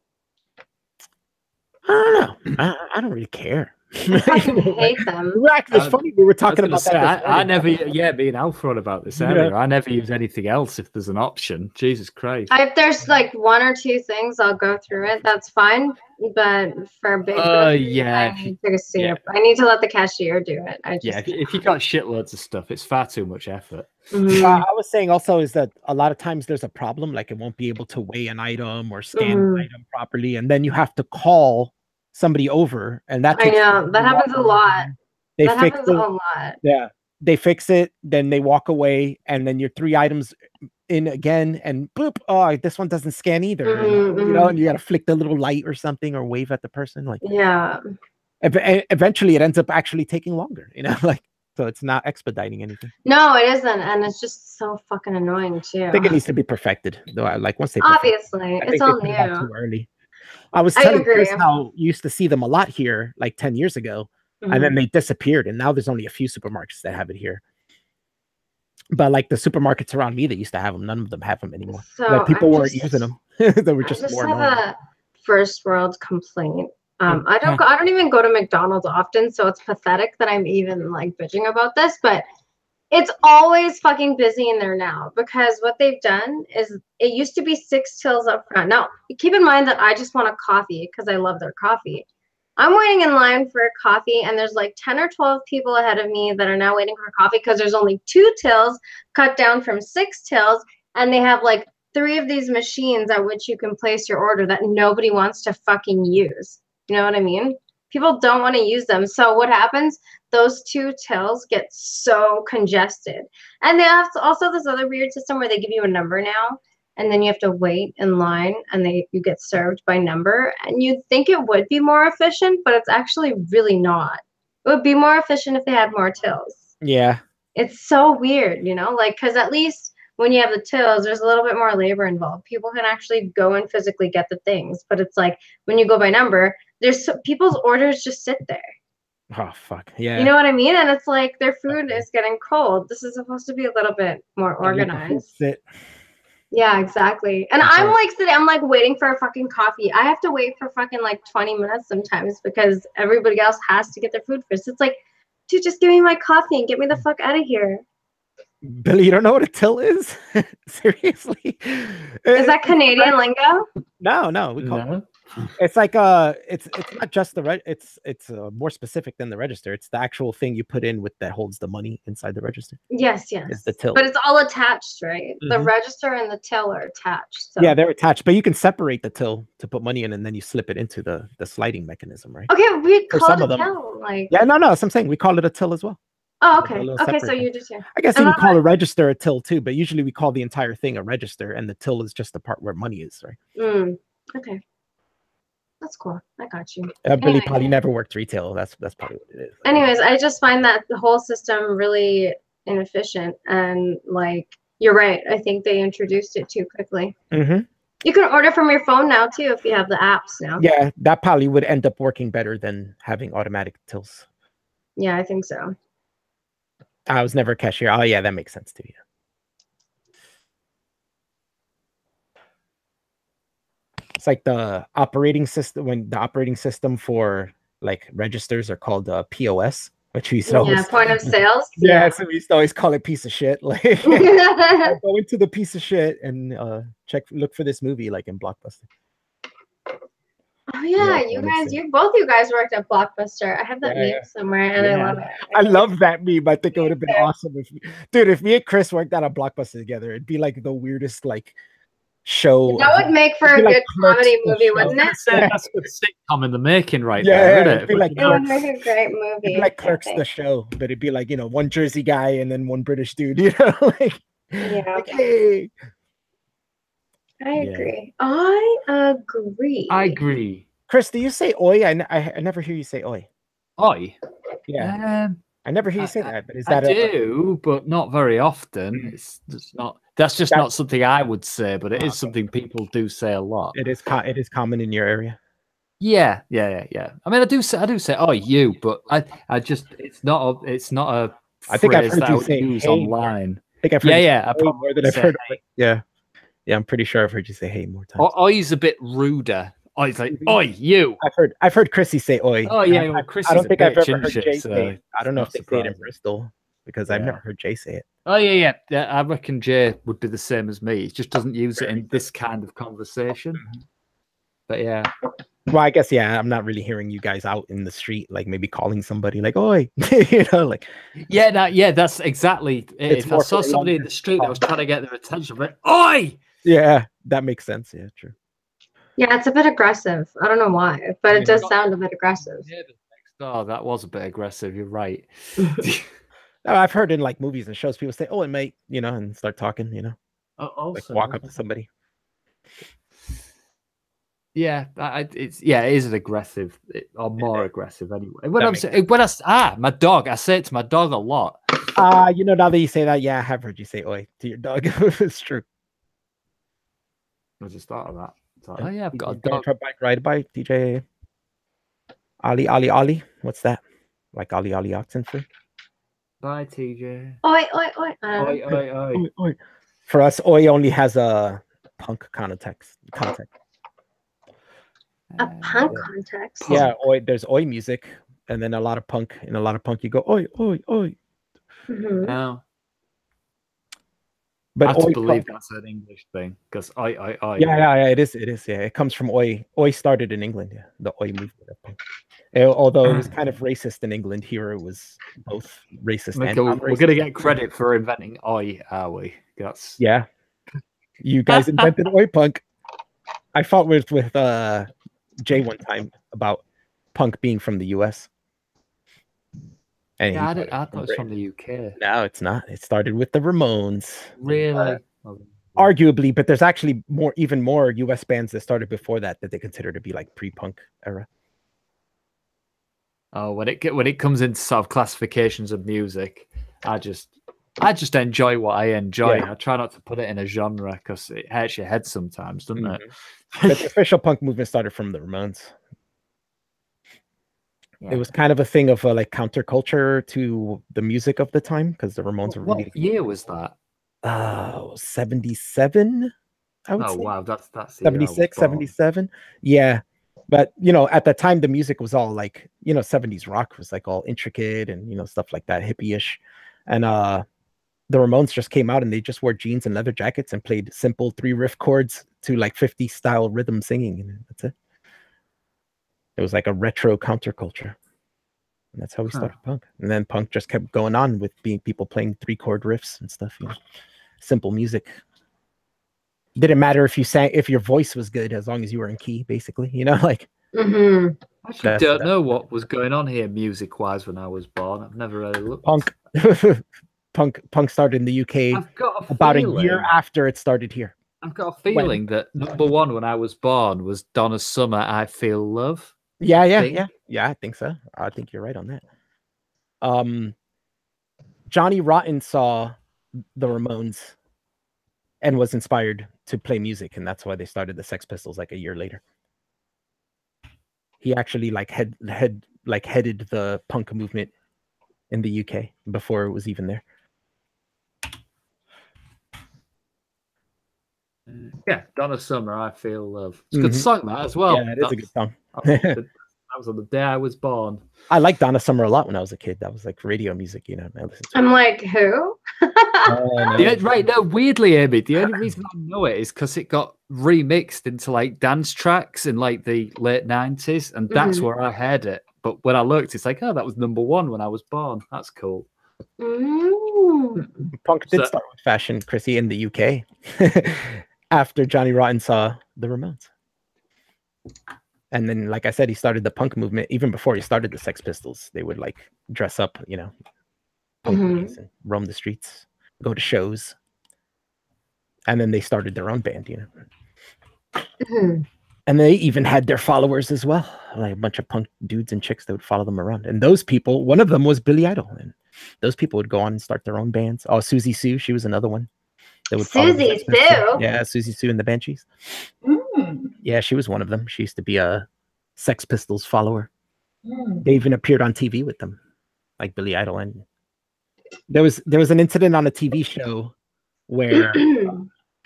I don't know. I don't really care. I fucking hate them. It's funny we were talking about that. I never, being Alfred about this earlier. I never use anything else if there's an option. Jesus Christ. If there's like one or two things, I'll go through it. That's fine. But for big, I need to see it. I need to let the cashier do it. If you got shitloads of stuff, it's far too much effort. I was saying also is that a lot of times there's a problem, like it won't be able to weigh an item or scan an item properly, and then you have to call somebody over, and that I know that happens a lot. That happens a lot. Yeah, they fix it, then they walk away, and then your 3 items in again, and boop, oh, this one doesn't scan either. You know, and you got to flick the little light or something, or wave at the person, like yeah. Eventually, it ends up actually taking longer. You know, like so it's not expediting anything. No, it isn't, and it's just so fucking annoying too. I think it needs to be perfected, though. Like once they obviously, it's all new. Too early. I was telling Chris how you used to see them a lot here, like 10 years ago, and then they disappeared, and now there's only a few supermarkets that have it here. But like the supermarkets around me that used to have them, none of them have them anymore. So like people weren't using them. They were just more have a first world complaint. I don't even go to McDonald's often, so it's pathetic that I'm even like bitching about this, but it's always fucking busy in there now because what they've done is it used to be 6 tills up front. Now, keep in mind that I just want a coffee because I love their coffee. I'm waiting in line for a coffee, and there's like 10 or 12 people ahead of me that are now waiting for coffee because there's only 2 tills cut down from 6 tills, and they have like 3 of these machines at which you can place your order that nobody wants to fucking use. You know what I mean? People don't want to use them. So what happens? Those 2 tills get so congested. And they have also this other weird system where they give you a number now, and then you have to wait in line, and you get served by number. And you'd think it would be more efficient, but it's actually really not. It would be more efficient if they had more tills. Yeah. It's so weird, you know, like, because at least when you have the tills, there's a little bit more labor involved. People can actually go and physically get the things. But it's like when you go by number, people's orders just sit there. Oh, fuck. Yeah. You know what I mean? And it's like their food is getting cold. This is supposed to be a little bit more organized. Yeah, exactly. And I'm like sitting, I'm like waiting for a fucking coffee. I have to wait for fucking like 20 minutes sometimes because everybody else has to get their food first. It's like, dude, just give me my coffee and get me the fuck out of here. Billy, you don't know what a till is? Seriously? Is that Canadian lingo? No, we call it. It's like it's not just the it's more specific than the register. It's the actual thing you put in that holds the money inside the register. Yes. It's the till. But it's all attached, right? The register and the till are attached. So. Yeah, they're attached, but you can separate the till to put money in, and then you slip it into the sliding mechanism, right? Okay, we call it a till. Like no, so I'm saying we call it a till as well. Oh, okay. Okay, so you do too. I guess you can call a register a till too, but usually we call the entire thing a register, and the till is just the part where money is, right? Okay. That's cool. I got you. Billy probably never worked retail. That's probably what it is. Anyways, I just find that the whole system really inefficient, and like you're right. I think they introduced it too quickly. You can order from your phone now too if you have the apps now. Yeah, that probably would end up working better than having automatic tills. Yeah, I think so. I was never a cashier. Oh yeah, that makes sense to you. It's like the operating system for like registers are called POS, which we used to point of sales. Yeah, so we used to always call it piece of shit. Like go into the piece of shit and look for this movie like in Blockbuster. Oh yeah, both you guys worked at Blockbuster. I have that meme somewhere, and I love it. I love that meme. I think it would have been awesome if me and Chris worked at a Blockbuster together. It'd be like the weirdest like show. That would make for a good comedy movie, wouldn't it? That's a good sitcom in the making right there, isn't it? It would make a great movie. It'd be like Clerks the show, but it'd be like, one Jersey guy and then one British dude, like hey. I agree. I agree. Chris, do you say oi? I never hear you say oi. Oi? Yeah. I never hear you say that, but is that I do, but not very often. It's just not. That's just not something I would say, but it is something people do say a lot. It is common in your area. Yeah. I mean, I do say oh you, but I just it's not a I think I've heard that you say use hey online. I think I've heard I probably more than I've heard of it. Yeah, I'm pretty sure I've heard you say hey more times. Oi's a bit ruder. Oi's like oi you. I've heard Chrissy say oi. Oh yeah, well, Chrissy's I don't think I've ever heard shit, Jay say it. I don't know if they say it in Bristol because I've never heard Jay say it. Oh yeah. I reckon Jay would be the same as me. He just doesn't use it in this kind of conversation. But yeah. Well, I guess I'm not really hearing you guys out in the street, like maybe calling somebody like "oi," like. Yeah, that's exactly. If I saw somebody in the street, I was trying to get their attention, but "oi!" Yeah, that makes sense. Yeah, true. Yeah, it's a bit aggressive. I don't know why, but it does sound a bit aggressive. Oh, that was a bit aggressive. You're right. I've heard in like movies and shows people say, "Oh, mate," and start talking, like walk up to somebody. Yeah, it is an aggressive or more aggressive anyway. My dog, I say it to my dog a lot. You know, now that you say that, yeah, I have heard you say "oi" to your dog. It's true. I just thought of that. Like, oh yeah, I've got a dog. Bike ride by DJ Ali. What's that? Like Ali Oxenfree. Bye, TJ. Oi. Oi. For us, oi only has a punk context. A punk context. Yeah, oi. There's oi music, and then a lot of punk. In a lot of punk, you go oi. Mm-hmm. No. But I have to believe that's an English thing because oi. Yeah, it is. Yeah, it comes from oi. Oi started in England. Yeah, the oi movement of punk. Although it was kind of racist in England, here it was both racist and non-racist. We're gonna get credit for inventing oi, are we? Yeah. You guys invented oi punk. I fought with Jay one time about punk being from the US. And I thought it was from the UK. No, it's not. It started with the Ramones. Really? Arguably, but there's actually even more US bands that started before that they consider to be like pre-punk era. Oh, when it comes into sort of classifications of music, I just enjoy what I enjoy. Yeah. I try not to put it in a genre because it hurts your head sometimes, doesn't it? But the official punk movement started from the Ramones. Yeah. It was kind of a thing of like counterculture to the music of the time because the Ramones were really. What year was that? 77. I would say. Wow, that's 76, 77. Yeah. But, you know, at the time, the music was all like, you know, 70s rock was like all intricate and, you know, stuff like that, hippie-ish. And the Ramones just came out and they just wore jeans and leather jackets and played simple 3-riff chords to like 50s style rhythm singing. And that's it. It was like a retro counterculture. And that's how we started punk. And then punk just kept going on with people playing 3-chord riffs and stuff, you know, simple music. Didn't matter if your voice was good as long as you were in key, basically, you know, like. Mm-hmm. I actually don't know what was going on here music-wise when I was born. I've never really looked. Punk started in the UK about a year after it started here. I've got a feeling that number one when I was born was Donna Summer, I Feel Love. Yeah, I think so. I think you're right on that. Johnny Rotten saw the Ramones and was inspired to play music, and that's why they started the Sex Pistols like a year later. He actually like headed the punk movement in the UK before it was even there. Yeah, Donna Summer, I Feel Love. It's a good song, that as well. Yeah, it is a good song. That was on the day I was born. I liked Donna Summer a lot when I was a kid. That was like radio music, you know. I'm like, who? Right, no, weirdly, Aimee, the only reason I know it is because it got remixed into like dance tracks in like the late 90s, and that's where I heard it. But when I looked, it's like, oh, that was number one when I was born. That's cool. Punk did start with fashion, Chrissy, in the UK after Johnny Rotten saw the Ramones. And then, like I said, he started the punk movement even before he started the Sex Pistols. They would like dress up, you know, punk and roam the streets, go to shows. And then they started their own band, you know. And they even had their followers as well, like a bunch of punk dudes and chicks that would follow them around. And those people, one of them was Billy Idol. And those people would go on and start their own bands. Oh, Susie Sue, she was another one. Susie Sue? Yeah, Susie Sue and the Banshees. Yeah, she was one of them. She used to be a Sex Pistols follower. They even appeared on TV with them, like Billy Idol. And there was an incident on a TV show where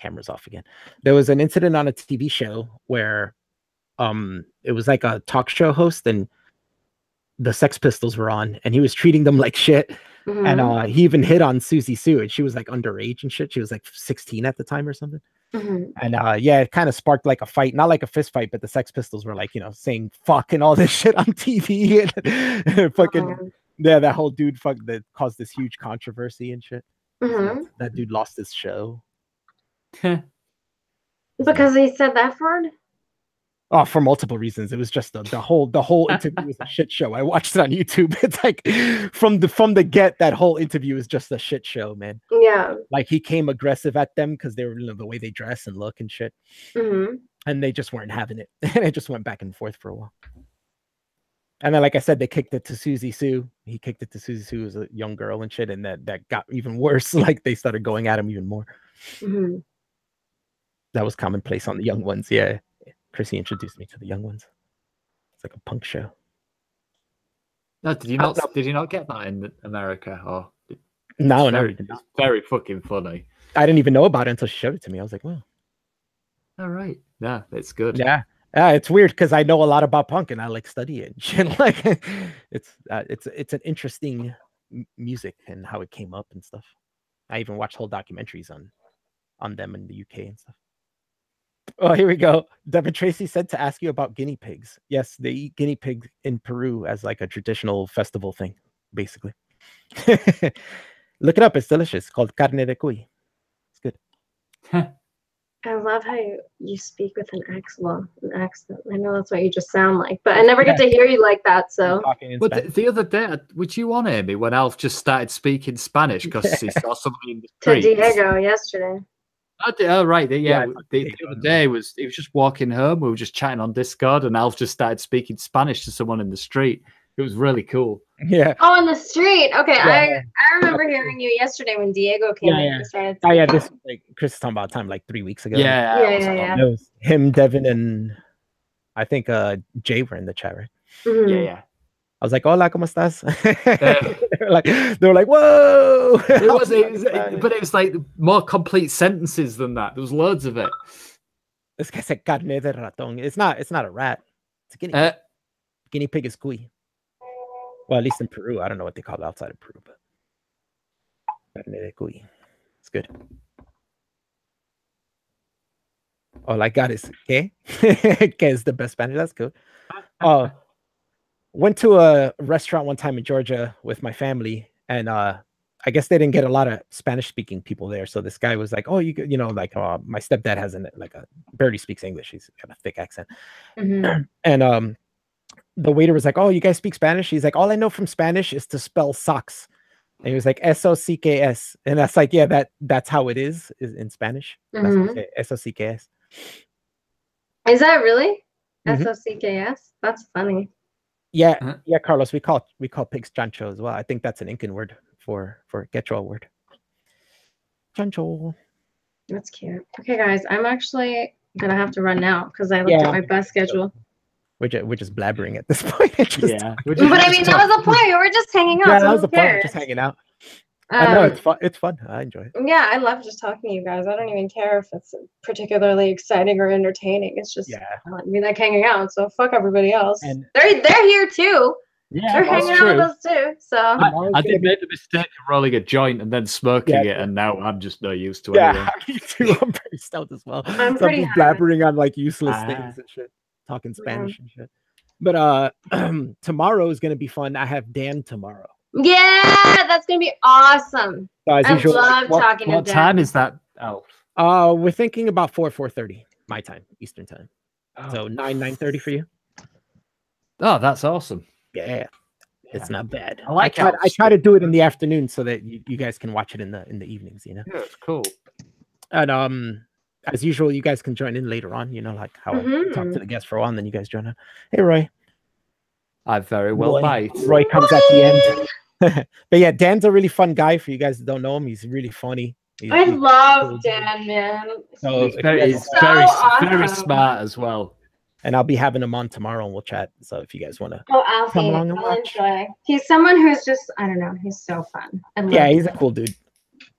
camera's off again. There was an incident on a TV show where it was like a talk show host and the Sex Pistols were on, and he was treating them like shit. And he even hit on Susie Sue, and she was like underage and shit. She was like 16 at the time or something. And yeah, it kind of sparked like a fight, not like a fist fight, but the Sex Pistols were like, you know, saying fuck and all this shit on TV and fucking yeah, that whole dude that caused this huge controversy and shit. That dude lost his show because he said that word. Oh, for multiple reasons. It was just the whole interview was a shit show. I watched it on YouTube. It's like from the get, that whole interview is just a shit show, man. Yeah. Like he came aggressive at them because they were, you know, the way they dress and look and shit. and they just weren't having it. And it just went back and forth for a while. And then, like I said, they kicked it to Susie Sue. He kicked it to Susie Sue as a young girl and shit, and that got even worse. Like they started going at him even more. Mm-hmm. That was commonplace on the young ones. Yeah, Chrissy introduced me to the young ones. It's like a punk show. No, did you not? Did you not get that in America? Or no, it's very fucking funny. I didn't even know about it until she showed it to me. I was like, "Wow, all right, yeah, it's good." Yeah, it's weird because I know a lot about punk and I like study it. And shit. Like, it's an interesting music and how it came up and stuff. I even watched whole documentaries on them in the UK and stuff. Oh, here we go. Devin Tracy said to ask you about guinea pigs. Yes, they eat guinea pig in Peru as like a traditional festival thing, basically. Look it up. It's delicious. It's called carne de cuy. It's good. I love how you speak with an accent. I know that's what you just sound like, but I never get to hear you like that. So, but the other day, would you on Amy when Alf just started speaking Spanish because he saw somebody in the street? To Diego yesterday. Oh, right. Yeah. The other day he was just walking home. We were just chatting on Discord, and Alf just started speaking Spanish to someone in the street. It was really cool. Yeah. Oh, in the street. Okay, yeah. I remember hearing you yesterday when Diego came in. And started this like Chris was talking about time like 3 weeks ago. Yeah. It was him, Devin, and I think Jay were in the chat, right? Mm-hmm. Yeah. I was like, "Hola, ¿cómo estás?" they were like, "Whoa!" But it was like more complete sentences than that. There was loads of it. This guy said carne de ratón. It's not a rat. It's a guinea pig. Guinea pig is cuy. Well, at least in Peru. I don't know what they call it outside of Peru, but carne de cuy. It's good. All I got is que. Que is the best Spanish. That's cool. Oh. Went to a restaurant one time in Georgia with my family, and I guess they didn't get a lot of Spanish-speaking people there. So this guy was like, "Oh, you know, like my stepdad has barely speaks English. He's got a thick accent." Mm-hmm. And the waiter was like, "Oh, you guys speak Spanish?" He's like, "All I know from Spanish is to spell socks." And he was like, "S-O-C-K-S," and that's like, yeah, that's how it is in Spanish. Mm-hmm. S-O-C-K-S. Is that really S-O-C-K-S? That's funny. Yeah, yeah, Carlos. We call pigs chancho as well. I think that's an Incan word for Quechua word. Chancho. That's cute. Okay, guys, I'm actually gonna have to run now because I looked at my bus schedule. We're just blabbering at this point. But I mean, that was the point. We were just hanging out. Yeah, that was the point. Just hanging out. I know it's fun. It's fun. I enjoy it. Yeah, I love just talking to you guys. I don't even care if it's particularly exciting or entertaining. It's just we like hanging out. So fuck everybody else. And they're here too. Yeah, they're hanging out with us too. So I did make the mistake of rolling a joint and then smoking it, and now I'm just no use to anything. Yeah, me too. I'm pretty stout as well. I'm pretty blabbering on like useless things and shit, talking Spanish and shit. But tomorrow is gonna be fun. I have Dan tomorrow. Yeah, that's gonna be awesome. I love talking to Dan. What time is that, Alf? We're thinking about 4:30 my time, Eastern time. So 9:30 for you. Oh, that's awesome. Yeah, it's not bad. I try to do it in the afternoon so that you guys can watch it in the evenings. You know. Yeah, it's cool. And as usual, you guys can join in later on. You know, like how I talk to the guests for a while, and then you guys join in. Hey, Roy. I very well might. Roy comes at the end. But yeah, Dan's a really fun guy. For you guys that don't know him, he's really funny. I love Dan, man. So he's very smart as well. And I'll be having him on tomorrow, and we'll chat. So if you guys want to come along and watch. Enjoy. He's someone who's just, I don't know, he's so fun. Yeah, he's a cool dude.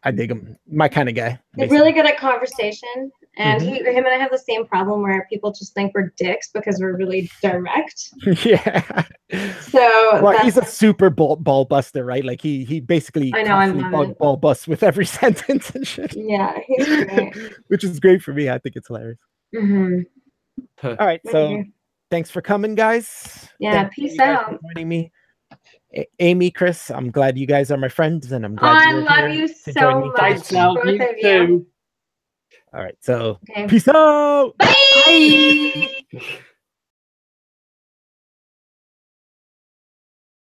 I dig him. My kind of guy. He's really good at conversation. And him and I have the same problem where people just think we're dicks because we're really direct. Yeah. So he's a super ball buster, right? Like he basically ball busts with every sentence and shit. Yeah, he's great. Which is great for me. I think it's hilarious. All right, so thanks for coming, guys. Yeah, peace out. For joining me. Amy, Chris, I'm glad you guys are my friends, and I'm glad I love you so much. You too. All right, so peace out. Bye.